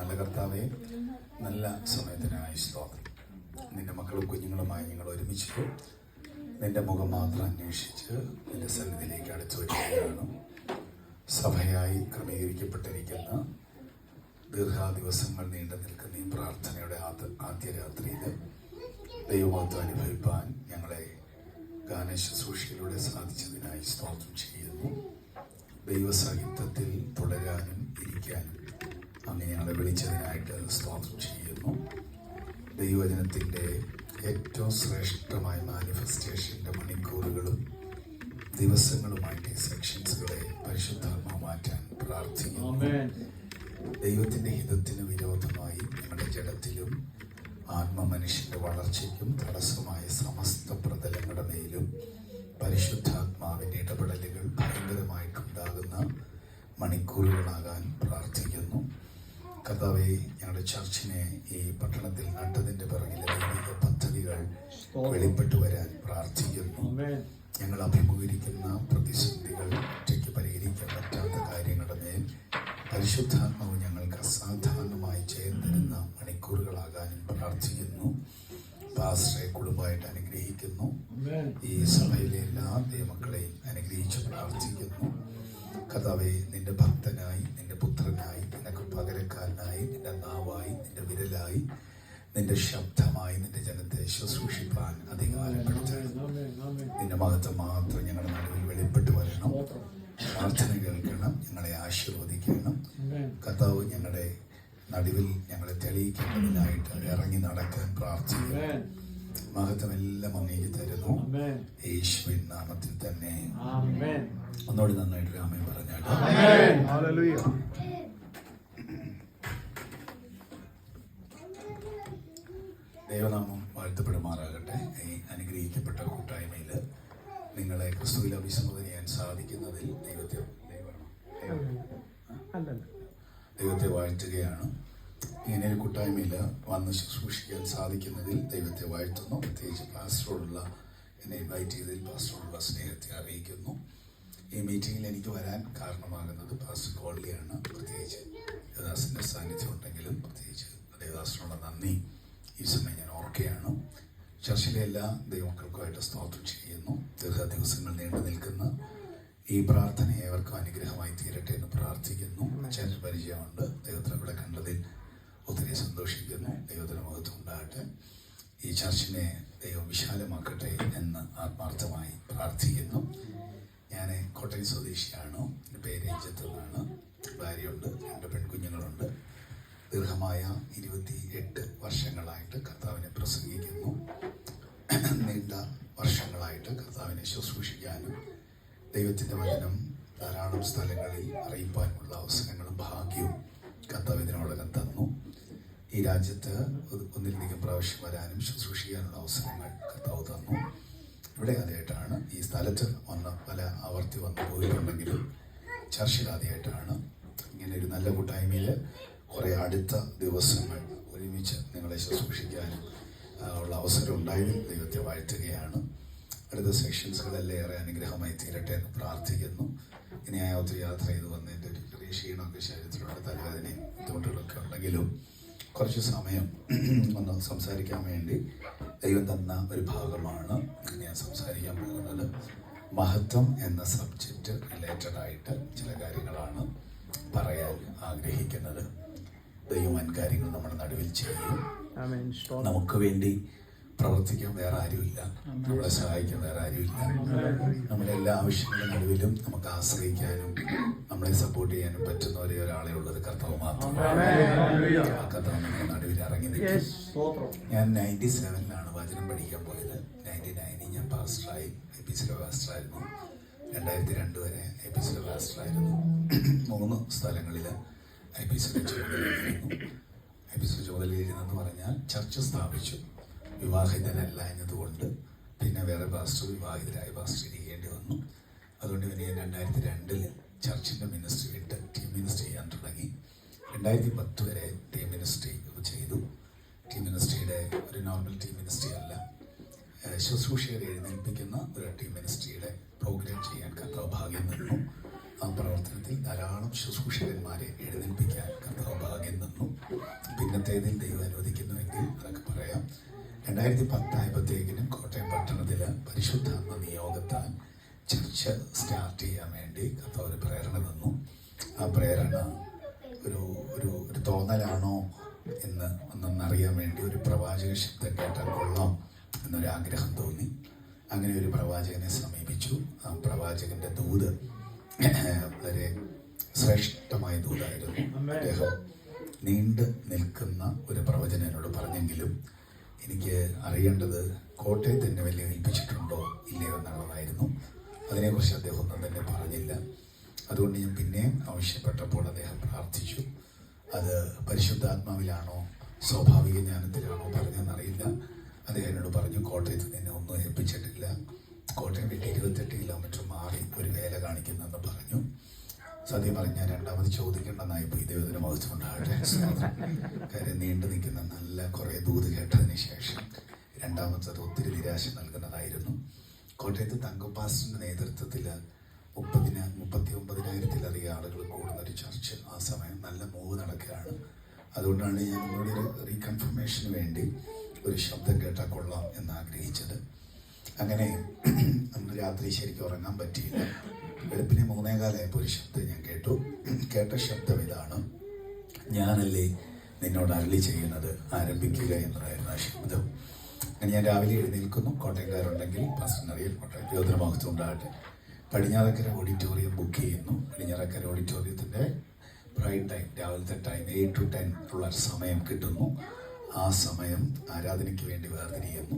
നല്ല കർത്താവെ, നല്ല സമയത്തിനായി സ്തോത്രം. നിന്റെ മക്കളും കുഞ്ഞുങ്ങളുമായി ഞങ്ങൾ ഒരുമിച്ച് നിന്റെ മുഖം മാത്രം അന്വേഷിച്ച് നിന്റെ സന്നിധിയിലേക്ക് അടുത്തു വരികയാണ്. സഭയായി ക്രമീകരിക്കപ്പെട്ടിരിക്കുന്ന ദീർഘദിവസങ്ങൾ നീണ്ടു നിൽക്കുന്ന ഈ പ്രാർത്ഥനയുടെ ആദ്യ രാത്രിയിൽ ദൈവമഹത്വം അനുഭവിപ്പാൻ ഞങ്ങളെ ഗാനശുശ്രൂഷയിലൂടെ സാധിച്ചതിനായി സ്തോത്രം ചെയ്യുന്നു. ദൈവസാഹിത്യത്തിൽ തുടരാനും ഇരിക്കാനും അങ്ങ് ഞങ്ങളെ വിളിച്ചതിനായിട്ട് സ്തോത്രം ചെയ്യുന്നു. ദൈവവചനത്തിൻ്റെ ഏറ്റവും ശ്രേഷ്ഠമായ മാനിഫെസ്റ്റേഷൻ്റെ മണിക്കൂറുകളും ദിവസങ്ങളുമായിട്ട് ഈ സെക്ഷൻസുകളെ പരിശുദ്ധാത്മാവ് മാറ്റാൻ പ്രാർത്ഥിക്കുന്നു. ദൈവത്തിൻ്റെ ഹിതത്തിന് വിരോധമായി ഞങ്ങളുടെ ജഡത്തിലും ആത്മമനുഷ്യന്റെ വളർച്ചയ്ക്കും തടസ്സമായ സമസ്ത പ്രതലങ്ങളുടെ മേലും പരിശുദ്ധാത്മാവിൻ്റെ ഇടപെടലുകൾ ഭയങ്കരമായിട്ടുണ്ടാകുന്ന മണിക്കൂറുകളാകാൻ പ്രാർത്ഥിക്കുന്നു. കർത്താവേ, ഞങ്ങളുടെ ചർച്ചിനെ ഈ പട്ടണത്തിൽ നട്ടതിൻ്റെ പിറകിലെ ദൈവിക പദ്ധതികൾ വെളിപ്പെട്ടു വരാൻ പ്രാർത്ഥിക്കുന്നു. ഞങ്ങൾ അഭിമുഖീകരിക്കുന്ന പ്രതിസന്ധികൾ ഒറ്റയ്ക്ക് പരിഹരിക്കാൻ പറ്റാത്ത കാര്യങ്ങളുടെ മേൽ പരിശുദ്ധാത്മാവ് ഞങ്ങൾക്ക് അസാധാരണമായി ജയം തരുന്ന മണിക്കൂറുകളാകാനും പ്രാർത്ഥിക്കുന്നു. പാസ്റ്ററെ കുടുംബമായിട്ട് അനുഗ്രഹിക്കുന്നു. ഈ സഭയിലെ എല്ലാ ദൈവമക്കളെയും അനുഗ്രഹിച്ച് പ്രാർത്ഥിക്കുന്നു. കർത്താവേ, നിന്റെ ഭക്തനായി, നിന്റെ പുത്രനായി, നിനക്ക് പകരക്കാരനായി, നിന്റെ നാവായി, നിന്റെ വിരലായി, നിന്റെ ശബ്ദമായി നിന്റെ ജനത്തെ ശുശ്രൂഷിപ്പാൻ അധികാരപ്പെടുത്തണം. നിന്റെ മഹത്വം മാത്രം ഞങ്ങളുടെ നടുവിൽ വെളിപ്പെട്ട് വരണം. പ്രാർത്ഥന കേൾക്കണം, ഞങ്ങളെ ആശീർവദിക്കണം. കർത്താവ് ഞങ്ങളുടെ നടുവിൽ ഞങ്ങളെ തെളിയിക്കേണ്ടതിനായിട്ട് ഇറങ്ങി നടക്കാൻ പ്രാർത്ഥിക്കുന്നു. മഹത്വം എല്ലാം അങ്ങേക്ക് തരുന്നു, യേശുവിൻ നാമത്തിൽ തന്നെ. ഒന്നോട് നന്നായിട്ട് ആമേൻ പറഞ്ഞാട്ടെ. ദൈവനാമം വാഴ്ത്തപ്പെടുമാറാകട്ടെ. ഈ അനുഗ്രഹിക്കപ്പെട്ട കൂട്ടായ്മയിൽ നിങ്ങളെ ക്രിസ്തുവിൽ അഭിസംബോധന ചെയ്യാൻ സാധിക്കുന്നതിൽ ദൈവത്തെ വാഴ്ത്തുകയാണ്. ഇങ്ങനെ ഒരു കൂട്ടായ്മയിൽ വന്ന് ശുശ്രൂഷിക്കാൻ സാധിക്കുന്നതിൽ ദൈവത്തെ വാഴ്ത്തുന്നു. പ്രത്യേകിച്ച് പാസ്റ്ററോടുള്ള എന്നെ ഇൻവൈറ്റ് ചെയ്തതിൽ പാസ്റ്ററോടുള്ള സ്നേഹത്തെ അറിയിക്കുന്നു. ഈ മീറ്റിങ്ങിൽ എനിക്ക് വരാൻ കാരണമാകുന്നത് പാസ്റ്റർ കോളിയാണ്. പ്രത്യേകിച്ച് ദേവദാസിൻ്റെ സാന്നിധ്യം ഉണ്ടെങ്കിലും പ്രത്യേകിച്ച് ദേവദാസിനുള്ള നന്ദി ഈ സമയം ഞാൻ ഓർക്കുകയാണ്. ചർച്ചിലെ എല്ലാ ദൈവമക്കൾക്കുമായിട്ട് സ്തോത്രം ചെയ്യുന്നു. ദീർഘദിവസങ്ങൾ നീണ്ടു നിൽക്കുന്ന ഈ പ്രാർത്ഥന ഏവർക്കും അനുഗ്രഹമായി തീരട്ടെ എന്ന് പ്രാർത്ഥിക്കുന്നു. അച്ഛൻ്റെ പരിചയമുണ്ട്. ദൈവത്തിനെ ഇവിടെ കണ്ടതിൽ ഒത്തിരി സന്തോഷിക്കുന്നു. ദൈവത്തിന് മഹത്വം ഉണ്ടാകട്ടെ. ഈ ചർച്ചിനെ ദൈവം വിശാലമാക്കട്ടെ എന്ന് ആത്മാർത്ഥമായി പ്രാർത്ഥിക്കുന്നു. ഞാൻ കോട്ടയം സ്വദേശിയാണ്. എൻ്റെ പേര് രഞ്ജിത്ത് എന്നാണ്. ഭാര്യയുണ്ട്, 2 പെൺകുഞ്ഞുങ്ങളുണ്ട്. ദീർഘമായ 28 വർഷങ്ങളായിട്ട് കർത്താവിനെ പ്രസംഗിക്കുന്നു. നീണ്ട വർഷങ്ങളായിട്ട് കർത്താവിനെ ശുശ്രൂഷിക്കാനും ദൈവത്തിൻ്റെ വചനം ധാരാളം സ്ഥലങ്ങളിൽ അറിയിപ്പാനുമുള്ള അവസരങ്ങളും ഭാഗ്യവും കർത്താവ് ഇതിനോടകം തന്നു. ഈ രാജ്യത്ത് ഒന്നിലധികം പ്രാവശ്യം വരാനും ശുശ്രൂഷിക്കാനുള്ള അവസരങ്ങൾ കർത്താവ് തന്നു. ഇവിടെ ആദ്യമായിട്ടാണ്. ഈ സ്ഥലത്ത് പല ആവർത്തി വന്നു പോയിട്ടുണ്ടെങ്കിലും ചർച്ചിൽ ആദ്യമായിട്ടാണ്. ഇങ്ങനെ ഒരു നല്ല കൂട്ടായ്മയിൽ കുറേ അടുത്ത ദിവസങ്ങൾ ഒരുമിച്ച് നിങ്ങളെ ശുശ്രൂഷിക്കാനും ഉള്ള അവസരം ഉണ്ടായതിൽ ദൈവത്തെ വാഴ്ത്തുകയാണ്. അടുത്ത സെക്ഷൻസുകളെല്ലാം ഏറെ അനുഗ്രഹമായി തീരട്ടെ എന്ന് പ്രാർത്ഥിക്കുന്നു. ഇനി ഞാൻ ഒത്തിരി യാത്ര ചെയ്ത് വന്നതിൻ്റെ ഒരു ചെറിയ ക്ഷീണമൊക്കെ ശരീരത്തിലുള്ള തലവേദനയും ബുദ്ധിമുട്ടുകളൊക്കെ ഉണ്ടെങ്കിലും കുറച്ച് സമയം ഒന്ന് സംസാരിക്കാൻ വേണ്ടി ദൈവം തന്ന ഒരു ഭാഗമാണ് ഞാൻ സംസാരിക്കാൻ പോകുന്നത്. മഹത്വം എന്ന സബ്ജക്റ്റ് റിലേറ്റഡ് ആയിട്ട് ചില കാര്യങ്ങളാണ് പറയാൻ ആഗ്രഹിക്കുന്നത്. ദൈവം കാര്യങ്ങൾ നമ്മുടെ നടുവിൽ ചെയ്യും. നമുക്ക് വേണ്ടി പ്രവർത്തിക്കാൻ വേറെ ആരുമില്ല, നമ്മളെ സഹായിക്കാൻ വേറെ ആരുമില്ല. നമ്മുടെ എല്ലാ ആവശ്യങ്ങളുടെ നടുവിലും നമുക്ക് ആശ്രയിക്കാനും നമ്മളെ സപ്പോർട്ട് ചെയ്യാനും പറ്റുന്ന ഒരേ ഒരാളെ ഉള്ളത് കർത്താവ് മാത്രമാണ്. ആ കർത്താവ് നമ്മുടെ നടുവിൽ ഇറങ്ങി നിൽക്കും. ഞാൻ 97 വചനം പഠിക്കാൻ പോയത്. 99 ഞാൻ പാസ്റ്ററായി, എപ്പിസിലെ പാസ്റ്ററായിരുന്നു. 2002 വരെ എപ്പിസിലെ പാസ്റ്ററായിരുന്നു. 3 സ്ഥലങ്ങളിൽ എപ്പിസിലെ ചുമതലയിരുന്നു. എപ്പിസിലെ ചുമതലയിരുന്നെന്ന് പറഞ്ഞാൽ ചർച്ച സ്ഥാപിച്ചു. വിവാഹിതനല്ല എന്നതുകൊണ്ട് പിന്നെ വേറെ പാസ്റ്റർ, വിവാഹിതരായ പാസ്റ്റർ ഇരിക്കേണ്ടി വന്നു. അതുകൊണ്ട് പിന്നെ ഞാൻ 2002 ചർച്ചിൻ്റെ മിനിസ്ട്രി വിട്ട് ടീം മിനിസ്ട്രി ചെയ്യാൻ തുടങ്ങി. 2010 വരെ ടീം മിനിസ്ട്രി ചെയ്തു. ടീം മിനിസ്ട്രിയുടെ ഒരു നോർമൽ ടീം മിനിസ്ട്രി അല്ല, ശുശ്രൂഷകരെ എഴുന്നേൽപ്പിക്കുന്ന ഒരു ടീം മിനിസ്ട്രിയുടെ പ്രോഗ്രാം ചെയ്യാൻ കർത്താവ് ഭാഗ്യം തന്നു. ആ പ്രവർത്തനത്തിൽ ധാരാളം ശുശ്രൂഷകന്മാരെ എഴുന്നേൽപ്പിക്കാൻ കർത്താവ് ഭാഗ്യം തന്നു. പിന്നത്തേതിൽ ദൈവം അനുവദിക്കുന്നുവെങ്കിൽ അതൊക്കെ പറയാം. 2010 ആയപ്പോഴത്തേക്കിനും കോട്ടയം പട്ടണത്തിൽ പരിശുദ്ധാത്മ നിയോഗത്താൽ ചർച്ച് സ്റ്റാർട്ട് ചെയ്യാൻ വേണ്ടി കർത്താവ് ഒരു പ്രേരണ തന്നു. ആ പ്രേരണ ഒരു ഒരു ഒരു തോന്നലാണോ എന്ന് ഒന്നറിയാൻ വേണ്ടി ഒരു പ്രവാചക ശബ്ദം കേട്ടാൽ കൊള്ളാം എന്നൊരാഗ്രഹം തോന്നി. അങ്ങനെ ഒരു പ്രവാചകനെ സമീപിച്ചു. ആ പ്രവാചകന്റെ ദൂത് വളരെ ശ്രേഷ്ഠമായ ദൂതായിരുന്നു. അദ്ദേഹം നീണ്ടു നിൽക്കുന്ന ഒരു പ്രവചനം എന്നോട് പറഞ്ഞെങ്കിലും എനിക്ക് അറിയേണ്ടത് കോട്ടയത്ത് എന്നെ വലിയ ഏൽപ്പിച്ചിട്ടുണ്ടോ ഇല്ലയോ എന്നുള്ളതായിരുന്നു. അതിനെക്കുറിച്ച് അദ്ദേഹം ഒന്നും തന്നെ പറഞ്ഞില്ല. അതുകൊണ്ട് ഞാൻ പിന്നെയും ആവശ്യപ്പെട്ടപ്പോൾ അദ്ദേഹം പ്രാർത്ഥിച്ചു. അത് പരിശുദ്ധാത്മാവിലാണോ സ്വാഭാവിക ജ്ഞാനത്തിലാണോ പറഞ്ഞതെന്നറിയില്ല. അദ്ദേഹം എന്നോട് പറഞ്ഞു, കോട്ടയത്ത് നിന്നെ ഒന്നും ഏൽപ്പിച്ചിട്ടില്ല, കോട്ടയം വിട്ട് 28 കിലോമീറ്റർ മാറി ഒരു വേല കാണിക്കുന്നെന്ന് പറഞ്ഞു. സത്യം പറഞ്ഞാൽ രണ്ടാമത് ചോദിക്കേണ്ടെന്നായിപ്പോയി. ദൈവത്തിന് മഹത്വമുണ്ടാകട്ടെ. കാര്യം നീണ്ടു നിൽക്കുന്ന നല്ല കുറേ ദൂത് കേട്ടതിന് ശേഷം രണ്ടാമത്തത് ഒത്തിരി നിരാശ നൽകുന്നതായിരുന്നു. കോട്ടയത്ത് തങ്കപ്പാസ്റ്ററിന്റെ നേതൃത്വത്തിൽ 39,000-ത്തിലധികം ആളുകൾ കൂടുന്ന ഒരു ചർച്ച് ആ സമയം നല്ല മൂവ് നടക്കുകയാണ്. അതുകൊണ്ടാണ് ഞാൻ നിങ്ങളുടെ ഒരു റീകൺഫർമേഷന് വേണ്ടി ഒരു ശബ്ദം കേട്ടാൽ കൊള്ളാം എന്നാഗ്രഹിച്ചത്. അങ്ങനെ നമ്മൾ രാത്രി ശരിക്കും ഉറങ്ങാൻ പറ്റിയില്ല. വെളുപ്പിനെ 3:15 ഒരു ശബ്ദം ഞാൻ കേട്ടു. കേട്ട ശബ്ദം ഇതാണ്: ഞാനല്ലേ നിന്നോട് അരുളി ചെയ്യുന്നത്, ആരംഭിക്കുക എന്നതായിരുന്നു ആ ശബ്ദം. അങ്ങനെ ഞാൻ രാവിലെ എഴുന്നേൽക്കുന്നു. കോട്ടയംകാരുണ്ടെങ്കിൽ പാസ്റ്ററിനറിയാം, കോട്ടയം ജ്യോതിര മഹത്വം ഉണ്ടാകട്ടെ. പടിഞ്ഞാറക്കര ഓഡിറ്റോറിയം ബുക്ക് ചെയ്യുന്നു. പടിഞ്ഞാറക്കര ഓഡിറ്റോറിയത്തിൻ്റെ പ്രൈറ്റ് ടൈം, രാവിലത്തെ ടൈം 8 to 10 ഉള്ള സമയം കിട്ടുന്നു. ആ സമയം ആരാധനയ്ക്ക് വേണ്ടി വേർതിരിയുന്നു.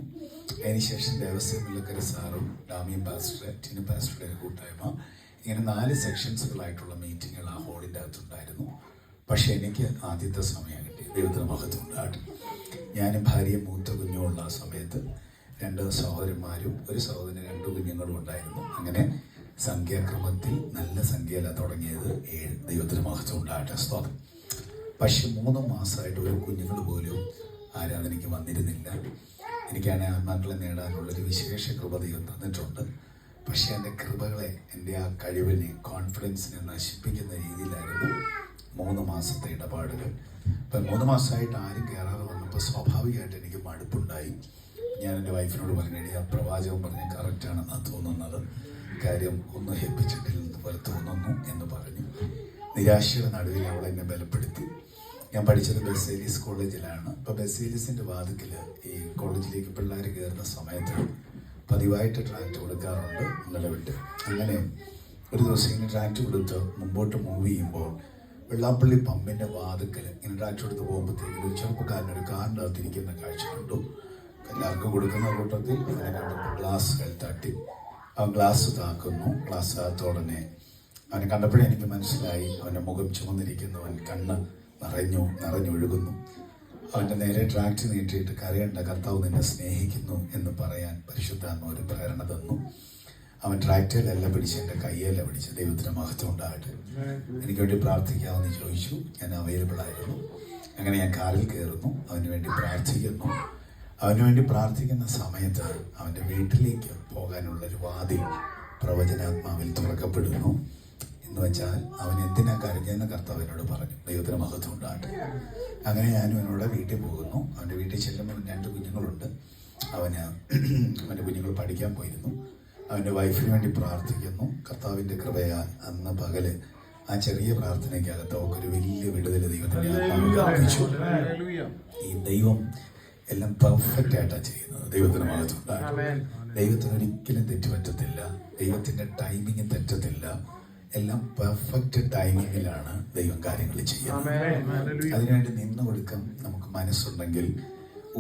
അതിനുശേഷം ദേവസ്വം മുല്ലക്കര സാറും ഡാമിയൻ പാസ്റ്റർ, ടിനു പാസ്റ്ററുടെ ഒരു കൂട്ടായ്മ, ഇങ്ങനെ 4 സെക്ഷൻസുകളായിട്ടുള്ള മീറ്റിങ്ങുകൾ ആ ഹോളിൻ്റെ അകത്തുണ്ടായിരുന്നു. പക്ഷേ എനിക്ക് ആദ്യത്തെ സമയം കിട്ടി. ദൈവത്തിന് മഹത്വം ഉണ്ടാകട്ടെ. ഞാനും ഭാര്യയും മൂത്ത കുഞ്ഞുമുള്ള ആ സമയത്ത് 2 സഹോദരന്മാരും ഒരു സഹോദരന് 2 കുഞ്ഞുങ്ങളും ഉണ്ടായിരുന്നു. അങ്ങനെ സംഖ്യാക്രമത്തിൽ നല്ല സംഖ്യയിലാണ് തുടങ്ങിയത് 7. ദൈവത്തിന് മഹത്വം ഉണ്ടാകട്ടെ. സ്തോത്രം. പക്ഷെ 3 മാസമായിട്ട് ഒരു കുഞ്ഞുങ്ങൾ പോലും ആരാധനയ്ക്ക് വന്നിരുന്നില്ല. എനിക്കാണ് ആത്മാക്കളെ നേടാനുള്ളൊരു വിശേഷ കൃപ ദൈവം തന്നിട്ടുണ്ട്. പക്ഷെ എൻ്റെ കൃപകളെ, എൻ്റെ ആ കഴിവിനെ, കോൺഫിഡൻസിനെ നശിപ്പിക്കുന്ന രീതിയിലായിരുന്നു 3 മാസത്തെ ഇടപാടുകൾ. ഇപ്പം 3 മാസമായിട്ട് ആരും കയറാതെ വന്നപ്പോൾ സ്വാഭാവികമായിട്ട് എനിക്ക് മടുപ്പുണ്ടായി. ഞാൻ എൻ്റെ വൈഫിനോട് പറഞ്ഞു, ആ പ്രവാചകൻ പറഞ്ഞ് കറക്റ്റാണെന്നാണ് തോന്നുന്നത്, കാര്യം ഒന്നും ഹെപ്പിച്ചിട്ടില്ലെന്ന് പോലെ തോന്നുന്നു എന്ന് പറഞ്ഞു. നിരാശയുടെ നടുവിൽ അവൾ എന്നെ ബലപ്പെടുത്തി. ഞാൻ പഠിച്ചത് ബെസേലിയസ് കോളേജിലാണ്. അപ്പോൾ ബെസേലിയസിൻ്റെ വാതിക്കൽ ഈ കോളേജിലേക്ക് പിള്ളേർ കയറുന്ന സമയത്ത് പതിവായിട്ട് ട്രാക്റ്റ് കൊടുക്കാറുണ്ട് നിങ്ങളെ വിട്ട്. അങ്ങനെ ഒരു ദിവസം ഇങ്ങനെ ട്രാക്റ്റ് കൊടുത്ത് മുമ്പോട്ട് മൂവ് ചെയ്യുമ്പോൾ വെള്ളാപ്പള്ളി പമ്പിൻ്റെ വാതിക്കൽ ഇങ്ങനെ ട്രാക്റ്റ് കൊടുത്ത് പോകുമ്പോഴത്തേക്കും ഒരു ചെറുപ്പക്കാരനൊരു കാറിൻ്റെ അകത്തിരിക്കുന്ന കാഴ്ച കണ്ടു. എല്ലാവർക്കും കൊടുക്കുന്ന കൂട്ടത്തിൽ അവനെ കണ്ടപ്പോൾ ഗ്ലാസ്സുകൾ തട്ടി. അവൻ ഗ്ലാസ് താക്കുന്നു. ഗ്ലാസ് താത്തോടനെ അവനെ കണ്ടപ്പോഴേ എനിക്ക് മനസ്സിലായി, അവൻ്റെ മുഖം ചുമന്നിരിക്കുന്നവൻ കണ്ണ് നിറഞ്ഞൊഴുകുന്നു. അവൻ്റെ നേരെ ട്രാക്റ്റ് നീട്ടിയിട്ട്, കരയേണ്ട, കർത്താവ് നിന്നെ സ്നേഹിക്കുന്നു എന്ന് പറയാൻ പരിശുദ്ധാത്മ ഒരു പ്രേരണ തന്നു. അവൻ ട്രാക്റ്റിലല്ല പിടിച്ച്, എൻ്റെ കയ്യല്ല പിടിച്ച്. ദൈവത്തിന് മഹത്വം ഉണ്ടാകട്ടെ. എനിക്ക് വേണ്ടി പ്രാർത്ഥിക്കാമെന്ന് ചോദിച്ചു. ഞാൻ അവൈലബിൾ ആയിരുന്നു. അങ്ങനെ ഞാൻ കാറിൽ കയറുന്നു, അവന് വേണ്ടി പ്രാർത്ഥിക്കുന്നു. അവന് വേണ്ടി പ്രാർത്ഥിക്കുന്ന സമയത്ത് അവൻ്റെ വീട്ടിലേക്ക് പോകാനുള്ളൊരു വാതിൽ പ്രവചനാത്മാവിൽ തുറക്കപ്പെടുന്നു. എന്ന് വെച്ചാൽ അവൻ എന്തിനാ കരഞ്ഞെന്ന് കർത്താവിനോട് പറഞ്ഞു. ദൈവത്തിന് മഹത്വം ഉണ്ടാകട്ടെ. അങ്ങനെ ഞാനും അവനോട് വീട്ടിൽ പോകുന്നു. അവൻ്റെ വീട്ടിൽ ചെല്ലുമ്പോൾ 2 കുഞ്ഞുങ്ങളുണ്ട്. അവൻ്റെ കുഞ്ഞുങ്ങൾ പഠിക്കാൻ പോയിരുന്നു. അവൻ്റെ വൈഫിന് വേണ്ടി പ്രാർത്ഥിക്കുന്നു. കർത്താവിൻ്റെ കൃപയാൽ അന്ന് പകല് ആ ചെറിയ പ്രാർത്ഥനയ്ക്കകത്ത് അവൾക്കൊരു വലിയ വിടുതൽ ദൈവത്തിൻ്റെ ആത്മാവിൽ അർപ്പിച്ചു. ഈ ദൈവം എല്ലാം പെർഫെക്റ്റ് ആയിട്ടാണ് ചെയ്യുന്നത്. ദൈവത്തിന് മഹത്വം ഉണ്ടാകട്ടെ. ദൈവത്തിന് ഒരിക്കലും തെറ്റുപറ്റത്തില്ല. ദൈവത്തിൻ്റെ ടൈമിങ് തെറ്റത്തില്ല. എല്ലാം പെർഫെക്റ്റ് ടൈമിങ്ങിലാണ് ദൈവം കാര്യങ്ങൾ ചെയ്യുന്നത്. അതിനുവേണ്ടി നിന്ന് കൊടുക്കാൻ നമുക്ക് മനസ്സുണ്ടെങ്കിൽ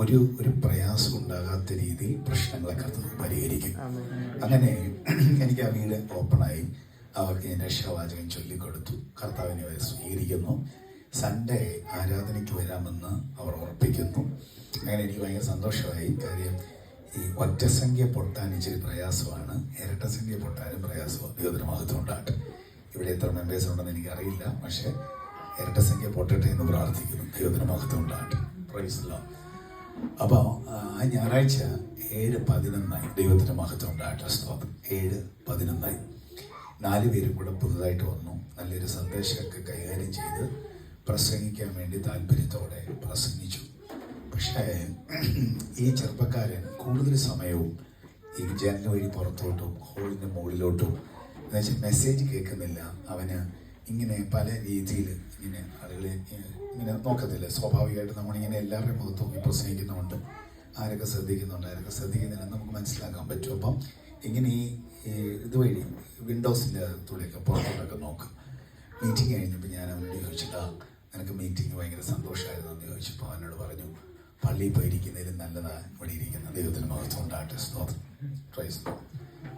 ഒരു പ്രയാസം ഉണ്ടാകാത്ത രീതിയിൽ പ്രശ്നങ്ങളെ കർത്താവ് പരിഹരിക്കും. അങ്ങനെ എനിക്ക് ആ വീട് ഓപ്പണായി. അവർക്ക് ഞാൻ രക്ഷാവാചകം ചൊല്ലിക്കൊടുത്തു. കർത്താവിനെ അവർ സ്വീകരിക്കുന്നു. സൺഡേ ആരാധനയ്ക്ക് വരാമെന്ന് അവർ ഉറപ്പിക്കുന്നു. അങ്ങനെ എനിക്ക് ഭയങ്കര സന്തോഷമായി. കാര്യം ഈ ഒറ്റസംഖ്യ പൊട്ടാൻ ഇച്ചിരി പ്രയാസമാണ്, ഇരട്ടസംഖ്യ പൊട്ടാനും പ്രയാസമാണ്. ദൈവത്തിന് മഹത്വം ഉണ്ടാകട്ടെ. ഇവിടെ എത്ര മെമ്പേഴ്സ് ഉണ്ടെന്ന് എനിക്കറിയില്ല, പക്ഷേ ഇരട്ടസംഖ്യ പൊട്ടട്ടെ എന്ന് പ്രാർത്ഥിക്കുന്നു. ദൈവത്തിന് മഹത്വം ഉണ്ടാകട്ടെ. Praise the Lord. അപ്പോൾ ആ ഞായറാഴ്ച 7:11 ദൈവത്തിന് മഹത്വം ഉണ്ടാകട്ടെ. സ്തോത്രം. 7:11 4 പേരും കൂടെ പുതുതായിട്ട് വന്നു. നല്ലൊരു സന്ദേശമൊക്കെ കൈകാര്യം ചെയ്ത് പ്രസംഗിക്കാൻ വേണ്ടി താല്പര്യത്തോടെ പ്രസംഗിച്ചു. പക്ഷേ ഈ ചെറുപ്പക്കാരൻ കൂടുതൽ സമയവും ഈ ജനൽ വഴി പുറത്തോട്ടും ഹോളിൻ്റെ മുകളിലോട്ടും എന്നുവെച്ചാൽ മെസ്സേജ് കേൾക്കുന്നില്ല. അവന് ഇങ്ങനെ പല രീതിയിൽ ഇങ്ങനെ ആളുകളെ ഇങ്ങനെ നോക്കത്തില്ല. സ്വാഭാവികമായിട്ട് നമ്മളിങ്ങനെ എല്ലാവരുടെയും മുഖത്ത് നോക്കി പ്രസംഗിക്കുന്നുണ്ട്. ആരൊക്കെ ശ്രദ്ധിക്കുന്നുണ്ട്, ആരൊക്കെ ശ്രദ്ധിക്കുന്നില്ലെന്ന് നമുക്ക് മനസ്സിലാക്കാൻ പറ്റും. അപ്പം ഇങ്ങനെ ഈ ഇതുവഴി വിൻഡോസിൻ്റെ അകത്തൂടെയൊക്കെ പുറത്തോട്ടൊക്കെ നോക്കും. മീറ്റിംഗ് കഴിഞ്ഞപ്പോൾ ഞാൻ അവനോട് ചോദിച്ചിട്ടാ നിനക്ക് മീറ്റിംഗ് ഭയങ്കര സന്തോഷമായിരുന്നു എന്ന് ചോദിച്ചപ്പോൾ അവനോട് പറഞ്ഞു, പള്ളിയിൽ പോയിരിക്കുന്നതിലും നല്ലതാണ് ഇവിടെ ഇരിക്കുന്നത്. ദൈവത്തിന് മഹത്വം ഉണ്ടാകട്ടെ, സ്തോത്രം, പ്രൈസ്.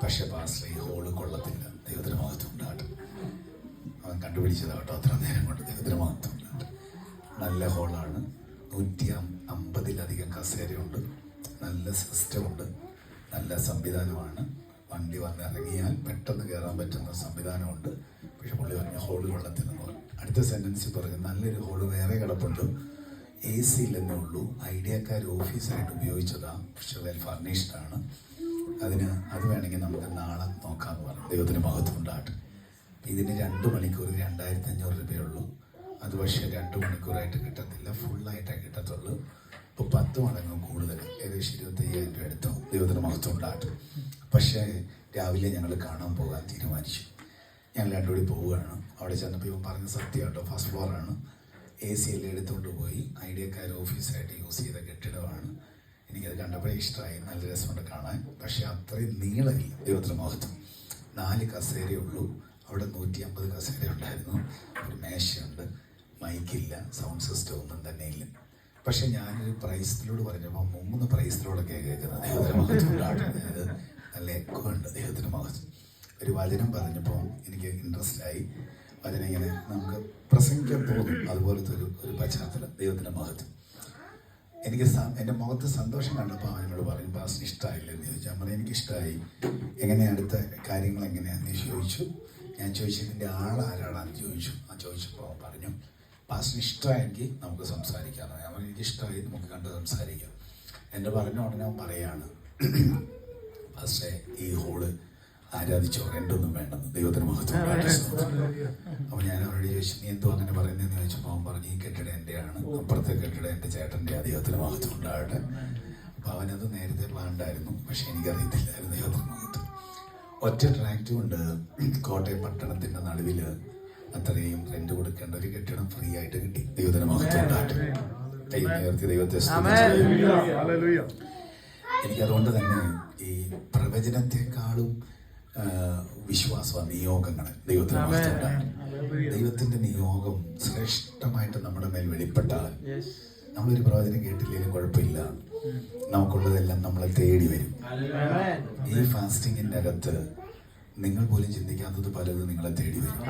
പക്ഷേ പാസ്റ്റർ ഈ ഹോള് കൊള്ളത്തില്ല. ദൈവത്തിന് മഹത്വം ഉണ്ടാകട്ടെ. അവൻ കണ്ടുപിടിച്ചതാകട്ടോ അത്ര നേരം കൊണ്ട്. ദൈവത്തിന് മഹത്വം ഉണ്ടാകട്ടെ. നല്ല ഹോളാണ്. 150-ലധികം കസേരയുണ്ട്. നല്ല സിസ്റ്റമുണ്ട്. നല്ല സംവിധാനമാണ്. വണ്ടി വന്നിറങ്ങിയാൽ പെട്ടെന്ന് കയറാൻ പറ്റുന്ന സംവിധാനമുണ്ട്. പക്ഷെ പുള്ളി പറഞ്ഞ ഹോള് കൊള്ളത്തില്ലെന്ന് പറഞ്ഞു. അടുത്ത സെൻറ്റൻസ് പറഞ്ഞു, നല്ലൊരു ഹോള് വേറെ കിടപ്പുണ്ട്, AC ഇല്ലെന്നേ ഉള്ളൂ, ഐഡിയക്കാർ ഓഫീസായിട്ട് ഉപയോഗിച്ചതാണ്, പക്ഷെ വെൽ ഫർണിഷ്ഡാണ്. അത് വേണമെങ്കിൽ നമുക്ക് നാളെ നോക്കാമെന്ന് പറഞ്ഞു. ദൈവത്തിന് മഹത്വം ഉണ്ടാകട്ടെ. ഇതിന് 2 മണിക്കൂർ 2500 രൂപയുള്ളൂ. അത് പക്ഷേ 2 മണിക്കൂറായിട്ട് കിട്ടത്തില്ല, ഫുള്ളായിട്ടേ കിട്ടത്തുള്ളൂ. ഇപ്പോൾ 10 മടങ്ങും കൂടുതൽ, ഏകദേശം 25,000 രൂപ എടുത്തു. ദൈവത്തിന് മഹത്വം ഉണ്ടാകട്ടെ. പക്ഷേ രാവിലെ ഞങ്ങൾ കാണാൻ പോകാൻ തീരുമാനിച്ചു. ഞങ്ങൾ രണ്ടുകൂടി പോവുകയാണ്. അവിടെ ചെന്നപ്പോൾ ഇവൻ പറഞ്ഞ സത്യമായിട്ടോ, ഫസ്റ്റ് ഫ്ലോറാണ്. AC എല്ലാം എടുത്തുകൊണ്ട് പോയി. ഐഡിയക്കാർ ഓഫീസായിട്ട് യൂസ് ചെയ്ത കെട്ടിടമാണ്. എനിക്കത് കണ്ടപ്പോഴേ ഇഷ്ടമായി. നല്ല രസമുണ്ട് കാണാൻ. പക്ഷേ അത്രയും നീളമില്ല. ദൈവത്തിന് മഹത്വം. 4 കസേരയേ ഉള്ളൂ. അവിടെ 150 കസേര ഉണ്ടായിരുന്നു. ഒരു മേശയുണ്ട്. മൈക്കില്ല, സൗണ്ട് സിസ്റ്റം ഒന്നും തന്നെ ഇല്ല. പക്ഷെ ഞാനൊരു പ്രൈസിലോട് പറഞ്ഞപ്പോൾ 3 പ്രൈസിലോടൊക്കെ കേൾക്കുന്നത്. ദൈവത്തിന് മഹത്വം ഉണ്ടാകട്ടെ. അത് നല്ല എക്കോ ഉണ്ട്. ദൈവത്തിന് മഹത്വം. ഒരു വചനം പറഞ്ഞപ്പോൾ എനിക്ക് ഇൻട്രസ്റ്റ് ആയി. വചനം ഇങ്ങനെ നമുക്ക് പ്രസംഗിക്കാൻ തോന്നും. അതുപോലത്തെ ഒരു പശ്ചാത്തലം. ദൈവത്തിൻ്റെ മഹത്വം. എനിക്ക് എൻ്റെ മുഖത്ത് സന്തോഷം കണ്ടപ്പോൾ അവനോട് പറഞ്ഞു, പാസ്റ്റർ ഇഷ്ടമായില്ലെന്ന് ചോദിച്ചു. നമ്മൾ എനിക്കിഷ്ടമായി. എങ്ങനെയാണ് അടുത്ത കാര്യങ്ങൾ എങ്ങനെയാണെന്ന് ചോദിച്ചു. ഞാൻ ചോദിച്ചു, ഇതിൻ്റെ ആളാരാടാന്ന് ചോദിച്ചു. ചോദിച്ചപ്പോൾ അവൻ പറഞ്ഞു, പാസ്റ്റർ ഇഷ്ടമായെങ്കിൽ നമുക്ക് സംസാരിക്കാമെന്ന്. അവൻ എനിക്കിഷ്ടമായി, നമുക്ക് കണ്ട് സംസാരിക്കാം. എൻ്റെ പറഞ്ഞ ഉടനെ അവൻ പറയാണ്, പാസ്റ്ററെ ഈ ഹോള് ആരാധിച്ചോ, രണ്ടൊന്നും വേണ്ടെന്ന്. ദൈവത്തിന് മഹത്വം. അപ്പോൾ ഞാൻ അവരോട് ചോദിച്ചു, നീ എന്തോ അങ്ങനെ പറയുന്നതെന്ന് ചോദിച്ചപ്പോൾ അവൻ പറഞ്ഞു, ഈ കെട്ടിടം എൻ്റെയാണ്, അപ്പുറത്തെ കെട്ടിടം എൻ്റെ ചേട്ടൻ്റെ. ദൈവത്തിന് മഹത്വം ഉണ്ടാകട്ടെ. അപ്പോൾ അവനത് നേരത്തെ പ്ലാൻഡായിരുന്നു, പക്ഷെ എനിക്കറിയത്തില്ലായിരുന്നു. ദൈവത്തിന് മഹത്വം. ഒറ്റ ട്രാക്റ്റ് കൊണ്ട് കോട്ടയം പട്ടണത്തിൻ്റെ നടുവിൽ അത്രയും റെന്റ് കൊടുക്കേണ്ട ഒരു കെട്ടിടം ഫ്രീ ആയിട്ട് കിട്ടി. ദൈവത്തിന് മഹത്വം ഉണ്ടാകട്ടെ. ദൈവത്തെ എനിക്കതുകൊണ്ട് തന്നെ ഈ പ്രവചനത്തെക്കാളും വിശ്വാസ നിയോഗങ്ങൾ ദൈവത്തിന് മഹത്വം ഉണ്ടാകട്ടെ. ദൈവത്തിന്റെ നിയോഗം ശ്രേഷ്ഠമായിട്ട് നമ്മുടെ മേൽ വെളിപ്പെട്ടാൽ നമ്മളൊരു പ്രവചനം കേട്ടില്ലെങ്കിലും കുഴപ്പമില്ല. നമുക്കുള്ളതെല്ലാം നമ്മളെ തേടി വരും. ഈ ഫാസ്റ്റിങ്ങിന്റെ അകത്ത് നിങ്ങൾ പോലും ചിന്തിക്കാത്തത് പലതും നിങ്ങളെ തേടി വരും.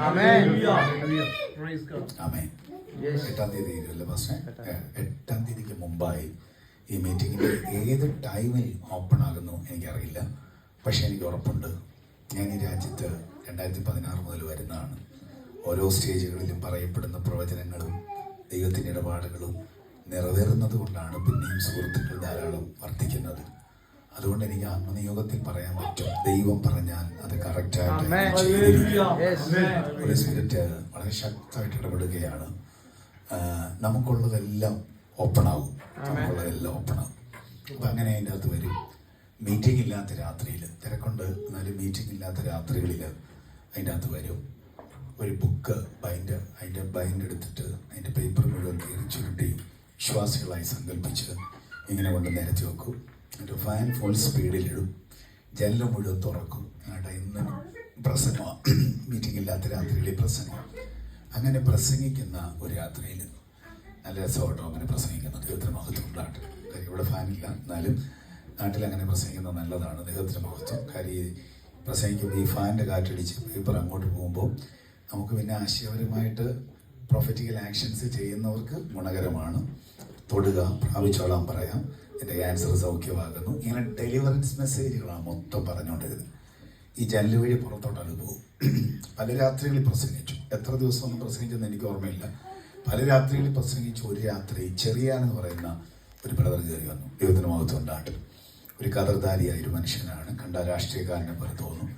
ആമേൻ. 8-ാം തീയതി അല്ലേ പക്ഷേ 8-ാം തീയതിക്ക് മുമ്പായി ഈ മീറ്റിങ്ങിന്റെ ഏത് ടൈമിൽ ഓപ്പൺ ആകുന്നു എനിക്കറിയില്ല. പക്ഷെ എനിക്ക് ഉറപ്പുണ്ട്, ഞാൻ ഈ രാജ്യത്ത് 2016 മുതൽ വരുന്നതാണ്. ഓരോ സ്റ്റേജുകളിലും പറയപ്പെടുന്ന പ്രവചനങ്ങളും ദൈവത്തിൻ്റെ ഇടപാടുകളും നിറവേറുന്നത് കൊണ്ടാണ് പിന്നെയും സുഹൃത്തുക്കൾ ധാരാളം വർദ്ധിക്കുന്നത്. അതുകൊണ്ട് എനിക്ക് ആത്മനിയോഗത്തിൽ പറയാൻ പറ്റും, ദൈവം പറഞ്ഞാൽ അത് കറക്റ്റായിട്ട് ഹോളി സ്പിരിറ്റ് വളരെ ശക്തമായിട്ട് ഇടപെടുകയാണ്. നമുക്കുള്ളതെല്ലാം ഓപ്പണാകും. അപ്പം അങ്ങനെ അതിൻ്റെ അകത്ത് വരും. മീറ്റിംഗ് ഇല്ലാത്ത രാത്രിയിൽ, തിരക്കുണ്ട് എന്നാലും മീറ്റിംഗ് ഇല്ലാത്ത രാത്രികളിൽ അതിൻ്റെ അകത്ത് വരും. ഒരു ബുക്ക് അതിൻ്റെ ബൈൻഡ് എടുത്തിട്ട് അതിൻ്റെ പേപ്പർ മുഴുവൻ കീറി ചുരുട്ടി വിശ്വാസികളായി സങ്കല്പിച്ച് ഇങ്ങനെ കൊണ്ട് നിരത്തി വെക്കും. എന്നിട്ട് ഫാൻ ഫുൾ സ്പീഡിലിടും. ജനൽ മുഴുവൻ തുറക്കും. എന്നിട്ട് ഇന്ന് പ്രസംഗമാണ്, മീറ്റിംഗ് ഇല്ലാത്ത രാത്രികളിൽ പ്രസംഗം. അങ്ങനെ പ്രസംഗിക്കുന്ന ഒരു രാത്രിയിൽ നല്ല രസമായിട്ടോ അങ്ങനെ പ്രസംഗിക്കുന്നത്. ദൈവത്തിന് മഹത്വം ഉണ്ടാകട്ടെ. കാര്യം ഇവിടെ ഫാനില്ല, എന്നാലും നാട്ടിൽ അങ്ങനെ പ്രസംഗിക്കുന്നത് നല്ലതാണ്. ദൈവത്തിന് മഹത്വം. കാര്യം പ്രസംഗിക്കുമ്പോൾ ഈ ഫാനിൻ്റെ കാറ്റടിച്ച് പേപ്പർ അങ്ങോട്ട് പോകുമ്പോൾ നമുക്ക് പിന്നെ ആശയപരമായിട്ട് പ്രൊഫറ്റിക്കൽ ആക്ഷൻസ് ചെയ്യുന്നവർക്ക് ഗുണകരമാണ്. തൊടുക, പ്രാപിച്ചോളാൻ പറയാം, എൻ്റെ ക്യാൻസർ സൗഖ്യമാകുന്നു. ഇങ്ങനെ ഡെലിവറൻസ് മെസ്സേജുകളാണ് മൊത്തം പറഞ്ഞുകൊണ്ടിരുന്നത്. ഈ ജനൽ വഴി പുറത്തോട്ടത് പോകും. പല രാത്രികളിൽ പ്രസംഗിച്ചു. എത്ര ദിവസമൊന്നും പ്രസംഗിച്ചെന്ന് എനിക്ക് ഓർമ്മയില്ല. പല രാത്രികളിൽ പ്രസംഗിച്ചു. ഒരു രാത്രി ചെറിയാനെന്ന് പറയുന്ന ഒരു ബ്രദർ കയറി വന്നു. ദൈവത്തിന് മഹത്വം ഉണ്ടാകട്ടെ. ഒരു കതർധാരിയായ ഒരു മനുഷ്യനാണ്. കണ്ട രാഷ്ട്രീയക്കാരനെ പോലെ തോന്നും.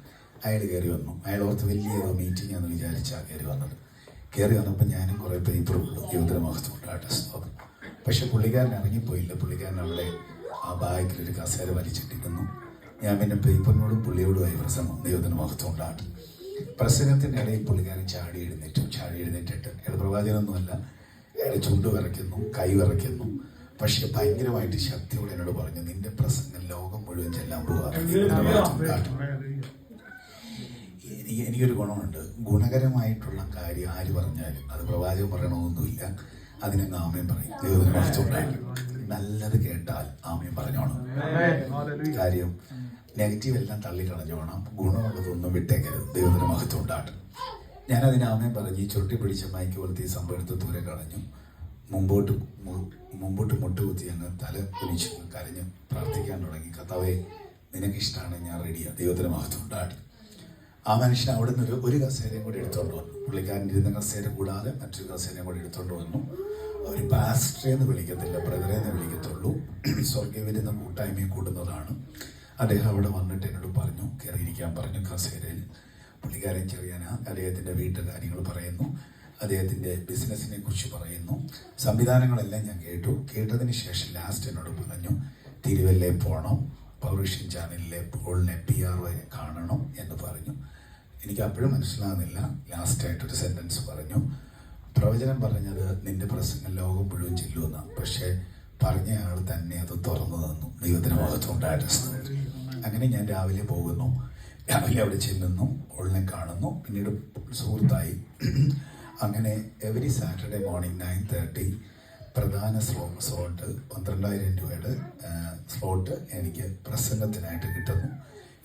അയാൾ കയറി വന്നു. അയാൾ ഓർത്ത് വലിയ മീറ്റിംഗ് എന്ന് വിചാരിച്ചാണ് കയറി വന്നത്. കയറി വന്നപ്പോൾ ഞാനും കുറേ പേപ്പറുള്ളൂ. ദൈവത്തിന് മഹത്വം ഉണ്ടാകട്ടെ. പക്ഷെ പുള്ളിക്കാരൻ ഇറങ്ങിപ്പോയില്ല. പുള്ളിക്കാരൻ അവിടെ ആ ബാഗിലൊരു കസേര വലിച്ചിട്ടിരുന്നു. ഞാൻ പിന്നെ പേപ്പറിനോടും പുള്ളിയോടുമായി പ്രസംഗം. ദൈവത്തിന് മഹത്വം ഉണ്ടാകട്ടെ. പ്രസംഗത്തിൻ്റെ ഇടയിൽ പുള്ളിക്കാരൻ ചാടി എഴുന്നേറ്റിട്ട് അയാൾ പ്രവാചകനൊന്നുമല്ല, അയാൾ ചുണ്ട് വിറയ്ക്കുന്നു, കൈ വിറയ്ക്കുന്നു. പക്ഷെ ഭയങ്കരമായിട്ട് ശക്തിയോടെ എന്നോട് പറഞ്ഞു, നിന്റെ പ്രസംഗം ലോകം മുഴുവൻ ചെല്ലാൻ പോകാറുണ്ട്. എനിക്കൊരു ഗുണമുണ്ട്, ഗുണകരമായിട്ടുള്ള കാര്യം ആര് പറഞ്ഞാലും അത് പ്രവാചകൻ പറയണമെന്നൊന്നുമില്ല, അതിനങ്ങ് ആമേൻ പറയും. ദൈവത്തിന് മഹത്വം ഉണ്ടായിട്ട് നല്ലത് കേട്ടാൽ ആമേൻ പറഞ്ഞോണം. കാര്യം നെഗറ്റീവ് എല്ലാം തള്ളിക്കളഞ്ഞോണം, ഗുണമുള്ളതൊന്നും വിട്ടേക്കരുത്. ദൈവത്തിന് മഹത്വം ഉണ്ടാകട്ടെ. ഞാനതിന് ആമേൻ പറഞ്ഞ് ഈ ചൊട്ടി പിടിച്ച മൈക്ക് പോലത്തെ ഈ സംഭവം എടുത്ത് ദൂരെ കളഞ്ഞു. മുമ്പോട്ട് മുട്ടുകുത്തി അങ്ങ് തല കുനിച്ച് കരഞ്ഞ് പ്രാർത്ഥിക്കാൻ തുടങ്ങി. കർത്താവേ, നിനക്കിഷ്ടമാണ്, ഞാൻ റെഡിയാണ്. ദൈവത്തിന് മഹത്വം ഉണ്ടാകട്ടെ. ആ മനുഷ്യൻ അവിടെ നിന്ന് ഒരു കസേരയും കൂടി എടുത്തുകൊണ്ട് വന്നു. പുള്ളിക്കാരൻ ഇരുന്ന കസേര കൂടാതെ മറ്റൊരു കസേരയും കൂടി എടുത്തുകൊണ്ട് വന്നു. അവർ പാസ്റ്ററേന്ന് വിളിക്കത്തില്ല, ബ്രദറേന്ന് വിളിക്കത്തുള്ളൂ. സ്വർഗീയവിരുന്ന കൂട്ടായ്മയും കൂടുന്നതാണ്. അദ്ദേഹം അവിടെ വന്നിട്ട് എന്നോട് പറഞ്ഞു, കയറിയിരിക്കാൻ പറഞ്ഞു കസേരയിൽ. പുള്ളിക്കാരൻ ചെറിയാൻ അദ്ദേഹത്തിൻ്റെ വീട്ടുകാര്യങ്ങൾ പറയുന്നു, അദ്ദേഹത്തിൻ്റെ ബിസിനസ്സിനെ കുറിച്ച് പറയുന്നു. സംവിധാനങ്ങളെല്ലാം ഞാൻ കേട്ടതിന് ശേഷം ലാസ്റ്റ് എന്നോട് പറഞ്ഞു, തിരുവല്ലയിൽ പോകണം, പൗരുഷ്യൻ ചാനലിലെ പോളിനെ PR വരെ കാണണം എന്ന് പറഞ്ഞു. എനിക്ക് അപ്പോഴും മനസ്സിലാകുന്നില്ല. ലാസ്റ്റായിട്ടൊരു സെൻറ്റൻസ് പറഞ്ഞു, പ്രവചനം പറഞ്ഞത് നിന്റെ പ്രസംഗം ലോകം മുഴുവൻ ചെല്ലുമെന്നാണ്, പക്ഷേ പറഞ്ഞയാൾ തന്നെ അത് തുറന്നു തന്നു. ദൈവത്തിന് മഹത്വം ഉണ്ടായിട്ട്. അങ്ങനെ ഞാൻ രാവിലെ പോകുന്നു, രാവിലെ അവിടെ ചെല്ലുന്നു, ഓളിനെ കാണുന്നു, പിന്നീട് സുഹൃത്തായി. അങ്ങനെ എവരി സാറ്റർഡേ മോർണിംഗ് 9:30 പ്രധാന സ്ലോട്ട് 12,000 രൂപയുടെ സ്ലോട്ട് എനിക്ക് പ്രസംഗത്തിനായിട്ട് കിട്ടുന്നു.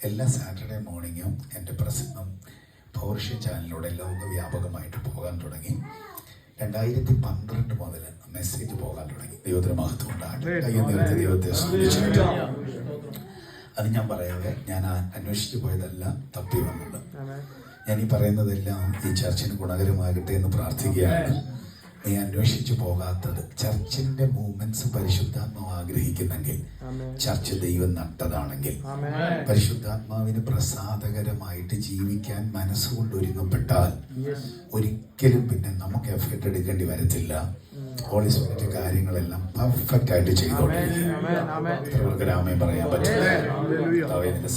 എല്ലാ സാറ്റർഡേ മോർണിംഗും എൻ്റെ പ്രസംഗം പൗരുഷ്യ ചാനലിലൂടെ ലോകവ്യാപകമായിട്ട് പോകാൻ തുടങ്ങി. 2012 മുതൽ മെസ്സേജ് പോകാൻ തുടങ്ങി. ദൈവത്തിന് മഹത്വം ഉണ്ടാകട്ടെ. ദൈവത്തെ സ്തുതിച്ചിട്ട് അത് ഞാൻ പറയാതെ ഞാൻ അന്വേഷിച്ചു പോയതല്ല തപ്പി വന്നത്. ഞാൻ ഈ പറയുന്നതെല്ലാം ഈ ചർച്ചിന് ഗുണകരമാകട്ടെ എന്ന് പ്രാർത്ഥിക്കുകയാണ്. നീ അന്വേഷിച്ചു പോകാത്തത്, ചർച്ചിന്റെ മൂവ്മെന്റ്സ് പരിശുദ്ധാത്മാവ് ആഗ്രഹിക്കുന്നെങ്കിൽ, ചർച്ച് ദൈവം നട്ടതാണെങ്കിൽ, പരിശുദ്ധാത്മാവിന് പ്രസാദകരമായിട്ട് ജീവിക്കാൻ മനസ്സുകൊണ്ട് ഒരുങ്ങപ്പെട്ടാൽ ഒരിക്കലും പിന്നെ നമുക്ക് എഫർട്ട് എടുക്കേണ്ടി വരത്തില്ല. ഹോളി സ്പിരിറ്റ് കാര്യങ്ങളെല്ലാം പെർഫെക്റ്റ് ആയിട്ട് ചെയ്തോണ്ടിരിക്കും. രാമേ പറയാൻ പറ്റില്ല.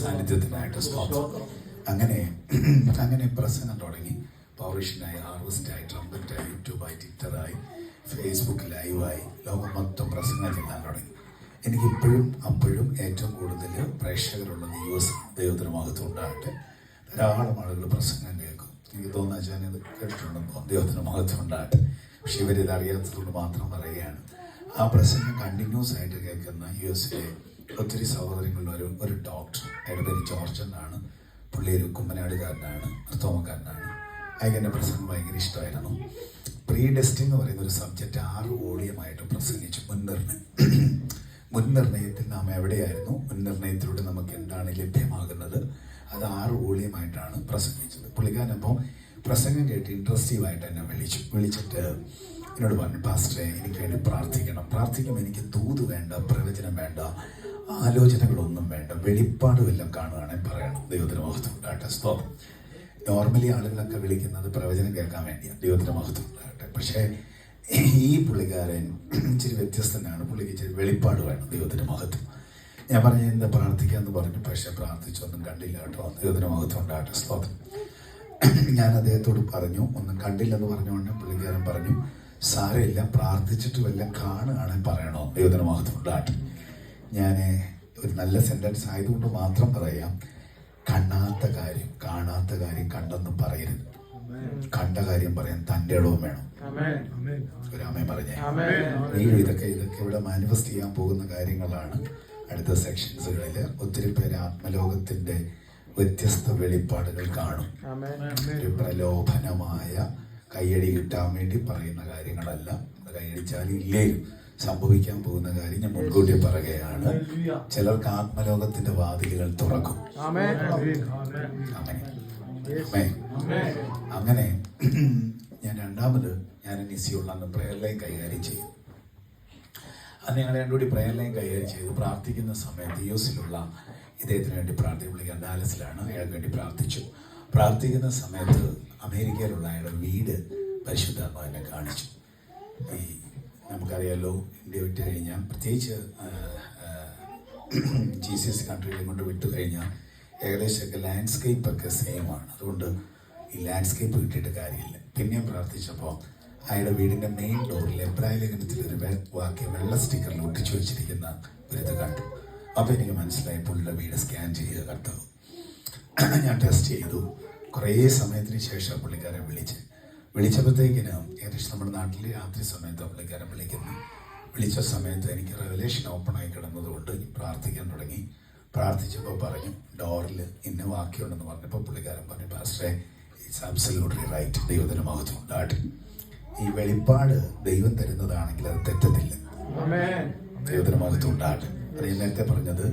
സാന്നിധ്യത്തിനായിട്ട് സ്തോത്രം. അങ്ങനെ പ്രസംഗം തുടങ്ങി. പൗരുഷനായി, ഹാർവസ്റ്റായി, ട്രംപറ്റായി, യൂട്യൂബായി, ട്വിറ്ററായി, ഫേസ്ബുക്ക് ലൈവായി, ലോകം മൊത്തം പ്രസംഗം ചെല്ലാൻ തുടങ്ങി. എനിക്കിപ്പോഴും അപ്പോഴും ഏറ്റവും കൂടുതൽ പ്രേക്ഷകരുള്ളത് US. ദൈവത്തിന് മഹത്വം ഉണ്ടാകട്ടെ. ധാരാളം ആളുകൾ പ്രസംഗം കേൾക്കും. എനിക്ക് തോന്നുന്ന ഞാൻ ഇത് കേട്ടിട്ടുണ്ടെന്നോ. ദൈവത്തിന് മഹത്വം ഉണ്ടാകട്ടെ. പക്ഷെ ഇവരിത് അറിയാത്തതുകൊണ്ട് മാത്രം പറയുകയാണ്. ആ പ്രസംഗം കണ്ടിന്യൂസ് ആയിട്ട് കേൾക്കുന്ന US-ലെ ഒത്തിരി സഹോദരങ്ങളുടെ ഒരു ഡോക്ടർ, അയാളുടെ പേര് ജോർജ് എന്നാണ്. പുള്ളി ഒരു കുമ്മനാടുകാരനാണ്, അർത്തോമക്കാരനാണ്. അയാൾക്ക് എൻ്റെ പ്രസംഗം ഭയങ്കര ഇഷ്ടമായിരുന്നു. പ്രീ ഡെസ്റ്റിൻ എന്ന് പറയുന്ന ഒരു സബ്ജക്റ്റ് 6 വോളിയമായിട്ട് പ്രസംഗിച്ചു. മുൻനിർണയത്തിൽ നാം എവിടെയായിരുന്നു, മുൻനിർണയത്തിലൂടെ നമുക്ക് എന്താണ് ലഭ്യമാകുന്നത്, അത് 6 വോളിയമായിട്ടാണ് പ്രസംഗിച്ചത്. പുള്ളിക്കാരൻ അപ്പോൾ പ്രസംഗം കേട്ട് ഇൻട്രസ്റ്റീവായിട്ട് എന്നെ വിളിച്ചിട്ട് എന്നോട് പറഞ്ഞു, പാസ്റ്ററെ എനിക്ക് വേണ്ടി പ്രാർത്ഥിക്കും. എനിക്ക് തൂത് വേണ്ട, പ്രവചനം വേണ്ട, ആലോചനകളൊന്നും വേണ്ട, വെളിപ്പാട് വല്ലതും കാണുകയാണെങ്കിൽ പറയണം. ദൈവത്തിന് മഹത്വം ഉണ്ടാകട്ടെ. സ്തോത്രം. നോർമലി ആളുകളൊക്കെ വിളിക്കുന്നത് പ്രവചനം കേൾക്കാൻ വേണ്ടിയാണ്. ദൈവത്തിന് മഹത്വം ഉണ്ടാകട്ടെ. പക്ഷേ ഈ പുള്ളിക്കാരൻ ഇച്ചിരി വ്യത്യസ്തനാണ്. പുള്ളിക്ക് ഇച്ചിരി വെളിപ്പാട് വേണം. ദൈവത്തിന് മഹത്വം. ഞാൻ പറഞ്ഞു എന്താ പ്രാർത്ഥിക്കാമെന്ന് പറഞ്ഞു, പക്ഷെ പ്രാർത്ഥിച്ചൊന്നും കണ്ടില്ല കേട്ടോ. ദൈവത്തിന് മഹത്വം ഉണ്ടാകട്ടെ. സ്തോത്രം. ഞാൻ അദ്ദേഹത്തോട് പറഞ്ഞു, ഒന്നും കണ്ടില്ലെന്ന് പറഞ്ഞുകൊണ്ട് പുള്ളിക്കാരൻ പറഞ്ഞു, സാരമില്ല, പ്രാർത്ഥിച്ചിട്ട് വല്ലതും കാണുകയാണെങ്കിൽ പറയണോ. ദൈവത്തിന് മഹത്വം ഉണ്ടാകട്ടെ. ഞാൻ ഒരു നല്ല സെന്റൻസ് ആയതുകൊണ്ട് മാത്രം പറയാം, കാണാത്ത കാര്യം കണ്ടെന്നും പറയരുത്. കണ്ട കാര്യം പറയാൻ തൻ്റെ ഇടവും വേണം. ഒരാമേ പറഞ്ഞേ. ഇതൊക്കെ ഇവിടെ മാനിഫെസ്റ്റ് ചെയ്യാൻ പോകുന്ന കാര്യങ്ങളാണ്. അടുത്ത സെക്ഷൻസുകളിൽ ഒത്തിരി പേര് ആത്മലോകത്തിന്റെ വ്യത്യസ്ത വെളിപ്പാടുകൾ കാണും. ഒരു പ്രലോഭനമായ കയ്യടി കിട്ടാൻ വേണ്ടി പറയുന്ന കാര്യങ്ങളല്ല. കൈയടിച്ചാലും ഇല്ലേലും സംഭവിക്കാൻ പോകുന്ന കാര്യം ഞാൻ മുൻകൂട്ടി പറയുകയാണ്. ചിലർക്ക് ആത്മലോകത്തിന്റെ വാതിലുകൾ തുറക്കും. അങ്ങനെ ഞാൻ രണ്ടാമത് ഞാൻ നിസിയുള്ള പ്രയർ ലൈൻ കൈകാര്യം ചെയ്തു. അന്ന് ഞങ്ങൾ രണ്ടുകൂടി പ്രയർ ലൈൻ കൈകാര്യം ചെയ്ത് പ്രാർത്ഥിക്കുന്ന സമയത്ത് US-ലുള്ള ഇദ്ദേഹത്തിന് വേണ്ടി വിളിക്കാൻ ഡാലസിലാണ്. അയാൾക്ക് വേണ്ടി പ്രാർത്ഥിക്കുന്ന സമയത്ത് അമേരിക്കയിലുള്ള അയാളുടെ വീട് പരിശുദ്ധാത്മാവിനെ കാണിച്ചു. ഈ നമുക്കറിയാലോ, ഇന്ത്യ വിട്ട് കഴിഞ്ഞാൽ, പ്രത്യേകിച്ച് GCC കൺട്രിയിലും കൊണ്ട് വിട്ടു കഴിഞ്ഞാൽ ഏകദേശമൊക്കെ ലാൻഡ്സ്കേപ്പൊക്കെ സെയിമാണ്. അതുകൊണ്ട് ഈ ലാൻഡ്സ്കേപ്പ് കിട്ടിയിട്ട് കാര്യമില്ല. പിന്നെയും പ്രാർത്ഥിച്ചപ്പോൾ അയാളുടെ വീടിൻ്റെ മെയിൻ ഡോറിൽ എബ്രായ ലേഖനത്തിലൊരു വാക്യം വെള്ള സ്റ്റിക്കറിൽ ഒട്ടിച്ചു വെച്ചിരിക്കുന്ന ഒരിത് കണ്ടു. അപ്പോൾ എനിക്ക് മനസ്സിലായി പുള്ളിയുടെ വീട് സ്കാൻ ചെയ്യുക കണ്ടത്. ഞാൻ ടെസ്റ്റ് ചെയ്തു. കുറേ സമയത്തിന് ശേഷം പുള്ളിക്കാരൻ വിളിച്ചപ്പോഴത്തേക്കിന് ഏകദേശം നമ്മുടെ നാട്ടിൽ രാത്രി സമയത്ത് പുള്ളിക്കാരൻ വിളിച്ച സമയത്ത് എനിക്ക് റെവലേഷൻ ഓപ്പണായി കിടന്നതുകൊണ്ട് പ്രാർത്ഥിക്കാൻ തുടങ്ങി. പ്രാർത്ഥിച്ചപ്പോൾ പറഞ്ഞു ഡോറിൽ ഇന്ന വാക്യമുണ്ടെന്ന് പറഞ്ഞപ്പോൾ പുള്ളിക്കാരൻ പറഞ്ഞു, പാസ്റ്ററെ ഇറ്റ്സ് അബ്സല്യൂട്ട്ലി റൈറ്റ്, ദൈവത്തിന് മഹത്വം ഉണ്ടാകട്ടെ. ഈ വെളിപ്പാട് ദൈവം തരുന്നതാണെങ്കിൽ അത് തെറ്റത്തില്ല. ദൈവത്തിന് മഹത്വം ഉണ്ടാകട്ടെ. അത് ഞാൻ നേരത്തെ പറഞ്ഞത്,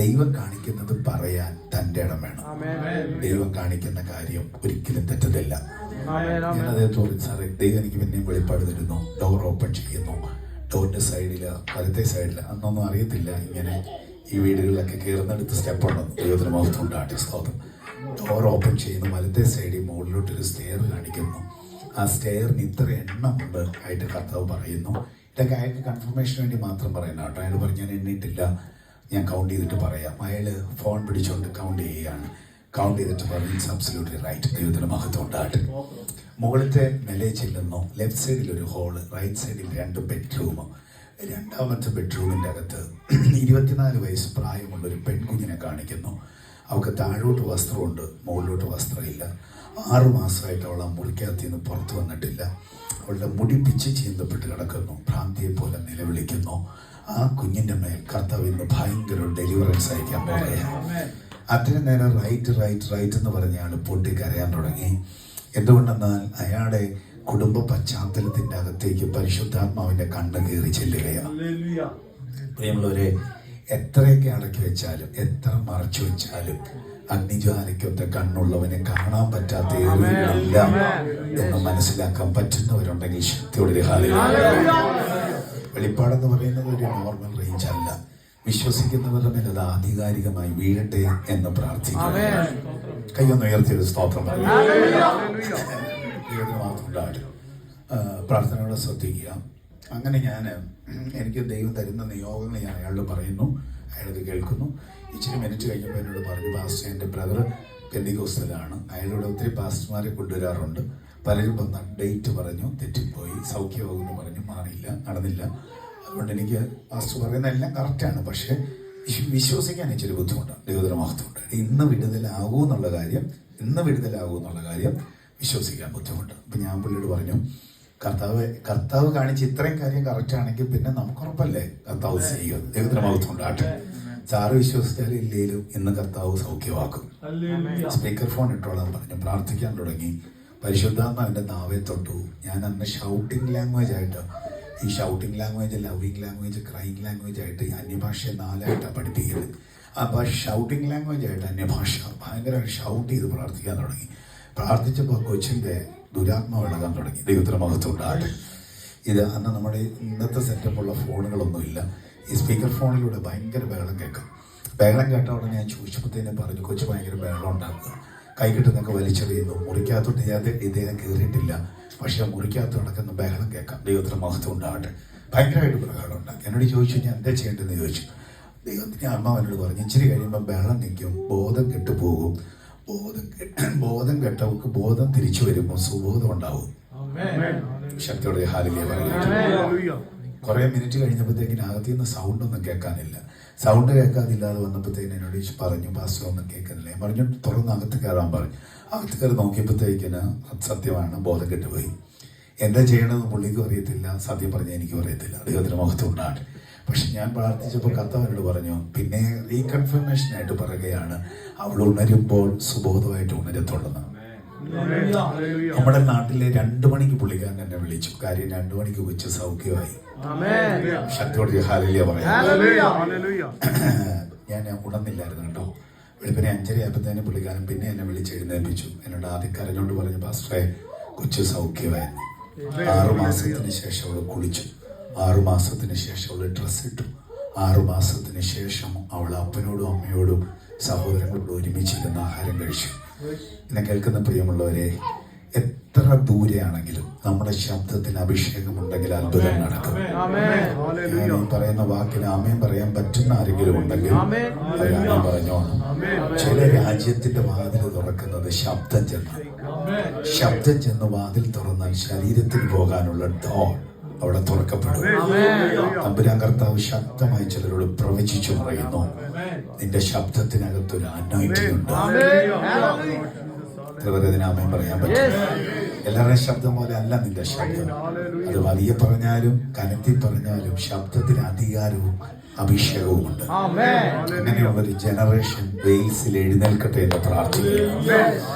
ദൈവം കാണിക്കുന്നത് പറയാൻ തൻ്റെ ഇടം വേണം. ദൈവം കാണിക്കുന്ന കാര്യം ഒരിക്കലും തെറ്റത്തില്ല. ഞാൻ അതേപോലെ സാറേ ദൈവം എനിക്ക് പിന്നെയും വെളിപ്പാട് തരുന്നു, ഡോർ ഓപ്പൺ ചെയ്യുന്നു, ഡോറിൻ്റെ സൈഡിൽ വലത്തെ സൈഡിൽ അന്നൊന്നും അറിയത്തില്ല ഇങ്ങനെ ഈ വീടുകളിലൊക്കെ കയറുന്നിടത്ത് സ്റ്റെപ്പ് ഉണ്ടെന്ന്. ദൈവത്തിന് മഹത്വം ഉണ്ടാകട്ടെ, സ്തോത്രം. ഡോർ ഓപ്പൺ ചെയ്യുന്നു, വലത്തെ സൈഡിൽ മുകളിലോട്ടൊരു സ്റ്റെയർ കാണിക്കുന്നു. ആ സ്റ്റെയറിന് ഇത്ര എണ്ണമുണ്ട് ആയിട്ട് കർത്താവ് പറയുന്നു. ഇതൊക്കെ അയാൾക്ക് കൺഫർമേഷന് വേണ്ടി മാത്രം പറയുന്ന കേട്ടോ. അയാൾ പറഞ്ഞു ഞാൻ എണ്ണിയിട്ടില്ല, ഞാൻ കൗണ്ട് ചെയ്തിട്ട് പറയാം. അയാൾ ഫോൺ പിടിച്ചുകൊണ്ട് കൗണ്ട് ചെയ്യുകയാണ്. കൗണ്ട് ചെയ്തിട്ട് പറഞ്ഞു ഇറ്റ്സ് അബ്സല്യൂട്ട്ലി റൈറ്റ്, ദൈവത്തിന് മഹത്വം ഉണ്ടാകട്ടെ. മുകളിലത്തെ നിലയിൽ ചെല്ലുന്നു. ലെഫ്റ്റ് സൈഡിൽ ഒരു ഹോള്, റൈറ്റ് സൈഡിൽ 2 ബെഡ്റൂം. രണ്ടാമത്തെ ബെഡ്റൂമിൻ്റെ അകത്ത് 24 വയസ്സ് പ്രായമുള്ളൊരു പെൺകുഞ്ഞിനെ കാണിക്കുന്നു. അവൾക്ക് താഴോട്ട് വസ്ത്രമുണ്ട്, മുകളിലോട്ട് വസ്ത്രമില്ല. 6 മാസമായിട്ട് അവൾ ആ മുറിക്കകത്ത് നിന്ന് പുറത്തു വന്നിട്ടില്ല. അവളുടെ മുടി പിച്ച് ചീന്തപ്പെട്ട് കിടക്കുന്നു, ഭ്രാന്തിയെ പോലെ നിലവിളിക്കുന്നു. ആ കുഞ്ഞിൻ്റെ മേൽ കർത്താവ് ഇന്ന് ഭയങ്കര ഡെലിവറൻസ് അയക്കാൻ പോകുകയാണ്. അതിന് നേരം റൈറ്റ് എന്ന് പറഞ്ഞാൽ പൊട്ടിക്കരയാൻ തുടങ്ങി. എന്തുകൊണ്ടെന്നാൽ അയാളുടെ കുടുംബ പശ്ചാത്തലത്തിൻ്റെ അകത്തേക്ക് പരിശുദ്ധാത്മാവിൻ്റെ കണ്ണ് കയറി ചെല്ലുകയാണ്. പ്രിയമുള്ളവരെ, എത്രയൊക്കെ അടക്കി വെച്ചാലും എത്ര മറച്ചു വെച്ചാലും അഗ്നിജ്വാലയ്ക്കൊത്ത കണ്ണുള്ളവനെ കാണാൻ പറ്റാത്ത ഏറിയില്ല എന്ന് മനസ്സിലാക്കാൻ പറ്റുന്നവരുണ്ടെങ്കിൽ ശക്തിയോടെ വെളിപ്പാടെന്ന് പറയുന്നത് ഒരു നോർമൽ റേഞ്ച് അല്ല. വിശ്വസിക്കുന്നവരുടെ മേൽ അത് ആധികാരികമായി വീഴട്ടെ എന്ന് പ്രാർത്ഥിക്കുക. കയ്യൊന്ന് ഉയർത്തിയൊരു സ്തോത്രം മാത്രം പ്രാർത്ഥനയോടെ ശ്രദ്ധിക്കുക. അങ്ങനെ എനിക്ക് ദൈവം തരുന്ന നിയോഗങ്ങൾ ഞാൻ അയാളോട് പറയുന്നു, അയാളത് കേൾക്കുന്നു. ഇച്ചിരി മിനിറ്റ് കഴിഞ്ഞപ്പോൾ എന്നോട് പറഞ്ഞു, പാസ്റ്റർ എൻ്റെ ബ്രദർ പെന്തിക്കോസ്തലാണ്, അയാളോട് ഒത്തിരി പാസ്റ്റർമാരെ കൊണ്ടുവരാറുണ്ട്, പലരും വന്ന ഡേറ്റ് പറഞ്ഞു തെറ്റിപ്പോയി, സൗഖ്യമാകുമെന്ന് പറഞ്ഞു, മാറിയില്ല, നടന്നില്ല. അതുകൊണ്ട് എനിക്ക് പാസ്റ്റർ പറയുന്ന എല്ലാം കറക്റ്റാണ്, പക്ഷേ വിശ്വസിക്കാൻ ഇച്ചിരി ബുദ്ധിമുട്ടാണ്. ദൈവത്തിന് മഹത്വമുണ്ട്. ഇന്ന് വിടുതലാകൂ എന്നുള്ള കാര്യം വിശ്വസിക്കാൻ ബുദ്ധിമുട്ട്. അപ്പം ഞാൻ പുള്ളിയോട് പറഞ്ഞു, കർത്താവ് കാണിച്ച് ഇത്രയും കാര്യം കറക്റ്റാണെങ്കിൽ പിന്നെ നമുക്ക് ഉറപ്പല്ലേ കർത്താവ് ചെയ്യുക. ദൈവത്തിന് മഹത്വമുണ്ടാകട്ടെ. സാറ് വിശ്വസിച്ചാലും ഇല്ലേലും ഇന്ന് കർത്താവ് സൗഖ്യമാക്കും. സ്പീക്കർ ഫോൺ ഇട്ടോളാൻ പറഞ്ഞു. പ്രാർത്ഥിക്കാൻ തുടങ്ങി. പരിശുദ്ധാത്മാവിൻ്റെ നാവെ തൊട്ടു. ഞാൻ അന്ന് ഷൗട്ടിംഗ് ലാംഗ്വേജ് ആയിട്ട്, ഈ shouting language, loving language, crying language ആയിട്ട് അന്യഭാഷയെ 4ആയിട്ടാണ് പഠിപ്പിക്കുന്നത്. അപ്പോൾ ഷൗട്ടിംഗ് ലാംഗ്വേജ് ആയിട്ട് അന്യഭാഷ ഭയങ്കരമായിട്ട് ഷൗട്ട് ചെയ്ത് പ്രാർത്ഥിക്കാൻ തുടങ്ങി. പ്രാർത്ഥിച്ചപ്പോൾ കൊച്ചിൻ്റെ ദുരാത്മാവ് ഇളകാൻ തുടങ്ങി. ദൈവത്തിന് മഹത്വം ഉണ്ടാകട്ടെ. ഇത് അന്ന് നമ്മുടെ ഇന്നത്തെ സെറ്റപ്പുള്ള ഫോണുകളൊന്നുമില്ല. ഈ സ്പീക്കർ ഫോണിലൂടെ ഭയങ്കര ബഹളം കേൾക്കും. ബഹളം കേട്ട ഉടനെ ഞാൻ ചോദിച്ചപ്പോഴത്തേനും പറഞ്ഞു, കൊച്ചു ഭയങ്കര ബഹളം ഉണ്ടാക്കുക, കൈകിട്ടുന്നൊക്കെ വലിച്ചെറിയുന്നു. മുറിക്കകത്തോട്ട് ഇദ്ദേഹം കയറിയിട്ടില്ല, പക്ഷെ മുറിക്കകത്ത് നടക്കുന്ന ബഹളം കേൾക്കാം. ദൈവത്തിന് മഹത്വം ഉണ്ടാകട്ടെ. ഭയങ്കരമായിട്ട് ബഹളം ഉണ്ടാക്കി. എന്നോട് ചോദിച്ചു ഞാൻ എന്താ ചെയ്യേണ്ടതെന്ന് ചോദിച്ചു. ദൈവത്തിൻ്റെ ആത്മാവ് എന്നോട് പറഞ്ഞു, ഇച്ചിരി കഴിയുമ്പോൾ ബഹളം നിൽക്കും, ബോധം കെട്ടുപോകും. ബോധം കെട്ടവർക്ക് ബോധം തിരിച്ചു വരുമ്പോൾ സുബോധം ഉണ്ടാവും. ശക്തിയോടെ ഹാലിലേ പറയുക. കുറേ മിനിറ്റ് കഴിഞ്ഞപ്പോഴത്തേക്കിന് അകത്തുനിന്ന് സൗണ്ടൊന്നും കേൾക്കാനില്ല. സൗണ്ട് കേൾക്കാതില്ലാതെ വന്നപ്പോഴത്തേക്കിന് എന്നോട് പറഞ്ഞു, പാസ്റ്റർ ഒന്നും കേൾക്കുന്നില്ല. ഞാൻ പറഞ്ഞു തുറന്ന് അകത്ത് കയറാൻ പറഞ്ഞു. അകത്ത് കയറി നോക്കിയപ്പോഴത്തേക്കിന് സത്യമാണ്, ബോധം കെട്ടുപോയി. എന്താ ചെയ്യണമെന്ന് പുള്ളിക്കും അറിയത്തില്ല, സത്യം പറഞ്ഞാൽ എനിക്കും അറിയത്തില്ല. ദൈവത്തിന് മഹത്വം ഉണ്ടാകട്ടെ. പക്ഷെ ഞാൻ പ്രാർത്ഥിച്ചപ്പോൾ കർത്താവിനോട് പറഞ്ഞു, പിന്നെ റീകൺഫർമേഷനായിട്ട് പറയുകയാണ്, അവൾ ഉണരുമ്പോൾ സുബോധമായിട്ട് ഉണരത്തുള്ളതാണ്. നമ്മുടെ നാട്ടിലെ 2 മണിക്ക് പുള്ളിക്കാരൻ എന്നെ വിളിച്ചു. കാര്യം 2 മണിക്ക് വെച്ച് സൗഖ്യമായി. ശക്തിയോട് ഹല്ലേലൂയ പറയാം. ഞാൻ ഉണർന്നില്ലായിരുന്നു കേട്ടോ. വെളുപ്പിനെ 5:30 ആയപ്പോഴത്തേനും പുള്ളിക്കാരൻ പിന്നെ എന്നെ വിളിച്ചെഴുന്നേൽപ്പിച്ചു. എന്നോട് ആദ്യം കരഞ്ഞോണ്ട് പറഞ്ഞു, പാസ്റ്ററെ കൊച്ചു സൗഖ്യമായിരുന്നു. 6 മാസത്തിന് ശേഷം അവൾ കുളിച്ചു. 6 മാസത്തിന് ശേഷം അവൾ ഡ്രസ്സ് ഇട്ടു. 6 മാസത്തിന് ശേഷം അവൾ അപ്പനോടും അമ്മയോടും സഹോദരങ്ങളോടും ഒരുമിച്ചിരുന്ന് ആഹാരം കഴിച്ചു. എന്നെ കേൾക്കുന്ന പ്രിയമുള്ളവരെ, എത്ര ദൂരെയാണെങ്കിലും നമ്മുടെ ശബ്ദത്തിന് അഭിഷേകമുണ്ടെങ്കിൽ അത്ഭുതം നടക്കും. ഞാൻ ഈ പറയുന്ന വാക്കിന് ആമേൻ പറയാൻ പറ്റുന്ന ആരെങ്കിലും ഉണ്ടെങ്കിൽ അവർ ആമേൻ പറഞ്ഞോണം. ചില രാജ്യത്തിന്റെ വാതിൽ തുറക്കുന്നത് ശബ്ദം ചെന്ന് വാതിൽ തുറന്നാൽ ശരീരത്തിന് പോകാനുള്ള ഡോർ അവിടെ തുറക്കപ്പെടും. തമ്പുരാൻ കർത്താവ് ശക്തമായി ചിലരോട് പ്രവചിച്ചു പറയുന്നു, നിന്റെ ശബ്ദത്തിനകത്തൊരു അനോയിന്റിംഗ് ഉണ്ട്. ആമേൻ പറയാൻ പറ്റും. എല്ലാവരുടെയും ശബ്ദം പോലെ അല്ല നിന്റെ ശബ്ദം. അത് വലിയ പറഞ്ഞാലും കനത്തി പറഞ്ഞാലും ശബ്ദത്തിന് അധികാരവും അഭിഷേകവും ഉണ്ട്. അങ്ങനെയുള്ളൊരു ജനറേഷൻ വെയിൽസിൽ എഴുന്നേൽക്കട്ടെ എന്ന് പ്രാർത്ഥിക്കുന്നു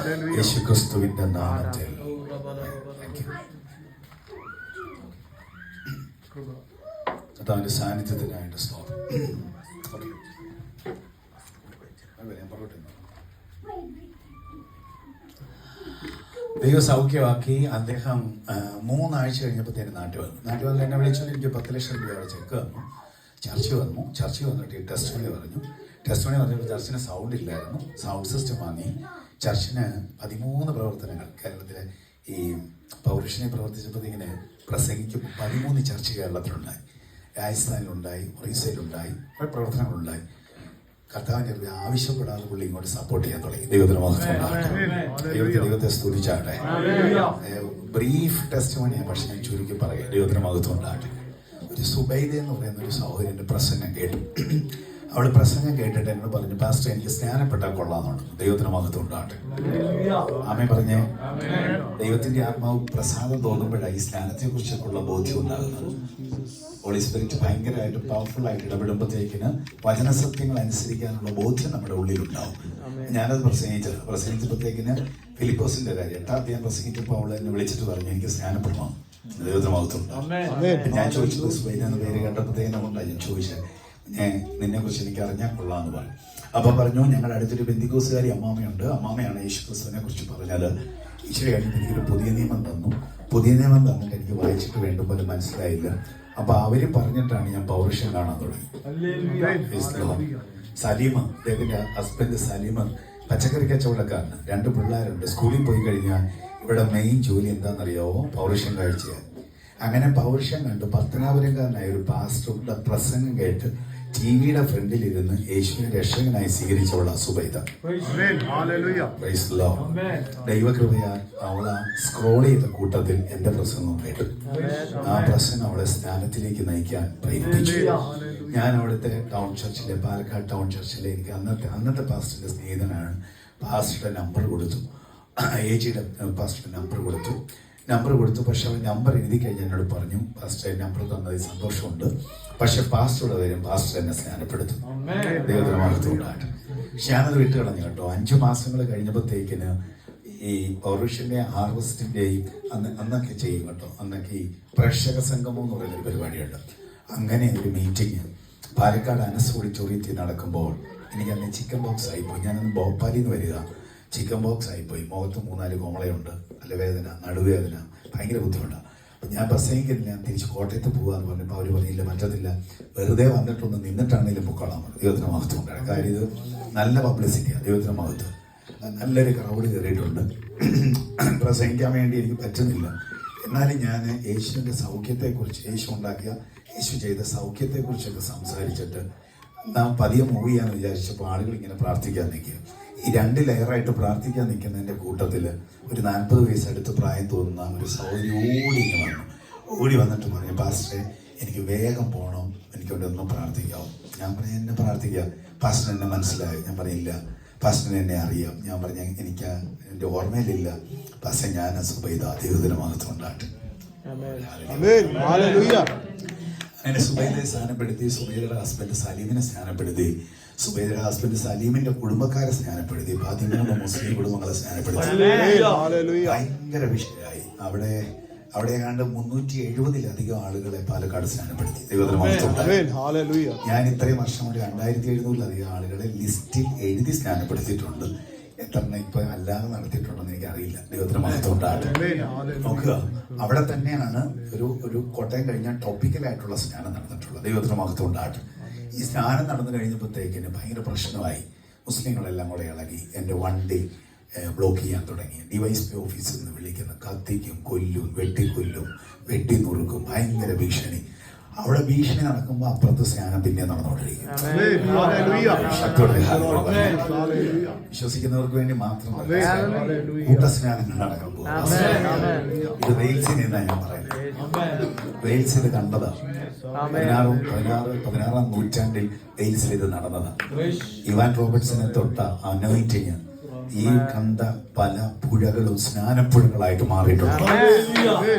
യേശുക്രിസ്തുവിന്റെ നാമത്തിൽ. കർത്താവിന്റെ സാന്നിധ്യത്തിനായിട്ട് സ്തോത്രം. ദൈവ സൗഖ്യമാക്കി. അദ്ദേഹം 3 ആഴ്ച കഴിഞ്ഞപ്പോഴത്തേന് നാട്ടിൽ വന്നു. എന്നെ വിളിച്ചത് എനിക്ക് 10 ലക്ഷം രൂപയുടെ ചെക്ക് വന്നു. ചർച്ച വന്നിട്ട് ടെസ്റ്റിമണി പറഞ്ഞപ്പോൾ ചർച്ചിന് സൗണ്ട് ഇല്ലായിരുന്നു. സൗണ്ട് സിസ്റ്റം വാങ്ങി. ചർച്ചിന് 13 പ്രവർത്തനങ്ങൾ കേരളത്തിലെ ഈ പൗരുഷനെ പ്രവർത്തിച്ചപ്പോൾ ഇങ്ങനെ പ്രസംഗിക്കും 13 ചർച്ച കേരളത്തിലുണ്ടായി. രാജസ്ഥാനിലുണ്ടായി, ഒറീസയിലുണ്ടായി, പ്രവർത്തനങ്ങളുണ്ടായി. കർത്താവിന്റെ ആവശ്യപ്പെടാതെ പുള്ളി ഇങ്ങോട്ട് സപ്പോർട്ട് ചെയ്യാൻ തുടങ്ങി. ദൈവത്തിന് മഹത്വം. ദൈവത്തെ സ്തുതിച്ചാട്ടെ. ബ്രീഫ് ടെസ്റ്റിമണിയാണ്, പക്ഷെ ഞാൻ ചുരുക്കി പറയാം. ദൈവത്തിന് മഹത്വം ഉണ്ടാകട്ടെ. ഒരു സുബൈദ എന്ന് പറയുന്ന ഒരു സഹോദരന്റെ പ്രസംഗം കേട്ടു. അവള് പ്രസംഗം കേട്ടിട്ട് എന്നോട് പറഞ്ഞു, പാസ്റ്റർ എനിക്ക് സ്നാനപ്പെട്ടാൽ കൊള്ളാമെന്നുണ്ട്. ദൈവത്തിന് മഹത്വം ഉണ്ടാകട്ടെ. ആമേൻ പറഞ്ഞേ. ദൈവത്തിന്റെ ആത്മാവ് പ്രസാദം തോന്നുമ്പോഴാണ് ഈ സ്നാനത്തെ കുറിച്ചൊക്കെയുള്ള ബോധ്യം ഉണ്ടാകുന്നത്. ഹോളി സ്പിരിറ്റ് ഭയങ്കരമായിട്ട് പവർഫുൾ ആയിട്ട് ഇടപെടുമ്പോഴത്തേക്കിന് വചനസത്യങ്ങൾ അനുസരിക്കാനുള്ള ബോധ്യം നമ്മുടെ ഉള്ളിലുണ്ടാവും. ഞാനത് പ്രസംഗിച്ചപ്പോഴത്തേക്കിന് ഫിലിപ്പോസിന്റെ കാര്യം 8ാം അധ്യായം പ്രസംഗിച്ചപ്പോൾ അവൾ എന്നെ വിളിച്ചിട്ട് പറഞ്ഞു, എനിക്ക് സ്നാനപ്പെടണം. ദൈവത്തിന് മഹത്വം. ഞാൻ ചോദിച്ചത് സുബൈന എന്ന പേര് കേട്ടപ്പോഴത്തേക്കിനെ കൊണ്ടാണ് ഞാൻ ചോദിച്ചത്, ഞാൻ നിന്നെ കുറിച്ച് എനിക്ക് അറിഞ്ഞാൽ കൊള്ളാന്ന് പറഞ്ഞു. അപ്പൊ പറഞ്ഞു, ഞങ്ങളുടെ അടുത്തൊരു ബെന്തിക്കോസുകാരി അമ്മാമയുണ്ട്. അമ്മാമയാണ് യേശുക്രിസ്തുവിനെ കുറിച്ച് പറഞ്ഞാൽ ഇച്ചിരി കഴിഞ്ഞിട്ട് എനിക്കൊരു പുതിയ നിയമം തന്നിട്ട് എനിക്ക് വായിച്ചിട്ട് വേണ്ട പോലെ മനസ്സിലായില്ല. അപ്പൊ അവര് പറഞ്ഞിട്ടാണ് ഞാൻ പൗരുഷം കാണാൻ തുടങ്ങി. സലീമ, അദ്ദേഹത്തിന്റെ ഹസ്ബൻഡ് സലീമ പച്ചക്കറി കച്ചവടക്കാരന്, 2 പിള്ളേരുണ്ട്. സ്കൂളിൽ പോയി കഴിഞ്ഞാൽ ഇവിടെ മെയിൻ ജോലി എന്താണെന്നറിയാവോ? പൗരുഷം കാഴ്ചയാണ്. അങ്ങനെ പൗരുഷം കണ്ട് പത്തനാപുരംകാരനായ ഒരു പാസ്റ്ററുടെ പ്രസംഗം കേട്ട് ടിവിയുടെ ഫ്രണ്ടിലിരുന്ന് യേശുവിനെ രക്ഷകനായി സ്വീകരിച്ചവളാ സുബൈദ. ദൈവകൃപയാൽ അവളെ സ്ക്രോൾ ചെയ്ത കൂട്ടത്തിൽ എന്റെ പ്രസംഗം കേട്ടു. ആ പ്രസംഗം അവളെ സ്നാനത്തിലേക്ക് നയിക്കാൻ പ്രേരിപ്പിച്ചു. ഞാൻ അവിടുത്തെ ടൗൺ ചർച്ചിലെ, പാലക്കാട് ടൗൺ ചർച്ചിലെ, എനിക്ക് അന്നത്തെ പാസ്റ്ററിന്റെ സ്നേഹിതനാണ്. പാസ്റ്ററുടെ നമ്പർ കൊടുത്തു, ഏജിയുടെ പാസ്റ്ററുടെ നമ്പർ കൊടുത്തു. പക്ഷെ അവൻ നമ്പർ എഴുതി കഴിഞ്ഞ് എന്നോട് പറഞ്ഞു, പാസ്റ്റർ നമ്പർ തന്നതിൽ സന്തോഷമുണ്ട്, പക്ഷെ പാസ്റ്ററുടെ വരും പാസ്റ്റർ എന്നെ സ്നാനപ്പെടുത്തും. ദൈവത്തിന് മഹത്വം ഉണ്ടാകട്ടെ. പക്ഷെ ഞാനത് വിട്ട് കളഞ്ഞു കേട്ടോ. 5 മാസങ്ങൾ കഴിഞ്ഞപ്പോഴത്തേക്കിന് ഈ പൗരുഷന്റെ ഹാർവസ്റ്റിന്റെയും അന്നൊക്കെ ചെയ്യും കേട്ടോ. അന്നൊക്കെ ഈ പ്രേക്ഷക സംഗമം എന്ന് പറയുന്നൊരു പരിപാടിയുണ്ട്. അങ്ങനെ ഒരു മീറ്റിംഗ് പാലക്കാട് അനസ് ഓഡിറ്റോറിയത്തിൽ നടക്കുമ്പോൾ എനിക്ക് അന്ന് ചിക്കൻ ബോക്സ് ആയിപ്പോയി. ഞാനന്ന് ഭോപ്പാലിൽ നിന്ന് വരിക. ചിക്കൻ ബോക്സ് ആയിപ്പോയി. മുഖത്ത് 3-4 കോമളയുണ്ട്, തലവേദന, നടുവേദന, ഭയങ്കര ബുദ്ധിമുട്ടാണ്. അപ്പം ഞാൻ പ്രസംഗിക്കുന്നില്ല, ഞാൻ തിരിച്ച് കോട്ടയത്ത് പോകാന്ന് പറഞ്ഞപ്പോൾ അവർ പറഞ്ഞില്ല, പറ്റത്തില്ല, വെറുതെ വന്നിട്ടൊന്ന് നിന്നിട്ടാണെങ്കിലും പൊക്കോളാൻ പറഞ്ഞു. ദൈവത്തിന് മഹത്വം ഉണ്ടായി. കാര്യം ഇത് നല്ല പബ്ലിസിറ്റിയാണ്. ദൈവത്തിന് മഹത്വം. നല്ലൊരു ക്രൗഡ് കയറിയിട്ടുണ്ട്. പ്രസംഗിക്കാൻ വേണ്ടി എനിക്ക് പറ്റുന്നില്ല. എന്നാലും ഞാൻ യേശുവിൻ്റെ സൗഖ്യത്തെക്കുറിച്ച്, യേശു ചെയ്ത സൗഖ്യത്തെക്കുറിച്ചൊക്കെ സംസാരിച്ചിട്ട് നാം പതിയെ മൂവ് ചെയ്യാന്ന് വിചാരിച്ചപ്പോൾ ആളുകൾ ഇങ്ങനെ പ്രാർത്ഥിക്കാൻ നിൽക്കുക. ഈ 2 ലെയറായിട്ട് പ്രാർത്ഥിക്കാൻ നിൽക്കുന്നതിൻ്റെ കൂട്ടത്തിൽ ഒരു 40 വയസ്സടുത്ത് പ്രായം തോന്നുന്ന ഒരു സഹോദരി ഓടി വന്നിട്ട് പറഞ്ഞു, പാസ്റ്ററെ എനിക്ക് വേഗം പോകണം, എനിക്കൊണ്ടൊന്നും പ്രാർത്ഥിക്കാവും. ഞാൻ പറഞ്ഞു, എന്നെ പ്രാർത്ഥിക്കാം. പാസ്റ്റർ എന്നെ മനസ്സിലായി. ഞാൻ പറഞ്ഞില്ല, പാസ്റ്ററിനെ എന്നെ അറിയാം. ഞാൻ പറഞ്ഞ എനിക്ക് എൻ്റെ ഓർമ്മയിലില്ല. പാസ്റ്റർ ഞാൻ സുബൈദ. ദൈവത്തിന് മഹത്വം ഉണ്ടാകട്ടെ. അങ്ങനെ സുബൈദയെ സ്നാനപ്പെടുത്തി. സുബൈദയുടെ ഹസ്ബൻഡ് സലീമിനെ സ്നാനപ്പെടുത്തി. സുബൈദയുടെ ഹസ്ബൻഡ് സലീമിന്റെ കുടുംബക്കാരെ സ്നാനപ്പെടുത്തി. 13 മുസ്ലിം കുടുംബങ്ങളെ സ്നാനപ്പെടുത്തി. ഭയങ്കര വിഷയമായി. അവിടെ ഏതാണ്ട് 370-ലധികം ആളുകളെ പാലക്കാട് സ്നാനപ്പെടുത്തി. ദൈവത്തിന് മഹത്വം. ഞാൻ ഇത്രയും വർഷം കൊണ്ട് 2700-ലധികം ആളുകളെ ലിസ്റ്റിൽ എഴുതി സ്നാനപ്പെടുത്തിയിട്ടുണ്ട്. എത്ര ഇപ്പൊ അല്ലാതെ നടത്തിയിട്ടുണ്ടെന്ന് എനിക്കറിയില്ല. ദൈവത്തിന് മഹത്വം ഉണ്ടാകട്ടെ. നോക്കുക, അവിടെ തന്നെയാണ് ഒരു കോട്ടയം കഴിഞ്ഞാൽ ടോപ്പിക്കലായിട്ടുള്ള സ്നാനം നടന്നിട്ടുള്ളത്. ദൈവത്തിന് മഹത്വം ഉണ്ടാകട്ടെ. ഈ സ്നാനം നടന്നു കഴിഞ്ഞപ്പോഴത്തേക്കിന് ഭയങ്കര പ്രശ്നമായി. മുസ്ലിങ്ങളെല്ലാം കൂടെ ഇളകി. എൻ്റെ വണ്ടി ബ്ലോക്ക് ചെയ്യാൻ തുടങ്ങി. DYSP ഓഫീസിൽ നിന്ന് വിളിക്കുന്ന, കത്തിക്കും, കൊല്ലും, വെട്ടിക്കൊല്ലും, വെട്ടി നുറുക്കും, ഭയങ്കര ഭീഷണി. അവിടെ ഭീഷണി നടക്കുമ്പോൾ അപ്പുറത്ത് സ്നാനം പിന്നെ നടന്നുകൊണ്ടിരിക്കും. വിശ്വസിക്കുന്നവർക്ക് വേണ്ടി മാത്രം കൂട്ടസ്നാനങ്ങൾ നടക്കുമ്പോൾ ഇത് വെയിൽസിൽ നിന്നാണ് ഞാൻ പറയുന്നത്. വെയിൽസിൽ കണ്ടതാണ്. 16-ാം നൂറ്റാണ്ടിൽ വെയിൽസിൽ ഇത് നടന്നതാണ്. ഇവാൻ റോബർട്ട്സിനെ തൊട്ട അനോയിന്റിങ് ഈ കണ്ട പല പുഴകളും സ്നാനപ്പുഴകളായിട്ട് മാറിയിട്ടുണ്ട്.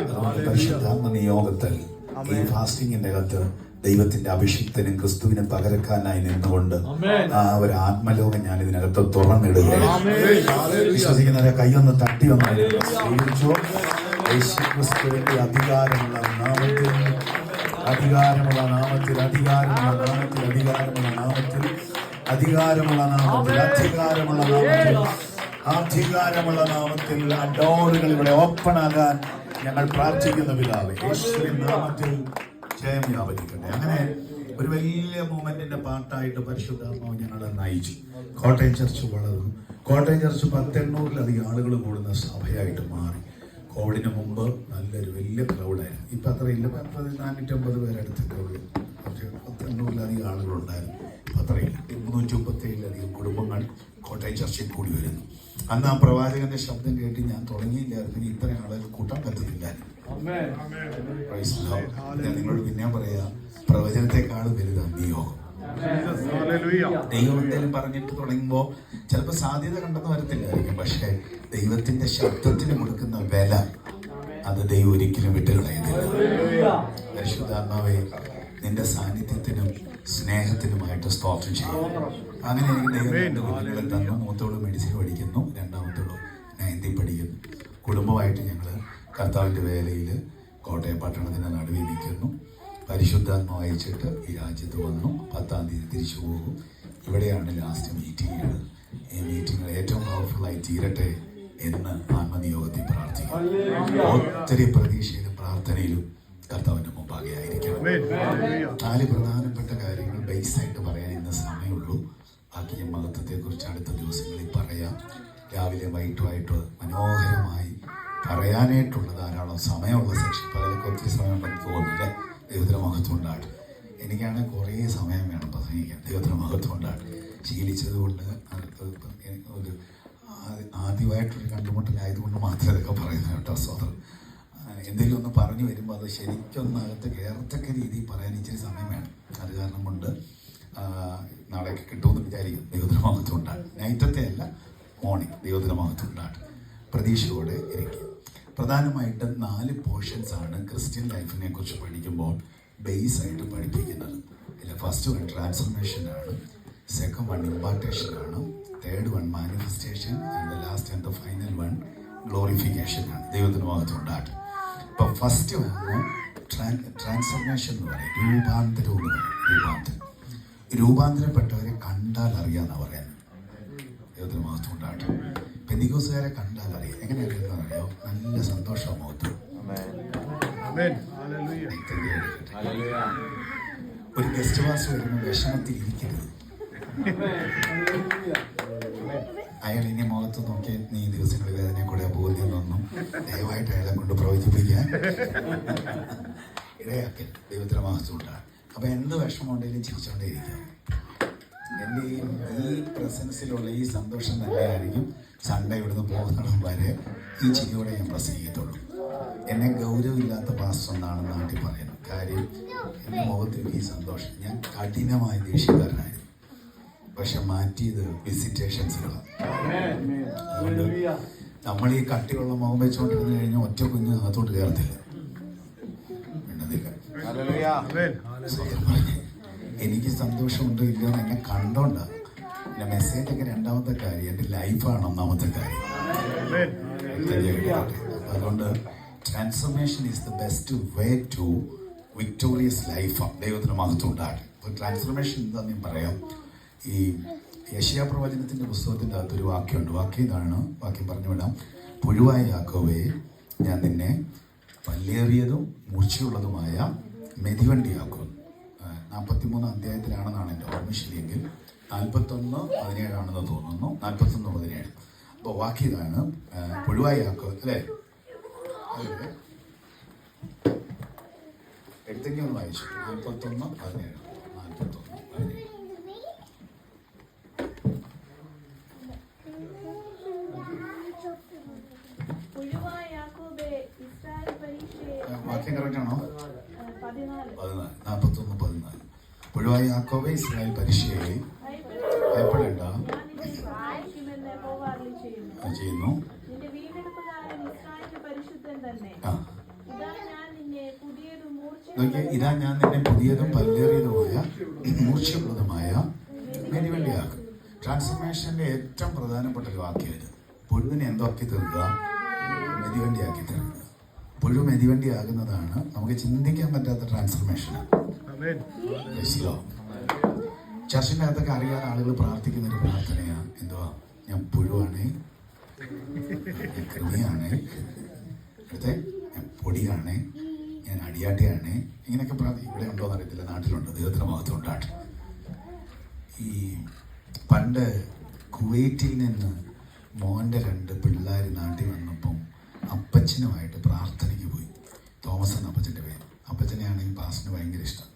അതുകൊണ്ട് പരിശുദ്ധാത്മ നിയോഗത്തിൽ ഈ ഫാസ്റ്റിംഗിന്റെ അകത്ത് ദൈവത്തിന്റെ അഭിഷിക്തനും ക്രിസ്തുവിനെ പകരക്കാരനായി നിന്നുകൊണ്ട് ആ ഒരു ആത്മലോകം ഞാൻ ഇതിനകത്ത് തുറന്നിടുകയാണ്. വിശ്വസിക്കുന്നവരെ കൈയൊന്ന് തട്ടി വന്നാൽ യേശുക്രിസ്തുവിന്റെ അധികാരമുള്ള നാമത്തിൽ, അധികാരമുള്ള നാമത്തിൽ, അധികാരമുള്ള നാമത്തിൽ, അധികാരമുള്ള നാമത്തിൽ, അധികാരമുള്ള നാമത്തിൽ, അധികാരമുള്ള നാമത്തിൽ, അധികാരമുള്ള നാമത്തിൽ ആ ഡോറുകൾ ഇവിടെ ഓപ്പൺ ആകാൻ ഞങ്ങൾ പ്രാർത്ഥിക്കുന്ന പിതാവേ, യേശുവിൻ നാമത്തിൽ ജയം വ്യാപരിക്കട്ടെ. അങ്ങനെ ഒരു വലിയ മൂവ്മെന്റിന്റെ പാർട്ടായിട്ട് പരിശുദ്ധാത്മാവ് ഞങ്ങളെ നയിച്ചു. കോട്ടയം ചർച്ച് വളർന്നു. കോട്ടയം ചർച്ച് 100-800-ലധികം ആളുകൾ കൂടുന്ന സഭയായിട്ട് മാറി. കോവിഡിന് മുമ്പ് നല്ലൊരു വലിയ ക്രൗഡായിരുന്നു. ഇപ്പം അത്ര ഇല്ല, 450 പേരടുത്തൊക്കെ ഉള്ളൂ. 100-800-ലധികം ആളുകളുണ്ടായിരുന്നു. ഇപ്പം അത്രയില്ല. 337-ലധികം കുടുംബങ്ങൾ കോട്ടയം ചർച്ചയിൽ കൂടി വരുന്നു. അന്ന് ആ പ്രവാചകന്റെ ശബ്ദം കേട്ട് ഞാൻ തുടങ്ങിയില്ലായിരുന്നു, ഇത്ര ആളുകൾ കൂട്ടാൻ പറ്റുന്നില്ലായിരുന്നു. ഞാൻ നിങ്ങളോട് പിന്നെ പറയാ, പ്രവചനത്തെക്കാൾ വലുതാണ് നിയോഗം. ദൈവം എന്തെങ്കിലും പറഞ്ഞിട്ട് തുടങ്ങുമ്പോൾ ചിലപ്പോൾ സാധ്യത കണ്ടെന്ന് വരത്തില്ലായിരിക്കും, പക്ഷെ ദൈവത്തിന്റെ ശബ്ദത്തിന് കൊടുക്കുന്ന വില അത് ദൈവം ഒരിക്കലും വിട്ടുകളയുന്നില്ല. പരിശുദ്ധാത്മാവേ, നിന്റെ സാന്നിധ്യത്തിനും സ്നേഹത്തിനുമായിട്ട് സ്തോത്രം ചെയ്യും. അങ്ങനെ എനിക്ക് ദൈവം 2 കുട്ടികളെ തന്നു. മൂത്തോട് മെഡിസിൻ പഠിക്കുന്നു, രണ്ടാമത്തോട് 9th പഠിക്കുന്നു. കുടുംബമായിട്ട് ഞങ്ങൾ കർത്താവിൻ്റെ വേലയിൽ കോട്ടയം പട്ടണത്തിൻ്റെ നടുവിൽ നിൽക്കുന്നു. പരിശുദ്ധാത്മാവ് അയച്ചിട്ട് ഈ രാജ്യത്ത് വന്നു. 10-ാം തീയതി തിരിച്ചു പോകും. ഇവിടെയാണ് ലാസ്റ്റ് മീറ്റിങ്ങുകൾ. ഈ മീറ്റിങ്ങുകൾ ഏറ്റവും പവർഫുള്ളായി തീരട്ടെ എന്ന് ആത്മനിയോഗത്തിൽ പ്രാർത്ഥിക്കും. ഒത്തിരി പ്രതീക്ഷയിലും പ്രാർത്ഥനയിലും കർത്താവിന്റെ മുമ്പാകെ ആയിരിക്കണം. 4 പ്രധാനപ്പെട്ട കാര്യങ്ങൾ ബേസായിട്ട് പറയാൻ ഇന്ന് സമയമുള്ളൂ. ബാക്കി ഞാൻ മഹത്വത്തെ കുറിച്ച് അടുത്ത ദിവസങ്ങളിൽ പറയാം. രാവിലെ വൈകിട്ടുമായിട്ട് മനോഹരമായി പറയാനായിട്ടുള്ള ധാരാളം സമയമുള്ള സെക്ഷൻ. പലർക്കും ഒത്തിരി സമയമുണ്ടെന്ന് തോന്നുന്നില്ലേ? ദൈവത്തിന് മഹത്വം ഉണ്ടാകട്ടെ. എനിക്കാണെങ്കിൽ കുറേ സമയം വേണം പ്രസംഗിക്കാൻ. ദൈവത്തിന് മഹത്വം ഉണ്ടാകട്ടെ. ശീലിച്ചത് കൊണ്ട് ഒരു ആദ്യമായിട്ടൊരു കണ്ടുമുട്ടലായതുകൊണ്ട് മാത്രമേ ഇതൊക്കെ പറയുന്നത് കേട്ടോ. സോദർ എന്തെങ്കിലും ഒന്ന് പറഞ്ഞു വരുമ്പോൾ അത് ശരിക്കൊന്ന് അകത്ത് കയറത്തക്ക രീതിയിൽ പറയാൻ ഇച്ചിരി സമയം വേണം. അത് കാരണം കൊണ്ട് നാളേക്ക് കിട്ടുമെന്ന് വിചാരിക്കും. ദൈവത്തിന് മഹത്വം ഉണ്ടാകും. നൈറ്റത്തെ അല്ല, മോർണിംഗ്. ദൈവത്തിന് മഹത്വം ഉണ്ടാകും. പ്രതീക്ഷയോടെ ഇരിക്കും. പ്രധാനമായിട്ട് 4 പോർഷൻസാണ് ക്രിസ്ത്യൻ ലൈഫിനെ കുറിച്ച് പഠിക്കുമ്പോൾ ബേസായിട്ട് പഠിപ്പിക്കുന്നത്. ഇല്ല, ഫസ്റ്റ് വൺ ട്രാൻസ്ഫർമേഷനാണ്, സെക്കൻഡ് വൺ ഇമ്പാർട്ടേഷനാണ്, third one manifestation, and the last and the final one ഗ്ലോറിഫിക്കേഷനാണ്. ദൈവത്തിന് മഹത്വം ഉണ്ടാകും. ഇപ്പം ഫസ്റ്റ് വന്ന് ട്രാൻസ്ഫർമേഷൻ എന്ന് പറയും, രൂപാന്തരം എന്ന് പറയും. രൂപാന്തരപ്പെട്ടവരെ കണ്ടാൽ അറിയാമെന്നാണ് പറയുന്നത്. ദൈവത്തിന് മഹത്വം ഉണ്ടാകട്ടെ. പെന്തിക്കോസുകാരെ കണ്ടാൽ അറിയാം. എങ്ങനെ അറിയുന്നതെന്ന് അറിയോ? നല്ല സന്തോഷം മുഖത്ത്. ഒരു ഗസ്റ്റ് പാസ് വരുമ്പോൾ വിഷമത്തിൽ ഇരിക്കരുത്. അയാൾ ഇനി മുഖത്ത് നോക്കി നീ ദിവസങ്ങളിൽ വേദനയെ കൂടെ ബോധ്യമൊന്നും ദയവായിട്ട് അയാളെ കൊണ്ട് പ്രവചിപ്പിക്കാൻ ഇടയാക്കൽ. ദൈവത്തിന് മഹത്വം ഉണ്ടാകും. അപ്പൊ എന്ത് വിഷമമുണ്ടെങ്കിലും ചിരിച്ചോണ്ടേ ഇരിക്കാം. എൻ്റെ ഈ പ്രസൻസിലുള്ള ഈ സന്തോഷം തന്നെയായിരിക്കും സൺഡേ ഇവിടുന്ന് പോകുന്നിടം വരെ ഈ ചിരിയോടെ ഞാൻ പ്രസംഗിക്കത്തുള്ളൂ. എന്നെ ഗൗരവമില്ലാത്ത പാസ്റ്റർ എന്നാണ് നാട്ടിൽ പറയുന്നത്. കാര്യം എൻ്റെ മുഖത്തിൽ ഈ സന്തോഷം. ഞാൻ കഠിനമായ ദേഷ്യക്കാരനായിരുന്നു, പക്ഷെ മാറ്റിയത് വിസിറ്റേഷൻസിലാണ്. അതുകൊണ്ട് നമ്മൾ ഈ കട്ടിയുള്ള മുഖം വെച്ചുകൊണ്ടിരുന്നു കഴിഞ്ഞാൽ ഒറ്റ കുഞ്ഞ് അകത്തോട്ട് കയറത്തില്ല. എനിക്ക് സന്തോഷമുണ്ടോ ഇല്ലയോ എന്ന് എന്നെ കണ്ടോണ്ടാണ്. എൻ്റെ മെസ്സേജൊക്കെ രണ്ടാമത്തെ കാര്യം, എൻ്റെ ലൈഫാണ് ഒന്നാമത്തെ കാര്യം. അതുകൊണ്ട് transformation is the best way to victorious life. ദൈവത്തിന് മഹത്വം ഉണ്ടാകും. അപ്പോൾ ട്രാൻസ്ഫർമേഷൻ എന്താണെന്ന് ഞാൻ പറയാം. ഈ യെശയ്യാ പ്രവചനത്തിൻ്റെ പുസ്തകത്തിൻ്റെ അകത്തൊരു വാക്യമുണ്ട്. വാക്യം ഇതാണ്, വാക്യം പറഞ്ഞു വിടാം. പുഴുവായ യാക്കോബേ, ഞാൻ നിന്നെ പല്ലേറിയതും മൂർച്ചയുള്ളതുമായ മെതിവണ്ടിയാക്കും. 43 അധ്യായത്തിലാണെന്നാണ് എൻ്റെ ഓർമ്മ ശരിയെങ്കിൽ. 41:17 തോന്നുന്നു. 41:17. അപ്പോൾ വാക്കിയതാണ് പുഴുവായി ആക്കുക അല്ലേ? എടുത്തെങ്കിൽ ഒന്ന് വായിച്ചു. 41:17. 41:17. വാക്യം കറക്റ്റ് ആണോ? 41:14. പുഴുവായ യാക്കോബേ ഇസ്രായേൽ പരീക്ഷയെ ഭയപ്പെടേണ്ട ചെയ്യുന്നു. ഇതാ ഞാൻ നിന്നെ പുതിയതും പല്ലേറിയതുമായ മൂർച്ചപ്രദമായ മെതിവണ്ടിയാക്കും. ട്രാൻസ്ഫർമേഷന്റെ ഏറ്റവും പ്രധാനപ്പെട്ട ഒരു വാക്യം. പുഴുവിനെ എന്താക്കി തീർക്കുക? മെതിവണ്ടിയാക്കി തീർക്കുക. പുഴു മെതിവണ്ടിയാകുന്നതാണ് നമുക്ക് ചിന്തിക്കാൻ പറ്റാത്ത ട്രാൻസ്ഫർമേഷൻ. ചർച്ചിൻ്റെ അകത്തൊക്കെ അറിയാതെ ആളുകൾ പ്രാർത്ഥിക്കുന്ന ഒരു പ്രാർത്ഥനയാണ്. എന്തുവാ? ഞാൻ പുഴുവാണ്, ഞാൻ കൃമിയാണ്, അടുത്ത ഞാൻ പൊടിയാണ്, ഞാൻ അടിയാട്ടിയാണ്. ഇങ്ങനെയൊക്കെ ഇവിടെ ഉണ്ടോ എന്ന് അറിയത്തില്ല, നാട്ടിലുണ്ട്. ദൈവത്തിന് മഹത്വം ഉണ്ടാകട്ടെ. ഈ പണ്ട് കുവൈറ്റിൽ നിന്ന് മോൻ്റെ 2 പിള്ളേർ നാട്ടിൽ വന്നപ്പം അപ്പച്ചനുമായിട്ട് പ്രാർത്ഥനയ്ക്ക് പോയി. തോമസ് എന്ന അപ്പച്ചൻ്റെ പേര്. അപ്പച്ചനെയാണെങ്കിൽ പാസിന് ഭയങ്കര ഇഷ്ടം.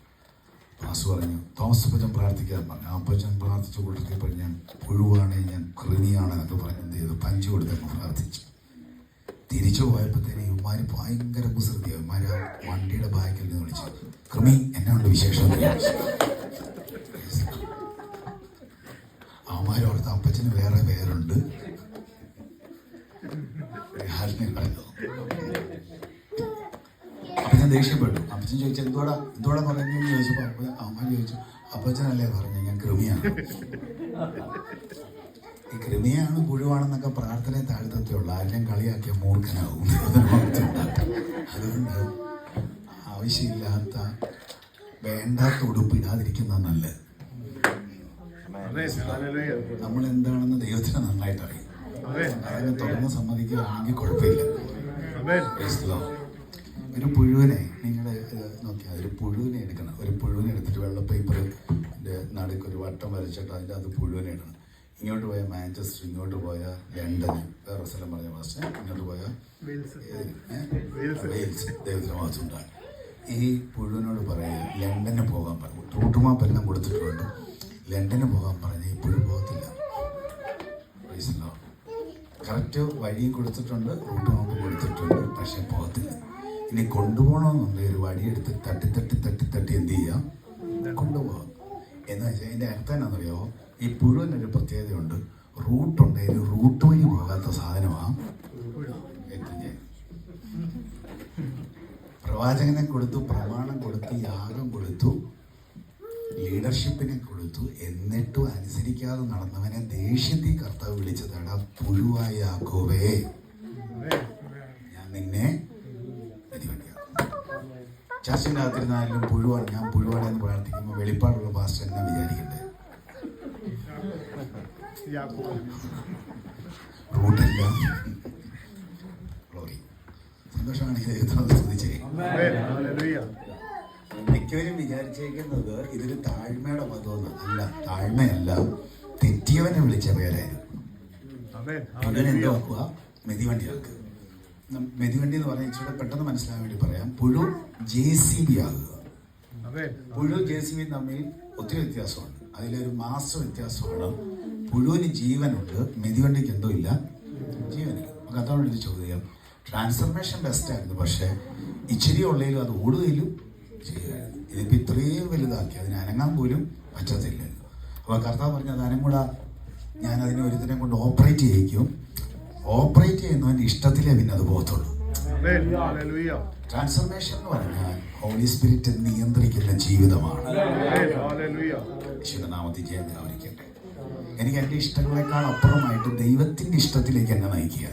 പാസ് പറഞ്ഞു, തോമസ് അപ്പച്ചൻ പ്രാർത്ഥിക്കാൻ പറഞ്ഞു. അപ്പച്ചൻ പ്രാർത്ഥിച്ചു കൂട്ടത്തിൽ ഞാൻ പുഴുവാണ്, ഞാൻ കൃമിയാണെന്നൊക്കെ പറഞ്ഞ് എന്ത് ചെയ്തു? പഞ്ചു കൊടുത്തപ്പോൾ പ്രാർത്ഥിച്ചു. തിരിച്ചു പോയപ്പോഴത്തേന് ഇവന്മാര് ഭയങ്കര കുസൃതിയാണ്. ഇവന്മാര് വണ്ടിയുടെ ബാക്കിൽ നിന്ന് വിളിച്ചു, കൃമി എന്നാണ്ട് വിശേഷം? അവന്മാരോടത്ത് അപ്പച്ചന് വേറെ പേരുണ്ട്. അപ്പച്ചൻ ദേഷ്യപ്പെട്ടു. അപ്പച്ചൻ ചോദിച്ചു, എന്തോടാ പറഞ്ഞു ചോദിച്ചപ്പോൾ അവന്മാർ ചോദിച്ചു, അപ്പച്ചനല്ലേ പറഞ്ഞു ഞാൻ കൃമിയാണ്. ഈ കൃമിയാണ് പുഴുവാണെന്നൊക്കെ പ്രാർത്ഥനയെ താഴ്ത്തത്തുള്ളൂ. ആരെയും കളിയാക്കിയ മൂർഖനാവും. അതുകൊണ്ട് ആവശ്യമില്ലാത്ത വേണ്ടാത്ത ഉടുപ്പിടാതിരിക്കുന്ന നല്ലത്. നമ്മൾ എന്താണെന്ന് ദൈവത്തിന് നന്നായിട്ട് അറിയാം. അതിനെ തുറന്ന് സമ്മതിക്കുകയാണെങ്കിൽ കുഴപ്പമില്ല. ഒരു പുഴുവിനെ നിങ്ങൾ നോക്കിയാൽ ഒരു പുഴുവിനെ എടുക്കണം. ഒരു പുഴുവിനെ എടുത്തിട്ട് വെള്ള പേപ്പറിൻ്റെ നടുക്ക് ഒരു വട്ടം വരച്ചിട്ട് അതിൻ്റെ അത് പുഴുവിനെ ഇടണം. ഇങ്ങോട്ട് പോയാൽ മാഞ്ചസ്റ്റർ, ഇങ്ങോട്ട് പോയാൽ ലണ്ടന്, വേറെ സ്ഥലം പറഞ്ഞ മാസ്റ്റർ, ഇങ്ങോട്ട് പോയാൽ വെയിൽസ്. ദൈവത്തിന് മാസമുണ്ടാണ്. ഈ പുഴുവിനോട് പറയുക ലണ്ടന് പോകാൻ പറഞ്ഞു. റൂട്ട് മാപ്പ് എല്ലാം കൊടുത്തിട്ടുണ്ട്. ലണ്ടന് പോകാൻ പറഞ്ഞ് ഈ പുഴു പോകത്തില്ല. കറക്റ്റ് വഴിയും കൊടുത്തിട്ടുണ്ട്, റൂട്ട് മാപ്പ് കൊടുത്തിട്ടുണ്ട്, പക്ഷെ പോകത്തില്ല. ഇനി കൊണ്ടുപോകണമെന്നുണ്ടെങ്കിൽ ഒരു വടിയെടുത്ത് തട്ടി എന്ത് ചെയ്യാം? കൊണ്ടുപോകാം. എന്ന് വെച്ചാൽ അതിൻ്റെ അർത്ഥം എന്നാണെന്നറിയാമോ? ഈ പുഴുവിനൊരു പ്രത്യേകതയുണ്ട്. റൂട്ടുണ്ടെങ്കിൽ റൂട്ട് വഴി പോകാത്ത സാധനമാണ്. പ്രവാചകനെ കൊടുത്തു, പ്രമാണം കൊടുത്തു, യാഗം കൊടുത്തു, ലീഡർഷിപ്പിനെ കൊടുത്തു, എന്നിട്ടും അനുസരിക്കാതെ നടന്നവനെ ദേഷ്യത്തിൽ കർത്താവ് വിളിച്ചതാണ് പുഴുവായ യാക്കോബേ, ഞാൻ നിന്നെ ചർച്ചിൻ്റെ അകത്തിരുന്നാലും പുഴുവാണ്, ഞാൻ പുഴുവാണ് എന്ന് പ്രാർത്ഥിക്കുമ്പോൾ വെളിപ്പാടുള്ള പാസ്റ്റർ എന്നെ വിചാരിക്കണ്ടേ? റൂട്ടില്ല. സന്തോഷമാണ് ഈ ദൈവത്തിനോട് സ്തുതിച്ചേ. മിക്കവരും വിചാരിച്ചേക്കുന്നത് ഇതൊരു താഴ്മയുടെ മതമെന്ന്. അല്ല, താഴ്മയല്ല, തെറ്റിയവനെ വിളിച്ച പേരായിരുന്നു. അതിനെന്ത് ആക്കുക? മെതിവണ്ടിയാക്കുക. മെതിവണ്ടി എന്ന് പറഞ്ഞാൽ ഇച്ചിരി പെട്ടെന്ന് മനസ്സിലാകാൻ വേണ്ടി പറയാം. പുഴു JCB ആകുക. പുഴു JCB തമ്മിൽ ഒത്തിരി വ്യത്യാസമുണ്ട്. അതിലൊരു മാസ വ്യത്യാസമാണ്. പുഴുവിന് ജീവനുണ്ട്, മെതിവണ്ടിക്ക് എന്തോ ഇല്ല, ജീവനില്ല. നമുക്ക് അതോടെ ഒരു ചോദ്യം. ട്രാൻസ്ഫർമേഷൻ ബെസ്റ്റായിരുന്നു, പക്ഷേ ഇച്ചിരി ഉള്ളതിലും അത് ഓടുകയിലും ചെയ്യുകയായിരുന്നു. ഇതിപ്പോൾ ഇത്രയും വലുതാക്കി അതിന് അനങ്ങാൻ പോലും പറ്റത്തില്ലല്ലോ. അപ്പോൾ കർത്താവ് പറഞ്ഞത് അനങ്ങൂടാ, ഞാൻ അതിനെ ഒരുത്തിനെ കൊണ്ട് ഓപ്പറേറ്റ് ചെയ്യിക്കും. ഓപ്പറേറ്റ് ചെയ്യുന്നവൻ്റെ ഇഷ്ടത്തിലേ പിന്നെ അത് പോകത്തുള്ളൂ. ട്രാൻസ്ഫർമേഷൻ എന്ന് പറഞ്ഞാൽ ഹോളി സ്പിരിറ്റ് നിയന്ത്രിക്കുന്ന ജീവിതമാണ്. ഈശ്വരനാമത്തിൽ ജയത്തിനായിരിക്കട്ടെ. എനിക്ക് എൻ്റെ ഇഷ്ടങ്ങളെക്കാൾ അപ്പുറമായിട്ട് ദൈവത്തിൻ്റെ ഇഷ്ടത്തിലേക്ക് എന്നെ നയിക്കുക.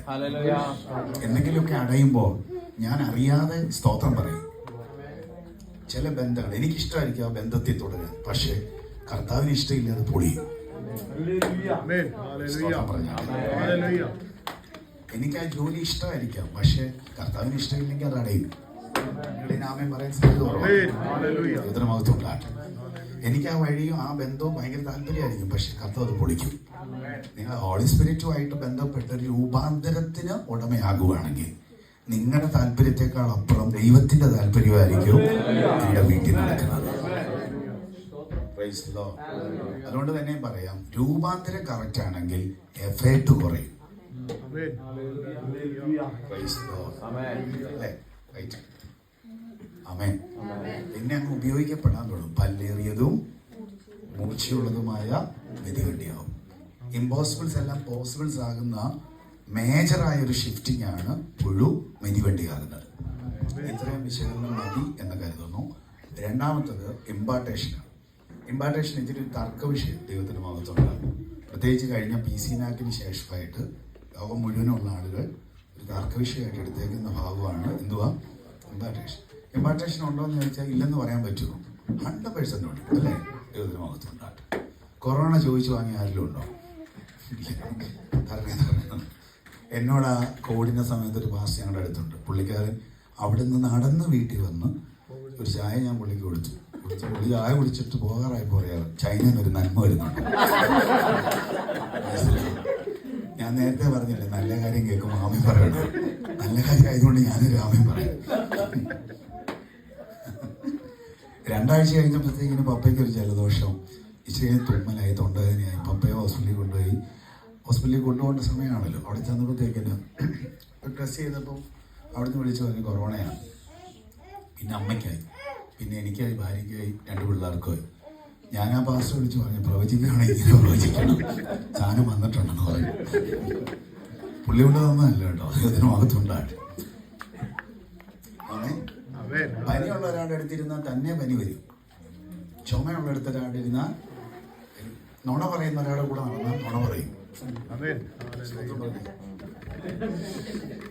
എന്തെങ്കിലുമൊക്കെ അടയുമ്പോൾ ഞാൻ അറിയാതെ സ്തോത്രം പറയും. ചില ബന്ധങ്ങൾ എനിക്കിഷ്ടമായിരിക്കും ആ ബന്ധത്തിൽ തുടരാൻ, പക്ഷേ കർത്താവിന് ഇഷ്ടമില്ല, അത് പൊളിയും. എനിക്ക് ആ ജോലി ഇഷ്ടമായിരിക്കാം, പക്ഷെ കർത്താവിന് ഇഷ്ടമില്ലെങ്കിൽ അത് അടയും. നാമേ പറയാൻ സാധ്യത. എനിക്ക് ആ വഴിയും ആ ബന്ധവും ഭയങ്കര താല്പര്യമായിരിക്കും, പക്ഷെ കർത്താവ് അത് പൊളിക്കും. നിങ്ങൾ ഹോളി സ്പിരിറ്റുമായിട്ട് ബന്ധപ്പെട്ട് രൂപാന്തരത്തിന് ഉടമയാകുവാണെങ്കിൽ നിങ്ങളുടെ താല്പര്യത്തെക്കാൾ അപ്പുറം ദൈവത്തിന്റെ താല്പര്യമായിരിക്കും നിങ്ങളുടെ വീട്ടിൽ നടക്കുന്നത്. അതുകൊണ്ട് തന്നെ പറയാം, രൂപാന്തരം കറക്റ്റ് ആണെങ്കിൽ എഫേർട്ട് കുറയും. ആമേൻ. പിന്നെ അങ്ങ് ഉപയോഗിക്കപ്പെടാൻ തുടങ്ങും. പല്ലേറിയതും മൂർച്ചയുള്ളതുമായ മിതിവണ്ടിയാവും. ഇമ്പോസിബിൾസ് എല്ലാം പോസിബിൾസ് ആകുന്ന മേജറായ ഒരു ഷിഫ്റ്റിംഗ് ആണ് പുഴു മിതിവണ്ടിയാകുന്നത്. ഇത്രയും വിശകലനം മതി എന്ന് കരുതുന്നു. രണ്ടാമത്തത് ഇമ്പാർട്ടേഷനാണ്. ഇമ്പാർട്ടേഷൻ ഇത്തിരി ഒരു തർക്ക വിഷയം ദൈവത്തിന് ഭാഗത്തുണ്ട്. പ്രത്യേകിച്ച് കഴിഞ്ഞ PC നാക്കിന് ശേഷമായിട്ട് ലോകം മുഴുവനുള്ള ആളുകൾ ഒരു തർക്ക വിഷയമായിട്ട് എടുത്തേക്കുന്ന ഭാഗമാണ് എന്തുവാ ഇമ്പാർട്ടേഷൻ. ഇമ്പാർട്ടേഷൻ ഉണ്ടോ എന്ന് ചോദിച്ചാൽ ഇല്ലെന്ന് പറയാൻ പറ്റുമോ? 100% ഉണ്ട്, അല്ലേ? ദൈവത്തിന് ഭാഗത്തുണ്ടാകട്ടെ. കൊറോണ ചോദിച്ചു വാങ്ങിയ ആരെങ്കിലും ഉണ്ടോ? എന്നോട് ആ കോവിഡിൻ്റെ സമയത്ത് ഒരു പാസ് ഞങ്ങളുടെ അടുത്തുണ്ട്. പുള്ളിക്കാരൻ അവിടെ നിന്ന് നടന്ന് വീട്ടിൽ വന്ന് ഒരു ചായ ഞാൻ പുള്ളിക്ക് കൊടുത്തു. പുള്ളി ചായ കുടിച്ചിട്ട് പോകാറായപ്പോൾ പറയാറ്, ചൈനയിൽ നിന്നൊരു നന്മ വരുന്നുണ്ട്. ഞാൻ നേരത്തെ പറഞ്ഞില്ലേ, നല്ല കാര്യം കേൾക്കുമ്പോൾ ആമയും പറയണം. നല്ല കാര്യം ആയതുകൊണ്ട് ഞാനൊരു ആമയും പറയാം. 2 ആഴ്ച കഴിഞ്ഞപ്പോഴത്തേക്കിന് പപ്പയ്ക്ക് ഒരു ജലദോഷം, ഇച്ചിരി തുമ്മലായി, തൊണ്ടവേദനയായി. പപ്പയെ ഹോസ്പിറ്റലിൽ കൊണ്ടുപോകേണ്ട സമയമാണല്ലോ. അവിടെ ചെന്നപ്പോഴത്തേക്കിന് ടെസ്റ്റ് ചെയ്തപ്പോൾ അവിടുന്ന് വിളിച്ച് പറഞ്ഞു കൊറോണയാണ്. പിന്നെ അമ്മയ്ക്കായി, പിന്നെ എനിക്കായി, ഭാര്യയ്ക്കായി, 2 പിള്ളേർക്കുമായി. ഞാൻ ആ പാസ്റ്റർ വിളിച്ച് പറഞ്ഞു, പ്രവചിക്കുകയാണെങ്കിൽ ഇങ്ങനെ പ്രവചിക്കണം, സാധനം വന്നിട്ടുണ്ടെന്ന് പറഞ്ഞു. പുള്ളി കൊണ്ട് തന്നതല്ല കേട്ടോ, അതിന് ഭാഗത്തുണ്ടായിട്ട്. പനിയുള്ള ഒരാളുടെ അടുത്തിരുന്നാൽ തന്നെ പനി വരും. ചുമയുള്ള അടുത്ത ഒരാളുടെ ഇരുന്നാൽ, നുണ പറയുന്ന ഒരാളുടെ കൂടെ നടന്നാൽ നുണ പറയും.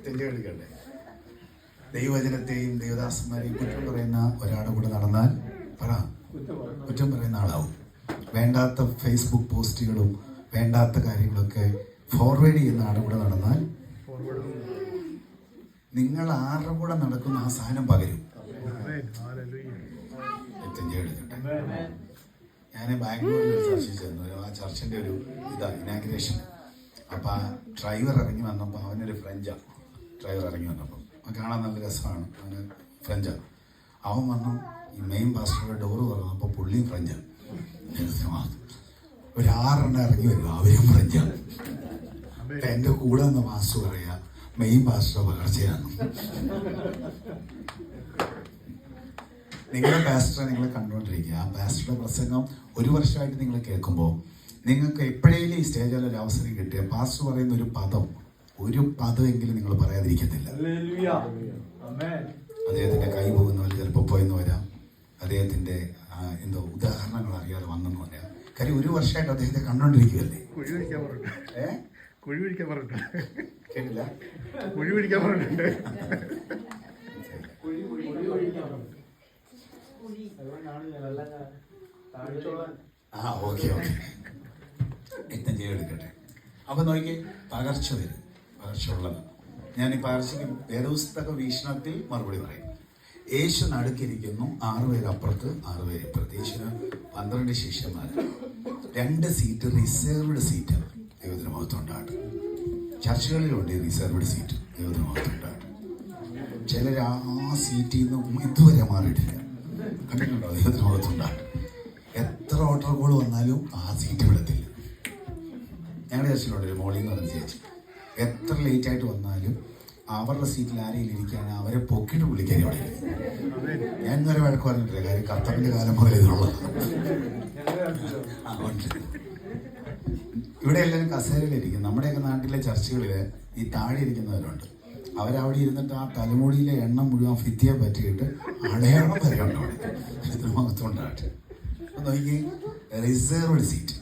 എടുക്കണ്ടേ? ദൈവവചനത്തെയും ദൈവദാസന്മാരെയും കുറ്റം പറയുന്ന ഒരാളുടെ കൂടെ നടന്നാൽ കുറ്റം പറയുന്ന ആളാവും. വേണ്ടാത്ത ഫേസ്ബുക്ക് പോസ്റ്റുകളും വേണ്ടാത്ത കാര്യങ്ങളൊക്കെ ഫോർവേഡ് ചെയ്യുന്ന ആളുടെ കൂടെ നടന്നാൽ നിങ്ങൾ ആരുടെ കൂടെ നടക്കുന്ന ആ സാധനം പകരും. ഞാൻ ബാംഗ്ലൂരിൽ ഒരു ചർച്ചിൽ ചെന്നു. ആ ചർച്ചിൻ്റെ ഒരു ഇനാഗ്രേഷൻ. അപ്പം ആ ഡ്രൈവർ ഇറങ്ങി വന്നപ്പോൾ, അവനൊരു ഫ്രഞ്ചാണ് ഡ്രൈവർ ഇറങ്ങി വന്നപ്പോൾ. കാണാൻ നല്ല രസമാണ്, അവന് ഫ്രഞ്ചാണ്. അവൻ വന്നു ഈ മെയിൻ പാസ്റ്ററുടെ ഡോറ് തുറന്നപ്പോൾ പുള്ളിയും ഫ്രഞ്ചാണ്. ഒരു 6 എണ്ണം ഇറങ്ങി വരും, അവരും ഫ്രഞ്ചാണ്. എൻ്റെ കൂടെ നിന്ന് പാസ്റ്റർ പറയാ മെയിൻ പാസ്റ്റർ പകർച്ചയാണ്. നിങ്ങളുടെ പാസ്റ്ററെ നിങ്ങൾ കണ്ടുകൊണ്ടിരിക്കുക. ആ പാസ്റ്ററുടെ പ്രസംഗം 1 വർഷമായിട്ട് നിങ്ങൾ കേൾക്കുമ്പോൾ നിങ്ങൾക്ക് എപ്പോഴേലും ഈ സ്റ്റേജിൽ ഒരു അവസരം കിട്ടിയ പാസ്റ്റർ പറയുന്ന ഒരു പദമെങ്കിലും നിങ്ങൾ പറയാതിരിക്കത്തില്ല. അദ്ദേഹത്തിന്റെ കൈ പോകുന്നവർ ചിലപ്പോൾ പോയെന്ന് വരാം, അദ്ദേഹത്തിന്റെ ഉദാഹരണങ്ങൾ അറിയാതെ വന്നെന്ന് പറയാം. കാര്യം 1 വർഷമായിട്ട് അദ്ദേഹത്തെ കണ്ടോണ്ടിരിക്കുകയല്ലേ. കേട്ടില്ല? ഓക്കെ എടുക്കട്ടെ. അപ്പൊ നോക്കി, പകർച്ച വരും, പകർച്ച ഉള്ളത്. ഞാൻ ഈ പകർച്ചയ്ക്ക് വേദപുസ്തക വീക്ഷണത്തിൽ മറുപടി പറയും. യേശു നടുക്കിരിക്കുന്നു, 6 പേര് അപ്പുറത്ത്, 6 പേര് ഇപ്പുറത്ത്. യേശുവിന് 12 ശിഷ്യന്മാർ, 2 സീറ്റ് റിസർവ്ഡ് സീറ്റ്. ദൈവത്തിന് മഹത്വമുണ്ടാകട്ടെ. ചർച്ചകളിലുണ്ട് റിസർവ്ഡ് സീറ്റ്. ദൈവത്തിന് മഹത്വമുണ്ടാകട്ടെ. ചിലർ ആ സീറ്റിൽ നിന്ന് ഇതുവരെ മാറിയിട്ടില്ല, കണ്ടിട്ടുണ്ടോ? ദൈവത്തിന് മഹത്വമുണ്ടാകട്ടെ. എത്ര ഓട്ടർ കോൾ വന്നാലും ആ സീറ്റ് വിടത്തില്ല. ഞങ്ങളുടെ ചർച്ചയിലുണ്ട് മോളിൽ നിന്ന് പറഞ്ഞ ചേച്ചി, എത്ര ലേറ്റ് ആയിട്ട് വന്നാലും അവരുടെ സീറ്റിൽ ആരെങ്കിലും ഇരിക്കുകയാണ് അവരെ പൊക്കിട്ട് വിളിക്കാൻ അവിടെ. ഞാൻ ഇന്നുവരെ വഴക്ക് പറഞ്ഞിട്ടില്ല, കാര്യം കർത്തവിന്റെ കാലം മുതൽ ഇതുള്ളത്. ഇവിടെ എല്ലാവരും കസേരയിലിരിക്കും. നമ്മുടെയൊക്കെ നാട്ടിലെ ചർച്ചകളിൽ ഈ താഴെ ഇരിക്കുന്നവരുണ്ട്. അവരവിടെ ഇരുന്നിട്ട് ആ തലമുടിയിലെ എണ്ണം മുഴുവൻ ഫിത്തിയെ പറ്റിയിട്ട് അടയാളം വരെ ഉണ്ട് അവിടെ. മഹത്വമുണ്ടാകട്ടെ. അപ്പൊ നോക്കി, റിസർവ്ഡ് സീറ്റ്.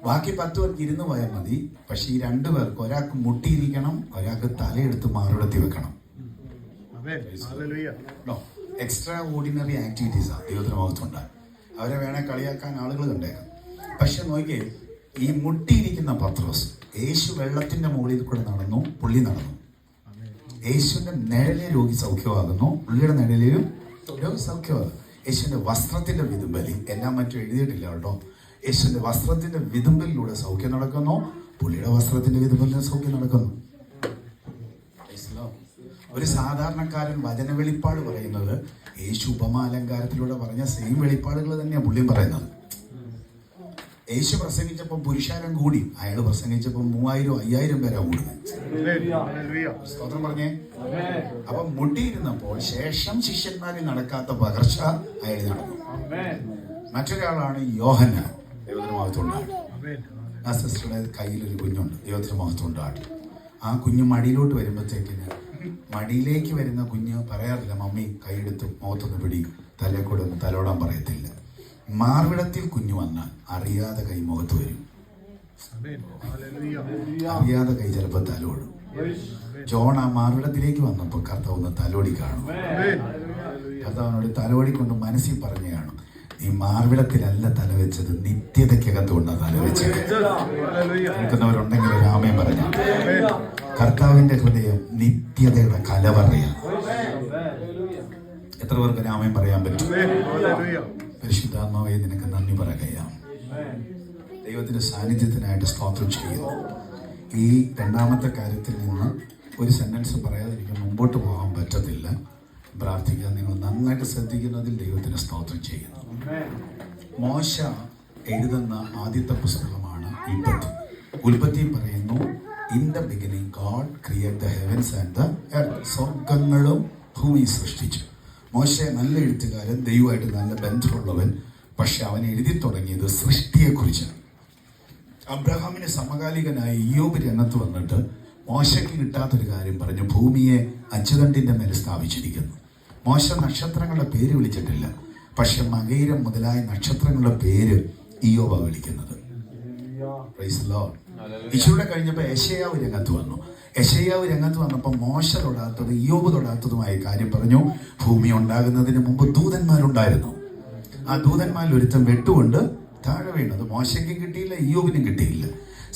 ബാക്കി 10 പേർക്ക് ഇരുന്ന് പോയാൽ മതി. പക്ഷെ ഈ 2 പേർക്ക്, ഒരാൾക്ക് മുട്ടിയിരിക്കണം, ഒരാൾക്ക് തലയെടുത്ത് മാറിടത്തി വെക്കണം. എക്സ്ട്രാ ഓർഡിനറി ആക്ടിവിറ്റീസാണ് ദൈവത്തിന് മഹത്വമുണ്ടാകും. അവരെ വേണേ കളിയാക്കാൻ ആളുകൾ കണ്ടേക്കാം. പക്ഷെ നോക്കിയേ, ഈ മുട്ടിയിരിക്കുന്ന പത്രോസ്, യേശു വെള്ളത്തിന്റെ മുകളിൽ കൂടെ നടന്നു, പുള്ളി നടന്നു. യേശുവിന്റെ നിഴലിൽ രോഗി സൗഖ്യമാകുന്നു, പുള്ളിയുടെ നിഴലിലും രോഗി സൗഖ്യമാകും. യേശുവിന്റെ വസ്ത്രത്തിന്റെ വിതുമ്പലിൽ, എല്ലാം മറ്റും എഴുതിയിട്ടില്ല കേട്ടോ. യേശുവിന്റെ വസ്ത്രത്തിന്റെ വിതുമ്പലിലൂടെ സൗഖ്യം നടക്കുന്നു, പുള്ളിയുടെ വസ്ത്രത്തിന്റെ വിതുമ്പലിന് സൗഖ്യം നടക്കുന്നു. ഒരു സാധാരണക്കാരൻ വചന വെളിപ്പാട് പറയുന്നത് യേശു ഉപമാലങ്കാരത്തിലൂടെ പറഞ്ഞ സെയിം വെളിപ്പാടുകൾ തന്നെയാണ് പുള്ളിയും പറയുന്നത്. യേശു പ്രസംഗിച്ചപ്പോൾ പുരുഷാരം കൂടി, അയാൾ പ്രസംഗിച്ചപ്പോൾ 3000-5000 പേരാ കൂടുന്നത്. സ്തോത്രം പറഞ്ഞേ. അപ്പൊ മുട്ടിയിരുന്നപ്പോൾ ശേഷം ശിഷ്യന്മാരിൽ നടക്കാത്ത പകർച്ച അയാൾ നടന്നു. മറ്റൊരാളാണ് യോഹന്നാൻ. ദൈവത്തിന് മഹത്വമുണ്ടാകും. ആ സിസ്റ്ററുടെ കയ്യിലൊരു കുഞ്ഞുണ്ട്. ദൈവത്തിന് മഹത്വമുണ്ടാകും. ആ കുഞ്ഞ് മടിയിലോട്ട് വരുമ്പോഴത്തേക്കിന്, മടിയിലേക്ക് വരുന്ന കുഞ്ഞ് പറയാറില്ല മമ്മി കൈയെടുത്ത് മുഖത്തൊന്ന് പിടി, തലയിൽ ഒന്ന് തലോടാൻ പറയത്തില്ല. മാർവിടത്തിൽ കുഞ്ഞു വന്നാൽ അറിയാതെ കൈ മുഖത്ത് വരും, അറിയാതെ കൈ ചിലപ്പോൾ തലോടും. ജോൺ ആ മാർവിടത്തിലേക്ക് വന്നപ്പോൾ കർത്താവ് ഒന്ന് തലോടി കാണും. കർത്താവിനോട് തലോടി കൊണ്ട് മനസ്സിൽ പറഞ്ഞു കാണും, നീ മാർവിടത്തിലല്ല തലവെച്ചത്, നിത്യതയ്ക്കകത്തുകൊണ്ടാണ് തലവെച്ചത്. നിൽക്കുന്നവരുണ്ടെങ്കിൽ രാമയും പറഞ്ഞു. കർത്താവിന്റെ ഹൃദയം നിത്യതയുടെ കലവറയാണ്. എത്ര പേർക്ക് രാമയും പറയാൻ പറ്റും? പരിശുദ്ധാത്മാവേ നിനക്ക് നന്ദി പറയുകയാണ്. ദൈവത്തിന്റെ സാന്നിധ്യത്തിനായിട്ട് സ്തോത്രം ചെയ്യുന്നു. ഈ രണ്ടാമത്തെ കാര്യത്തിൽ നിന്ന് ഒരു സെന്റൻസ് പറയാതിരിക്കും മുമ്പോട്ട് പോകാൻ പറ്റത്തില്ല. പ്രാർത്ഥിക്കാൻ നിങ്ങൾ നന്നായിട്ട് ശ്രദ്ധിക്കുന്നതിൽ ദൈവത്തിന് സ്തോത്രം ചെയ്യുന്നു. മോശ എഴുതുന്ന ആദ്യത്തെ പുസ്തകമാണ് ഉൽപ്പത്തി. ഉൽപ്പത്തി പറയുന്നു, in the beginning God create the heavens and the earth. സ്വർഗങ്ങളും ഭൂമി സൃഷ്ടിച്ചു. മോശ നല്ല എഴുത്തുകാരൻ, ദൈവമായിട്ട് നല്ല ബന്ധമുള്ളവൻ. പക്ഷെ അവൻ എഴുതി തുടങ്ങിയത് സൃഷ്ടിയെക്കുറിച്ചാണ്. അബ്രഹാമിന് സമകാലികനായ ഇയ്യോബ് രംഗത്ത് വന്നിട്ട് മോശയ്ക്ക് കിട്ടാത്തൊരു കാര്യം പറഞ്ഞു, ഭൂമിയെ അച്ചുതണ്ടിന്റെ മേൽ സ്ഥാപിച്ചിരിക്കുന്നു. മോശ നക്ഷത്രങ്ങളുടെ പേര് വിളിച്ചിട്ടില്ല, പക്ഷെ മകയിരം മുതലായ നക്ഷത്രങ്ങളുടെ പേര് ഇയ്യോബ വിളിക്കുന്നത്. ഈശോയുടെ കഴിഞ്ഞപ്പോൾ യെശയ്യാവ് രംഗത്ത് വന്നു. യെശയ്യാവ് രംഗത്ത് വന്നപ്പോൾ മോശ തൊടാത്തത് ഇയ്യോബ് തൊടാത്തതുമായ കാര്യം പറഞ്ഞു. ഭൂമി ഉണ്ടാകുന്നതിന് മുമ്പ് ദൂതന്മാരുണ്ടായിരുന്നു. ആ ദൂതന്മാരിൽ ഒരുത്തൻ വെട്ടുകൊണ്ട് താഴെ വീണത് മോശയ്ക്കും കിട്ടിയില്ല, ഇയ്യോബിനും കിട്ടിയില്ല.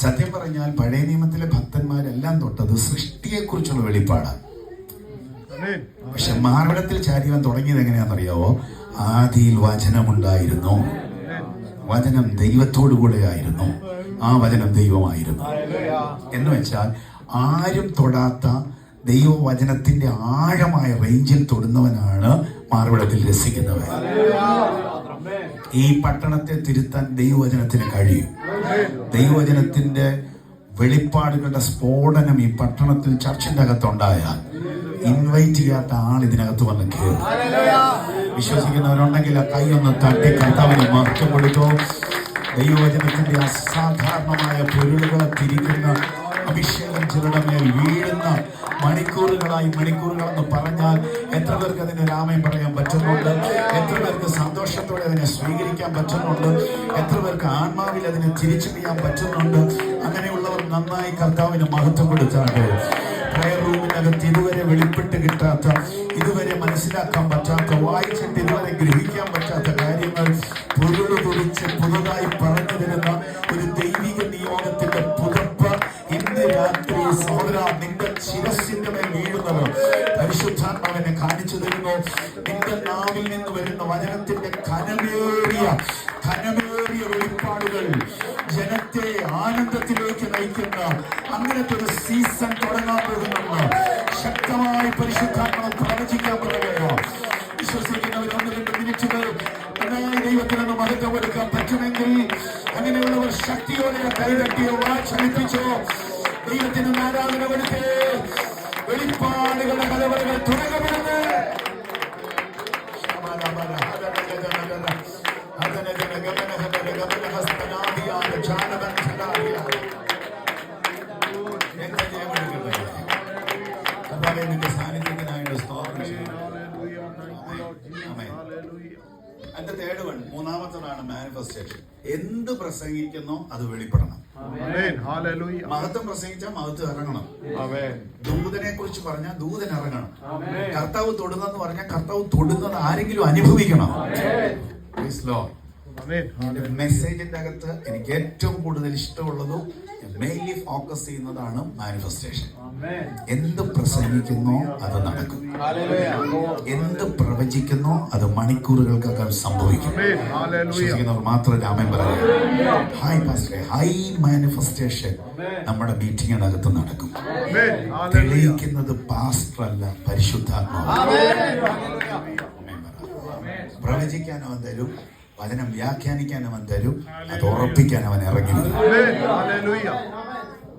സത്യം പറഞ്ഞാൽ പഴയ നിയമത്തിലെ ഭക്തന്മാരെല്ലാം തൊട്ടത് സൃഷ്ടിയെക്കുറിച്ചുള്ള വെളിപ്പാടാണ്. പക്ഷെ മാർവിടത്തിൽ ചാരിയാൻ തുടങ്ങിയത് എങ്ങനെയാണെന്നറിയാവോ? ആദിയിൽ വചനമുണ്ടായിരുന്നു, വചനം ദൈവത്തോടു കൂടെ ആയിരുന്നു, ആ വചനം ദൈവമായിരുന്നു. എന്ന് വെച്ചാൽ ആരും തൊടാത്ത ദൈവവചനത്തിന്റെ ആഴമായ റേഞ്ചിൽ തൊടുന്നവനാണ് മാർവിടത്തിൽ രസിക്കുന്നവൻ. ഈ പട്ടണത്തെ തിരുത്താൻ ദൈവവചനത്തിന് കഴിയും. ദൈവവചനത്തിന്റെ വെളിപ്പാടുകളുടെ സ്ഫോടനം ഈ പട്ടണത്തിൽ ചർച്ചിന്റെ അകത്തുണ്ടായാൽ ഇൻവൈറ്റ് ചെയ്യാത്ത ആൾ ഇതിനകത്ത് വന്ന് കയറും. വിശ്വസിക്കുന്നവരുണ്ടെങ്കിൽ ആ കൈയൊന്ന് തട്ടി കർത്താവിന് മഹത്വം കൊടുക്കൂ. ദൈവവചനത്തിന്റെ അസാധാരണമായ പൊരുളുകളെ തിരിക്കുന്ന അഭിഷേകം ചിലരുടെ മേൽ വീഴുന്ന മണിക്കൂറുകളെന്ന് പറഞ്ഞാൽ എത്ര പേർക്ക് അതിന് രാമയം പറയാൻ പറ്റുന്നുണ്ട്? എത്ര പേർക്ക് സന്തോഷത്തോടെ അതിനെ സ്വീകരിക്കാൻ പറ്റുന്നുണ്ട്? എത്ര പേർക്ക് ആത്മാവിൽ അതിനെ തിരിച്ചറിയാൻ പറ്റുന്നുണ്ട്? അങ്ങനെയുള്ളവർ നന്നായി കർത്താവിന് മഹത്വം കൊടുത്താണ്ട് പ്രയർ റൂമിനകത്ത് ഇതുവരെ വെളിപ്പെട്ട് കിട്ടാത്ത, ഇതുവരെ മനസ്സിലാക്കാൻ പറ്റാത്ത, വായിച്ചിട്ട് ഇതുവരെ ഗ്രഹിക്കാൻ പറ്റാത്ത കാര്യങ്ങൾ പൊരുള് കുറിച്ച് പുതുതായി പറഞ്ഞു തരുന്ന ഒരു ദൈവിക നിയോഗത്തിന്റെ പുതപ്പ് ഇന്ന് രാത്രി സഹോദരാ നിന്റെ ശിരസിന്റെ മേൽ വീഴുന്നത് പരിശുദ്ധാത്മാവിനെ കാണിച്ചു തരുന്നു. നിന്റെ നാവിൽ നിന്ന് വരുന്ന വചനത്തിന്റെ ഘനമേറിയ വെളിപ്പാടുകൾ ജനത്തെ ആനന്ദത്തിലേക്ക് നയിക്കുന്ന അങ്ങനത്തെ ഒരു സീസൺ തുടങ്ങാൻ പോകുന്നുണ്ട്. ശക്തമായി പരിശുദ്ധാത്മാവ് പ്രവചിക്കാൻ പറയുകയോ. വിശ്വസിക്കുന്നവർ 1-2 മിനിറ്റുകൾ നന്നായി ദൈവത്തിനൊന്ന് മഹത്വം കൊടുക്കാൻ പറ്റുമെങ്കിൽ അങ്ങനെയുള്ളവർ ശക്തിയോടെ കൈതട്ടിയോ ചലിപ്പിച്ചോ ദൈവത്തിന് ആരാധന കൊടുത്തേ. വെളിപ്പാടുകളുടെ കലവറകൾ തുടങ്ങപ്പെടുന്നത് അതിന്റെ തേർഡ് വൺ, മൂന്നാമത്തതാണ് മാനിഫെസ്റ്റേഷൻ. എന്ത് പ്രസംഗിക്കുന്നോ അത് വെളിപ്പെടണം. മഹത്വം പ്രസംഗിച്ചാൽ മഹത്വം ഇറങ്ങണം. ദൂതനെ കുറിച്ച് പറഞ്ഞാൽ ദൂതൻ ഇറങ്ങണം. കർത്താവ് തൊടുന്നെന്ന് പറഞ്ഞാൽ കർത്താവ് തൊടുന്നത് ആരെങ്കിലും അനുഭവിക്കണം. മെസ്സേജിന്റെ അകത്ത് എനിക്ക് ഏറ്റവും കൂടുതൽ ഇഷ്ടമുള്ളതും മെയിൻലി ഫോക്കസ് ചെയ്യുന്നതാണ് മാനിഫെസ്റ്റേഷൻ. എന്ത് പ്രസംഗിക്കുന്നോ അത് നടക്കും, എന്ത് പ്രവചിക്കുന്നോ അത് മണിക്കൂറുകൾക്കകം സംഭവിക്കും. വിശ്വസിക്കുന്നവർ മാത്രം രാമൻ പറയാം. ഹൈ മാനിഫെസ്റ്റേഷൻ നമ്മുടെ മീറ്റിംഗിനകത്ത് നടക്കും. തെളിയിക്കുന്നത് പാസ്റ്റർ അല്ല, പരിശുദ്ധാത്മാവ്. പ്രവചിക്കാൻ അവൻ തരും, വചനം വ്യാഖ്യാനിക്കാൻ അവൻ തരും, അത് ഉറപ്പിക്കാൻ അവൻ ഇറങ്ങി വരും.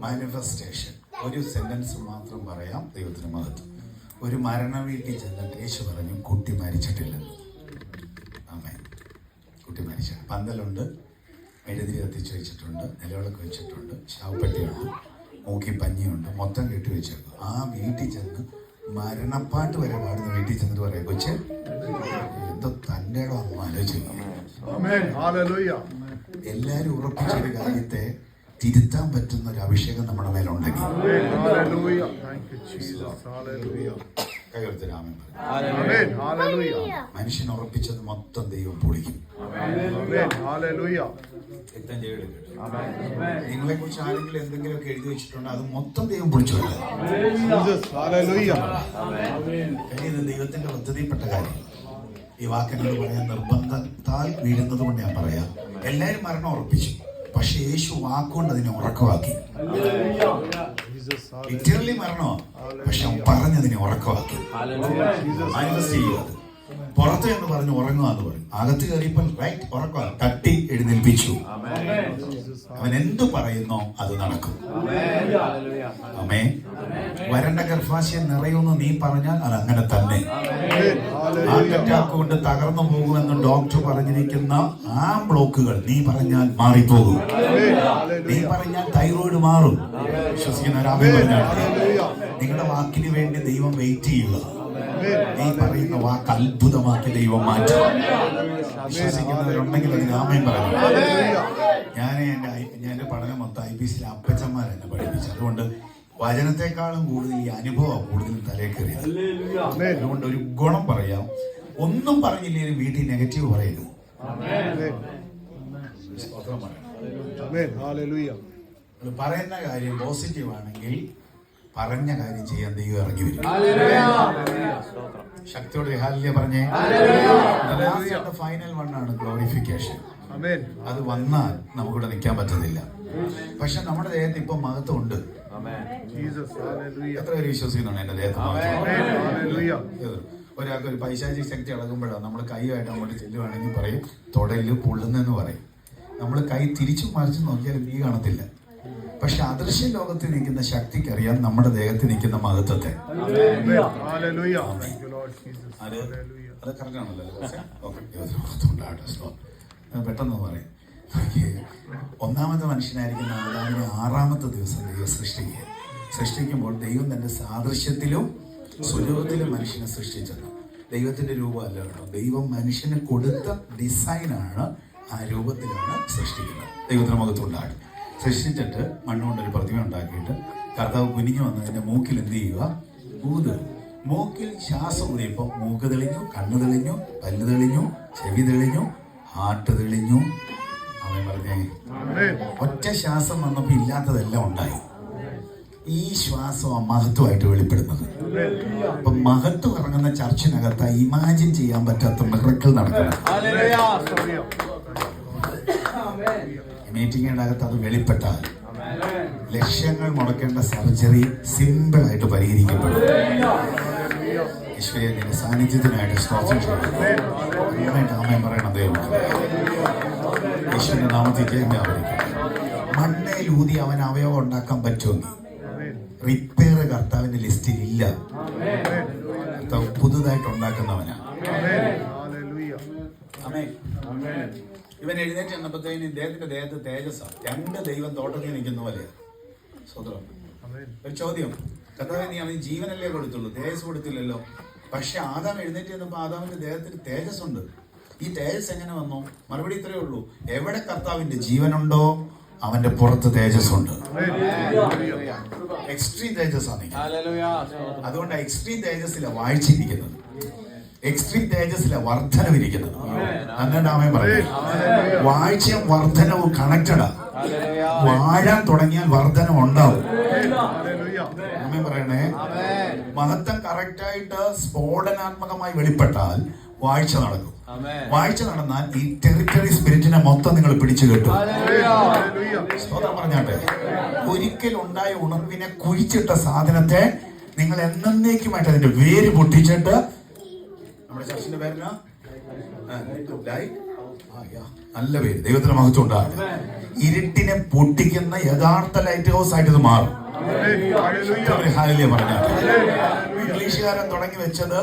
മാനിഫെസ്റ്റേഷൻ. ഒരു സെന്റൻസ് മാത്രം പറയാം, ദൈവത്തിന് മഹത്വം. ഒരു മരണ വീട്ടിൽ ചെന്നിട്ട് യേശു പറഞ്ഞു കുട്ടി മരിച്ചിട്ടില്ലെന്ന്. ആമേൻ. കുട്ടി മരിച്ച പന്തലുണ്ട്, മെഴുതിരി കത്തിച്ച് വെച്ചിട്ടുണ്ട്, നിലവിളക്ക് വെച്ചിട്ടുണ്ട്, ശവപ്പെട്ടിയുണ്ട്, മൂക്കി പഞ്ഞിയുണ്ട്, മൊത്തം കെട്ടി വെച്ചേക്കും. ആ വീട്ടിൽ ചെന്ന് മരണപ്പാട്ട് വരെ പാടുന്ന വീട്ടിൽ ചെന്നിട്ട് പറയാം കൊച്ച് എന്തോ തൻ്റെ ഇടം ആലോചിക്കുക. എല്ലാരും ഉറപ്പിച്ചൊരു കാര്യത്തെ തിരുത്താൻ പറ്റുന്ന ഒരു അഭിഷേകം നമ്മുടെ മേലുണ്ടെങ്കിൽ മനുഷ്യൻ ഉറപ്പിച്ചത് മൊത്തം ദൈവം പൊളിക്കും. നിങ്ങളെ കുറിച്ച് ആരെങ്കിലും എന്തെങ്കിലുമൊക്കെ എഴുതി വെച്ചിട്ടുണ്ടോ അത് മൊത്തം ദൈവം പൊളിച്ചു. ഇത് ദൈവത്തിന്റെ പദ്ധതിയിൽപ്പെട്ട കാര്യം. ഈ വാക്കിനോട് പറയാൻ നിർബന്ധത്താൽ വീഴുന്നത് കൊണ്ട് ഞാൻ പറയാം. എല്ലാരും മരണം ഉറപ്പിച്ചു, പക്ഷെ യേശു വാക്കുകൊണ്ട് അതിനെ ഉറക്കമാക്കി. ലിറ്ററലി മരണോ, പക്ഷെ പറഞ്ഞതിനെ ഉറക്കമാക്കി. മാനിഫെസ്റ്റ് ചെയ്യുക. പുറത്ത് എന്ന് പറഞ്ഞു ഉറങ്ങുക എന്ന് പറയും, അകത്ത് കയറിയപ്പോൾ റൈറ്റ് ഉറക്കുക, തട്ടി എഴുന്നേൽപ്പിച്ചു. അവൻ എന്തു പറയുന്നോ അത് നടക്കും. ആമേൻ. വരണ്ട ഗർഭാശയം നിറയുമെന്ന് നീ പറഞ്ഞാൽ അത് അങ്ങനെ തന്നെ. ഹാർട്ട് അറ്റാക്ക് കൊണ്ട് തകർന്നു പോകുമെന്ന് ഡോക്ടർ പറഞ്ഞിരിക്കുന്ന ആ ബ്ലോക്കുകൾ നീ പറഞ്ഞാൽ മാറിപ്പോകും. നീ പറഞ്ഞാൽ തൈറോയിഡ് മാറും. വിശ്വസിക്കുന്നവരാമേ പറഞ്ഞാൽ നിങ്ങളുടെ വാക്കിന് വേണ്ടി ദൈവം വെയിറ്റ് ചെയ്യുക. നീ പറയുന്ന വാക്ക് അത്ഭുതമാക്കി ദൈവം മാറ്റും. വിശ്വസിക്കുന്നവരുണ്ടെങ്കിൽ അതിന് ആമേൻ പറഞ്ഞു. ഞാൻ എന്റെ പഠനം മൊത്തം IPC അപ്പച്ചന്മാരെന്നെ പഠിപ്പിച്ചു. അതുകൊണ്ട് വചനത്തെക്കാളും കൂടുതൽ ഈ അനുഭവം കൂടുതലും തലേ കയറിയത്. അതുകൊണ്ട് ഒരു ഗുണം പറയാം, ഒന്നും പറഞ്ഞില്ലെങ്കിലും വീട്ടിൽ നെഗറ്റീവ് പറയരുത്. പറയുന്ന കാര്യം പോസിറ്റീവ് ആണെങ്കിൽ പറഞ്ഞ കാര്യം ചെയ്യാൻ ദൈവം ഇറങ്ങി വരും. ശക്തിയോടെ ഹല്ലേലൂയ പറഞ്ഞേ. ഫൈനൽ വണ്ണാണ് ഗ്ലോറിഫിക്കേഷൻ. അത് വന്നാൽ നമുക്കിവിടെ നിൽക്കാൻ പറ്റത്തില്ല. പക്ഷെ നമ്മുടെ ദേഹത്ത് ഇപ്പൊ മഹത്വം ഉണ്ട്. എത്ര പേര് വിശ്വസിക്കുന്നുണ്ട് എന്റെ ദേഹത്ത്? ഒരാൾക്ക് ഒരു പൈശാചിക ശക്തി അടങ്ങുമ്പോഴാണ് നമ്മൾ കൈയായിട്ട് അങ്ങോട്ട് ചെല്ലുവാണെങ്കിൽ പറയും തൊടയില് പൊള്ളുന്നെന്ന് പറയും. നമ്മൾ കൈ തിരിച്ചും മറിച്ചും നോക്കിയാലും നീ കാണത്തില്ല. പക്ഷെ അദൃശ്യ ലോകത്തിൽ നിൽക്കുന്ന ശക്തിക്കറിയാം നമ്മുടെ ദേഹത്ത് നിൽക്കുന്ന മഹത്വത്തെ. അത് കറക്റ്റാണല്ലോ. പെട്ടെന്ന് പറയും. ഒന്നാമത്തെ മനുഷ്യനായിരിക്കുന്ന ആദാമിനെ 6-ാമത്തെ ദിവസം ദൈവം സൃഷ്ടിക്കുമ്പോൾ ദൈവം തന്റെ സാദൃശ്യത്തിലും സ്വരൂപത്തിലും മനുഷ്യനെ സൃഷ്ടിച്ചത്. ദൈവത്തിന്റെ രൂപമല്ല കേട്ടോ, ദൈവം മനുഷ്യന് കൊടുത്ത ഡിസൈനാണ്. ആ രൂപത്തിലാണ് സൃഷ്ടിക്കുന്നത്. ദൈവത്തിന് മഹത്വമുണ്ടാകും. സൃഷ്ടിച്ചിട്ട് മണ്ണുകൊണ്ടൊരു പ്രതിമ ഉണ്ടാക്കിയിട്ട് കർത്താവ് കുനിഞ്ഞു വന്നതിന്റെ മൂക്കിൽ എന്ത് ചെയ്യുക? ഊത്. മൂക്കിൽ ശ്വാസം ഊതിയപ്പോൾ മൂക്ക് തെളിഞ്ഞു, കണ്ണ് തെളിഞ്ഞു, പല്ല് തെളിഞ്ഞു, ചെവി തെളിഞ്ഞു, ഹാർട്ട് തെളിഞ്ഞു. അവൻ പറഞ്ഞേ ഒറ്റ ശ്വാസം വന്നപ്പോൾ ഇല്ലാത്തതെല്ലാം ഉണ്ടായി. ഈ ശ്വാസം മഹത്വമായിട്ട് വെളിപ്പെടുന്നത്. അപ്പൊ മഹത്വം ഇറങ്ങുന്ന ചർച്ചിനകത്ത് ഇമാജിൻ ചെയ്യാൻ പറ്റാത്ത മിറക്കിൾ നടക്കണം. മീറ്റിംഗിന്റെ അകത്ത് അത് വെളിപ്പെട്ടാൽ ലക്ഷങ്ങൾ മുടക്കേണ്ട സർജറി സിമ്പിൾ ആയിട്ട് പരിഹരിക്കപ്പെടും. ഈശ്വരന്റെ സാന്നിധ്യത്തിനായിട്ട് സ്തോത്രം ആമേൻ പറയണം. ദൈവം ഈശ്വരന്റെ നാമത്തിൽ മണ്ണയിലൂതി അവൻ അവയവം ഉണ്ടാക്കാൻ പറ്റുമെന്ന് റിപ്പയർ കർത്താവിന്റെ ലിസ്റ്റിൽ ഇല്ല. കർത്താവ് പുതുതായിട്ട് ഉണ്ടാക്കുന്നവനാണ്. ഇവൻ എഴുന്നേറ്റ് ചെന്നപ്പോഴത്തേന് ഇദ്ദേഹത്തിന്റെ ദേഹത്ത് തേജസ്സാണ്. 2 ദൈവം തോട്ടത്തിൽ നിൽക്കുന്ന പോലെയാണ്. സ്വതന്ത്രം. ഒരു ചോദ്യം, കർത്താവേ നീ അവന് ജീവനല്ലേ കൊടുത്തുള്ളൂ, തേജസ് കൊടുത്തില്ലല്ലോ. പക്ഷെ ആദാം എഴുന്നേറ്റ് ചെന്നപ്പോൾ ആദാമിന്റെ ദേഹത്തിന് തേജസ് ഉണ്ട്. ഈ തേജസ് എങ്ങനെ വന്നു? മറുപടി ഇത്രയേ ഉള്ളൂ, എവിടെ കർത്താവിന്റെ ജീവനുണ്ടോ അവന്റെ പുറത്ത് തേജസ് ഉണ്ട്. എക്സ്ട്രീം തേജസ് ആണ്. അതുകൊണ്ട് എക്സ്ട്രീം തേജസ്സിലാണ് വാഴ്ചയിരിക്കുന്നത്. എക്സ്ട്രീം തേജസ്സിലെ വർധനവിരിക്കുന്നത്. അങ്ങനെ ആമേൻ പറഞ്ഞു. വാഴ്ചയും വർധനവും കണക്റ്റഡാ. വാഴാൻ തുടങ്ങിയാൽ വർധനം ഉണ്ടാവും. ആമേൻ പറയണേ. മഹത്വം കറക്റ്റായിട്ട് സ്ഫോടനാത്മകമായി വെളിപ്പെട്ടാൽ വാഴ്ച നടക്കും. വാഴ്ച നടന്നാൽ ഈ ടെറിട്ടറി സ്പിരിറ്റിനെ മൊത്തം നിങ്ങൾ പിടിച്ചു കെട്ടും. സ്തോത്രം പറഞ്ഞാട്ടെ. ഒരിക്കൽ ഉണ്ടായ ഉണർവിനെ കുഴിച്ചിട്ട സാധനത്തെ നിങ്ങൾ എന്നേക്കുമായിട്ട് അതിന്റെ വേര് പൊട്ടിച്ചിട്ട്, നമ്മുടെ ചർച്ചിന്റെ പേരിന് നല്ല പേര്, ദൈവത്തിന് മഹത്വം ഉണ്ടാകട്ടെ. ഇരുട്ടിനെ പൊട്ടിക്കുന്ന യഥാർത്ഥ ലൈറ്റ് ഹൗസ് ആയിട്ട് ഇത് മാറും. പറഞ്ഞാട്ടെ. ഇംഗ്ലീഷുകാരൻ തുടങ്ങി വെച്ചത്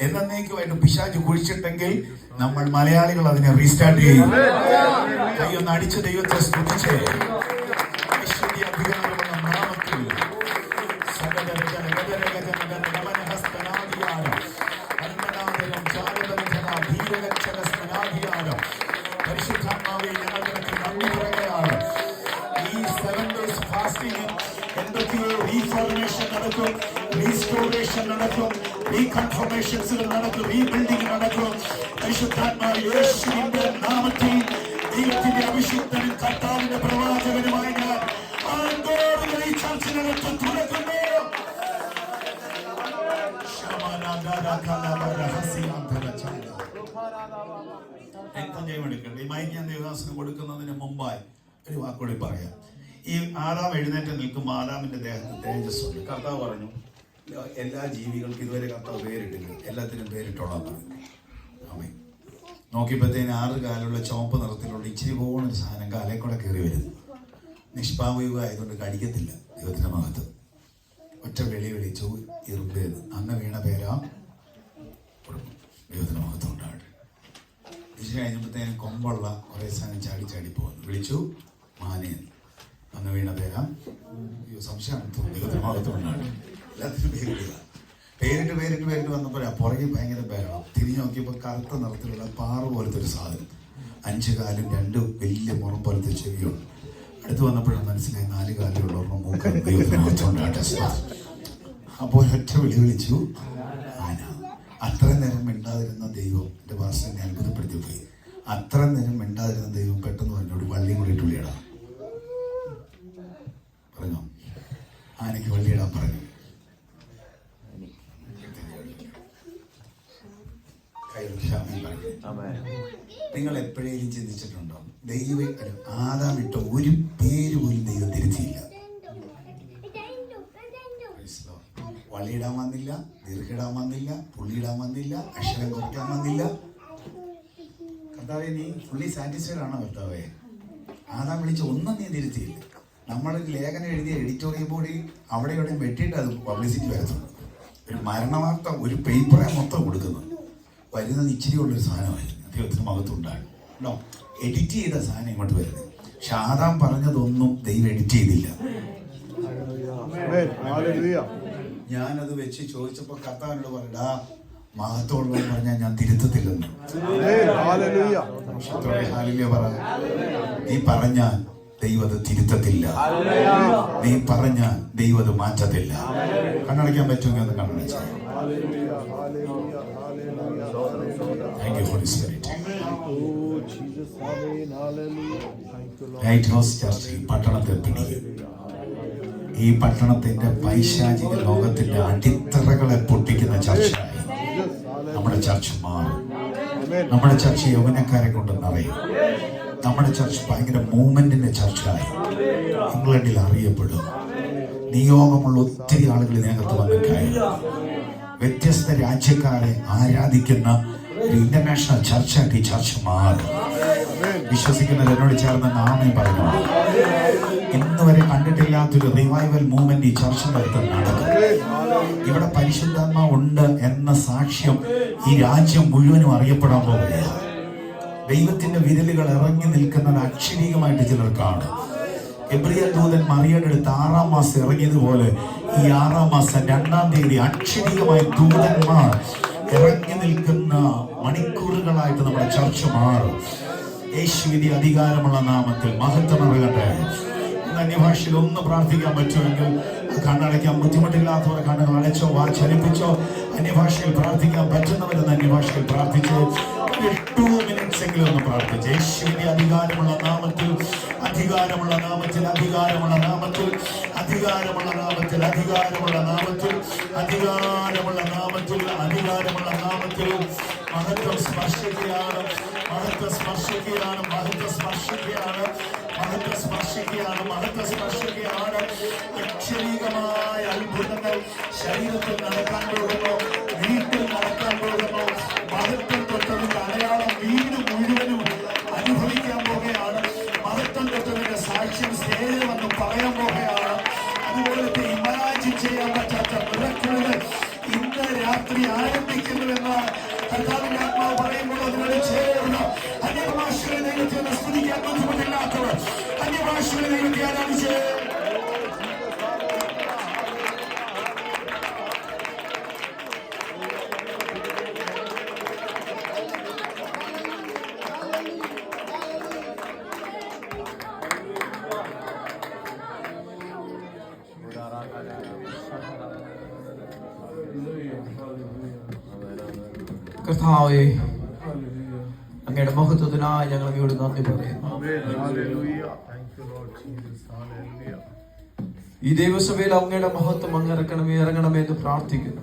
എന്നേക്കുമായിട്ട് പിശാച് കുഴിച്ചിട്ടെങ്കിൽ നമ്മൾ മലയാളികൾ അതിനെ റീസ്റ്റാർട്ട് ചെയ്യും. ഒന്ന് അടിച്ച് ദൈവത്തെ സ്തുതിച്ചേ. പരിശുദ്ധാത്മാവേ, ഞങ്ങൾ നിനക്ക് നന്ദി പറയുകയാണ്. ഈ 7 days ഫാസ്റ്റിംഗ് എന്തൊക്കെയോ റീഫോർമേഷൻ നടക്കും, റീസ്റ്റോറേഷൻ നടക്കും, റീകൺഫർമേഷൻസുകൾ നടക്കും, റീബിൽഡിംഗ് നടക്കും. പരിശുദ്ധാത്മാവ് യേശുവിന്റെ നാമത്തിൽ ദൈവത്തിന്റെ അഭിഷിക്തനും കർത്താവിന്റെ പ്രവാചകനുമായി ഞാൻ ആണ്ടോടുകൾ ഈ ചർച്ചിനകത്ത് തുറക്കുന്നു. എടുക്കട്ടെ. ഈ മൈക്ക് ഞാൻ ദേവദാസന് കൊടുക്കുന്നതിന് മുമ്പായി ഒരു വാക്കുകൂടി പറയാം. ഈ ആദാം എഴുന്നേറ്റ് നിൽക്കുമ്പോൾ ആദാമിന്റെ ദേഹത്ത് തേജസ്സുണ്ട്. കർത്താവ് പറഞ്ഞു, എല്ലാ ജീവികൾക്കും ഇതുവരെ കർത്താവ് പേരിട്ടില്ല, എല്ലാത്തിനും പേരിട്ടോളാൻ പറഞ്ഞു. ആമേൻ. നോക്കിയപ്പോഴത്തേന് 6 കാലുള്ള ചുവപ്പ് നിറത്തിലുള്ള ഇച്ചിരി പോകുന്നൊരു സാധനം കാലേ കൂടെ കയറി വരുന്നു. നിഷ്പാവയുക ആയതുകൊണ്ട് കടിക്കത്തില്ല. ദൈവത്തിന്റെ മഹത്വം. ഒറ്റ വെളി വിളിച്ചു ഇറുമ്പേന്ന്. അന്ന് വീണ പേരാ ദൈവത്തിന്റെ മഹത്വം ഉണ്ടാകട്ടെ. ഇച്ചിരി കഴിഞ്ഞപ്പോഴത്തേനും കൊമ്പുള്ള കുറേ സാധനം ചാടി ചാടി പോകുന്നു. വിളിച്ചു മാനേന്ന്. അന്ന് വീണ പേരാ സംശയമാണ്. ദൈവത്തിന്റെ മഹത്വം ഉണ്ടാകട്ടെ. എല്ലാത്തിനും പേരിടുക. പേരിട്ട് വന്നപ്പോഴാ പുറകെ ഭയങ്കര പേരാണ്. തിരിഞ്ഞു നോക്കിയപ്പോൾ കറുത്ത നിറത്തിലുള്ള പാറ പോലത്തെ ഒരു സാധനം, 5 കാലും 2 വലിയ മുറം പോലത്തെ ചെവിയുണ്ട്. അടുത്ത് വന്നപ്പോഴാണ് മനസ്സിലായി 4 കാലിലുള്ള ഒരെണ്ണം മൂക്കം. ദൈവത്തിന് മഹത്വം ഉണ്ടാകട്ടെ. അപ്പോൾ ഒറ്റ വിളിച്ചു ആന. അത്ര നേരം മിണ്ടാതിരുന്ന ദൈവം, എൻ്റെ ഭാഷനെ അത്ഭുതപ്പെടുത്തി പോയി. അത്ര നേരം മിണ്ടാതിരുന്ന ദൈവം പെട്ടെന്ന് പറഞ്ഞോട് വള്ളിയും കൂടി ഇട്ടുള്ളിയിടാ പറഞ്ഞോ. ആനയ്ക്ക് വള്ളിയിടാൻ പറഞ്ഞു. നിങ്ങൾ എപ്പോഴേലും ചിന്തിച്ചിട്ടുണ്ടോ, ദൈവം ആദാം ഇട്ട ഒരു പേര് പോലും ദൈവം തിരുത്തിയില്ല. വള്ളിയിടാൻ വന്നില്ല, ദീർഘിടാൻ വന്നില്ല, പുള്ളിയിടാൻ വന്നില്ല, അക്ഷരം കുറയ്ക്കാൻ വന്നില്ല. കർത്താവേ, നീ ഫുള്ളി സാറ്റിസ്ഫൈഡ് ആണോ കർത്താവേ? ആദാം വിളിച്ച ഒന്നും നീ തിരുത്തിയില്ല. നമ്മളൊരു ലേഖനം എഴുതിയ എഡിറ്റോറിയൽ ബോർഡിൽ അവിടെ എവിടെയും വെട്ടിയിട്ട് അത് പബ്ലിസിറ്റി വരത്തുള്ളൂ. ഒരു മരണവാർത്ത ഒരു പേപ്പറെ മൊത്തം കൊടുക്കുന്നത് വരുന്നത് ഇച്ചിരി ഉള്ളൊരു സാധനമായിരുന്നു. ദൈവത്തിന് മഹത്വം ഉണ്ടാകും കേട്ടോ. എഡിറ്റ് ചെയ്ത സാധനം ഇങ്ങോട്ട് വരുന്നത്. പക്ഷെ ആദാം പറഞ്ഞതൊന്നും ദൈവം എഡിറ്റ് ചെയ്തില്ല. ഞാനത് വെച്ച് ചോദിച്ചപ്പോൾ കർത്താവിനോട് പറയടാ, മഹത്വമുള്ളതെന്ന് പറഞ്ഞാൽ ഞാൻ തിരുത്തത്തില്ലെന്ന്. നീ പറഞ്ഞാൽ ദൈവം അത് തിരുത്തത്തില്ല. നീ പറഞ്ഞാൽ ദൈവം അത് മാറ്റത്തില്ല. കണ്ണടയ്ക്കാൻ പറ്റുമെങ്കിൽ ഒന്ന് കണ്ണടച്ച. Thank you, Holy Spirit. Light house church ഈ പട്ടണത്തെ പിടിക്കും. ഈ പട്ടണത്തിന്റെ പൈശാചിക ലോകത്തിന്റെ അടിത്തറകളെ പൊട്ടിക്കുന്ന ചർച്ചയായി നമ്മുടെ ചർച്ച് മാറും. നമ്മുടെ ചർച്ച് യൗവനക്കാരെ കൊണ്ട് നിറയും. നമ്മുടെ ചർച്ച് ഭയങ്കര മൂവ്മെന്റിന്റെ ചർച്ചായി ഇംഗ്ലണ്ടിൽ അറിയപ്പെടും. നിയോഗമുള്ള ഒത്തിരി ആളുകൾ ഇതിനകത്ത് വന്ന് കയറും. വ്യത്യസ്ത രാജ്യക്കാരെ ആരാധിക്കുന്ന ഒരു ഇന്റർനാഷണൽ ചർച്ചായിട്ട് ഈ ചർച്ച് മാറും. വിശ്വസിക്കുന്നത് എന്നോട് ചേർന്ന് നാമേ പറഞ്ഞു. ഇന്ന് വരെ കണ്ടിട്ടില്ലാത്തൊരു റിവൈവൽ മൂവ്മെന്റ് ഈ ചർച്ചിനകത്ത് നടക്കും. ഇവിടെ പരിശുദ്ധാത്മാവ് ഉണ്ട് എന്ന സാക്ഷ്യം ഈ രാജ്യം മുഴുവനും അറിയപ്പെടാൻ പോകുകയാണ്. ദൈവത്തിന്റെ വിരലുകൾ ഇറങ്ങി നിൽക്കുന്നത് അക്ഷരീകമായിട്ട് ചിലർ കാണും. എബ്രിയ ദൂതൻ മറിയയുടെ അടുത്ത് 6-ാം മാസം ഇറങ്ങിയതുപോലെ ഈ 6-ാം മാസം 2-ാം തീയതി അക്ഷരീകമായ ദൂതന്മാർ ഇറങ്ങി നിൽക്കുന്ന മണിക്കൂറുകളായിട്ട് നമ്മുടെ ചർച്ച മാറും. യേശുവിന്റെ അധികാരമുള്ള നാമത്തിൽ മഹത്വം അറിയട്ടെ. അന്യഭാഷയിൽ ഒന്ന് പ്രാർത്ഥിക്കാൻ പറ്റുമെങ്കിൽ കണ്ണടയ്ക്കാൻ ബുദ്ധിമുട്ടില്ലാത്തവർ കണ്ണുകൾ അടച്ചോ ചലിപ്പിച്ചോ അന്യഭാഷയിൽ പ്രാർത്ഥിക്കാൻ പറ്റുന്നവരെന്ന് അന്യഭാഷയിൽ പ്രാർത്ഥിച്ച് 2 minutes എങ്കിലും ഒന്ന് പ്രാർത്ഥിച്ച് യേശുവിന്റെ അധികാരമുള്ള നാമത്തിൽ, അധികാരമുള്ള നാമത്തിൽ, അധികാരമുള്ള നാമത്തിൽ, അധികാരമുള്ള നാമത്തിൽ, അധികാരമുള്ള നാമത്തിൽ, അധികാരമുള്ള നാമത്തിൽ, അധികാരമുള്ള നാമത്തിൽ മഹത്വം സ്പർശിക്കുകയാണ്, മഹത്വം സ്പർശിക്കുകയാണ്, മഹത്വം സ്പർശിക്കുകയാണ്, മഹത്വം സ്പർശിക്കുകയാണ്, മഹത്വം സ്പർശിക്കുകയാണ്. അക്ഷരീകമായ അത്ഭുതങ്ങൾ ശരീരത്തിൽ നടക്കാൻ പോകുന്നു, വീട്ടിൽ നടക്കാൻ പോകുന്നു. മഹത്വം തൊട്ടതിന്റെ അടയാളം വീട് മുഴുവനും അനുഭവിക്കാൻ പോകുകയാണ്. മഹത്വം തൊട്ടതിന്റെ സാക്ഷ്യം സ്റ്റേജിൽ വന്ന് പറയാൻ പോകുകയാണ്. അതുപോലത്തെ ഇമാജിൻ ചെയ്യാൻ പറ്റാത്ത മിറക്കിളുകൾ ഇന്ന് രാത്രി ആരംഭിക്കുന്നുവെന്ന് കർത്താവിന്റെ ആത്മാവ് പറയുമ്പോൾ അതിനോട് ചേർന്ന് അന്യഭാഷകളെ ദൈവത്തെ സ്തുതിക്കാൻ ബുദ്ധിമുട്ടില്ലാത്തവർ അന്യഭാഷകളെ ദൈവത്തെ ആരാധിച്ച് കർത്താവേ, അങ്ങയുടെ മഹത്വത്തിനായി ഞങ്ങൾ അങ്ങയോട് നന്ദി പറയുന്നു. ഈ ദൈവസഭയിൽ അങ്ങയുടെ മഹത്വം അങ്ങ് ഇറങ്ങണമേ എന്ന് പ്രാർത്ഥിക്കുന്നു.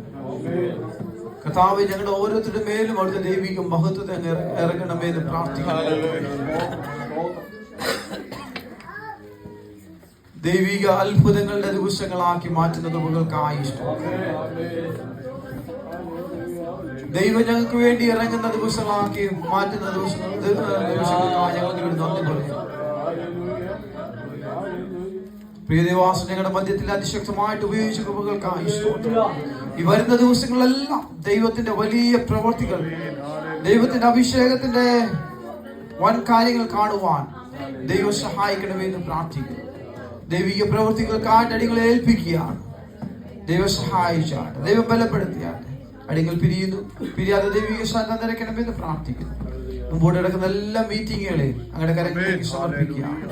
കർത്താവേ, ഞങ്ങളുടെ ഓരോരുത്തരുടെ മേലും അവിടുത്തെ ദൈവിക മഹത്വത്തെ അങ്ങ് ഇറങ്ങണമേ എന്ന് പ്രാർത്ഥിക്കുന്നു. ദൈവിക അത്ഭുതങ്ങളുടെ ദിവസങ്ങളാക്കി മാറ്റുന്ന കൃപകൾക്കായി ദൈവം ഞങ്ങൾക്ക് വേണ്ടി ഇറങ്ങുന്ന ദിവസങ്ങളാക്കി മാറ്റുന്ന ദിവസങ്ങൾക്കായി ഞങ്ങൾക്ക് വേണ്ടി നന്ദി പറയുന്നു. പ്രിയദേവാസൻ ഞങ്ങളുടെ മധ്യത്തിൽ അതിശക്തമായിട്ട് ഉപയോഗിച്ച കൃപകൾക്കായി ഈ വരുന്ന ദിവസങ്ങളെല്ലാം ദൈവത്തിന്റെ വലിയ പ്രവർത്തികൾ, ദൈവത്തിന്റെ അഭിഷേകത്തിന്റെ വൻ കാര്യങ്ങൾ കാണുവാൻ ദൈവം സഹായിക്കണമെന്ന് പ്രാർത്ഥിക്കുന്നു. ദൈവിക പ്രവർത്തികൾക്കായിട്ട് അടികളെ ഏൽപ്പിക്കുകയാണ്. ദൈവം സഹായിച്ചാണ്, ദൈവം ബലപ്പെടുത്തിയാണ്. അടികൾ പിരിയാതെ ദൈവിക ശാന്തം നിറയ്ക്കണമെന്ന് പ്രാർത്ഥിക്കുന്നു. മുമ്പോട്ട് നടക്കുന്ന എല്ലാ മീറ്റിങ്ങുകളെയും അങ്ങയുടെ കരങ്ങളിലേക്ക് സമർപ്പിക്കുകയാണ്.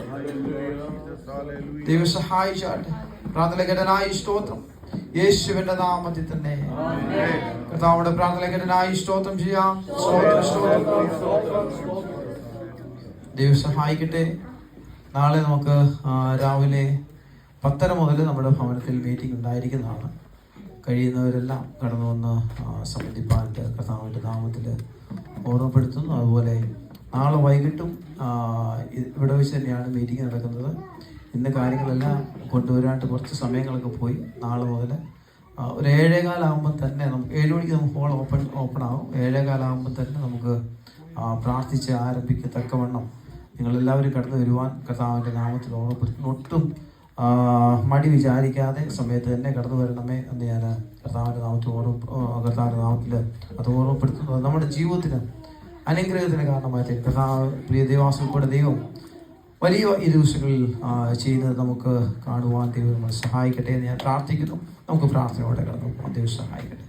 ദൈവം സഹായിച്ചാട്ടെ. പ്രാർത്ഥന കേട്ടനായി സ്തോത്രം, യേശുവിന്റെ നാമത്തിൽ തന്നെ. കർത്താവിന്റെ പ്രാർത്ഥന കേട്ടനായി സ്തോത്രം ചെയ്യാം. ദൈവം സഹായിക്കട്ടെ. നാളെ നമുക്ക് രാവിലെ 10:30 മുതൽ നമ്മുടെ ഭവനത്തിൽ മീറ്റിംഗ് ഉണ്ടായിരിക്കുന്നതാണ്. കഴിയുന്നവരെല്ലാം കടന്നു വന്ന് സംബന്ധിപ്പാനായിട്ട് കർത്താവിൻ്റെ നാമത്തിൽ ഓർമ്മപ്പെടുത്തുന്നു. അതുപോലെ നാളെ വൈകിട്ടും ഇവിടെ വെച്ച് തന്നെയാണ് മീറ്റിംഗ് നടക്കുന്നത്. ഇന്ന് കാര്യങ്ങളെല്ലാം കൊണ്ടുവരാനായിട്ട് കുറച്ച് സമയങ്ങളൊക്കെ പോയി. നാളെ മുതൽ ഒരു 7:15 തന്നെ നമുക്ക് 7 മണിക്ക് നമുക്ക് ഹോൾ ഓപ്പൺ ആകും. 7:15 തന്നെ നമുക്ക് പ്രാർത്ഥിച്ച് ആരംഭിക്കത്തക്കവണ്ണം നിങ്ങളെല്ലാവരും കടന്നു വരുവാൻ കർത്താവിൻ്റെ നാമത്തിൽ ഓർമ്മപ്പെടുത്തുന്നു. ഒട്ടും മടി വിചാരിക്കാതെ സമയത്ത് തന്നെ കടന്നു വരണമേ എന്ന് ഞാൻ കർത്താവിൻ്റെ നാമത്തിൽ അത് ഓർമ്മപ്പെടുത്തുന്നു. നമ്മുടെ ജീവിതത്തിന് അനുഗ്രഹത്തിന് കാരണമായിട്ട് കർത്താവ് പ്രിയ ദൈവാസം ഉൾപ്പെടെ ദൈവം വലിയ ഈ ദിവസങ്ങളിൽ ചെയ്യുന്നത് നമുക്ക് കാണുവാൻ ദൈവം നമ്മളെ സഹായിക്കട്ടെ എന്ന് ഞാൻ പ്രാർത്ഥിക്കുന്നു. നമുക്ക് പ്രാർത്ഥനയോടെ കടന്നു പോകാം. ദൈവം സഹായിക്കട്ടെ.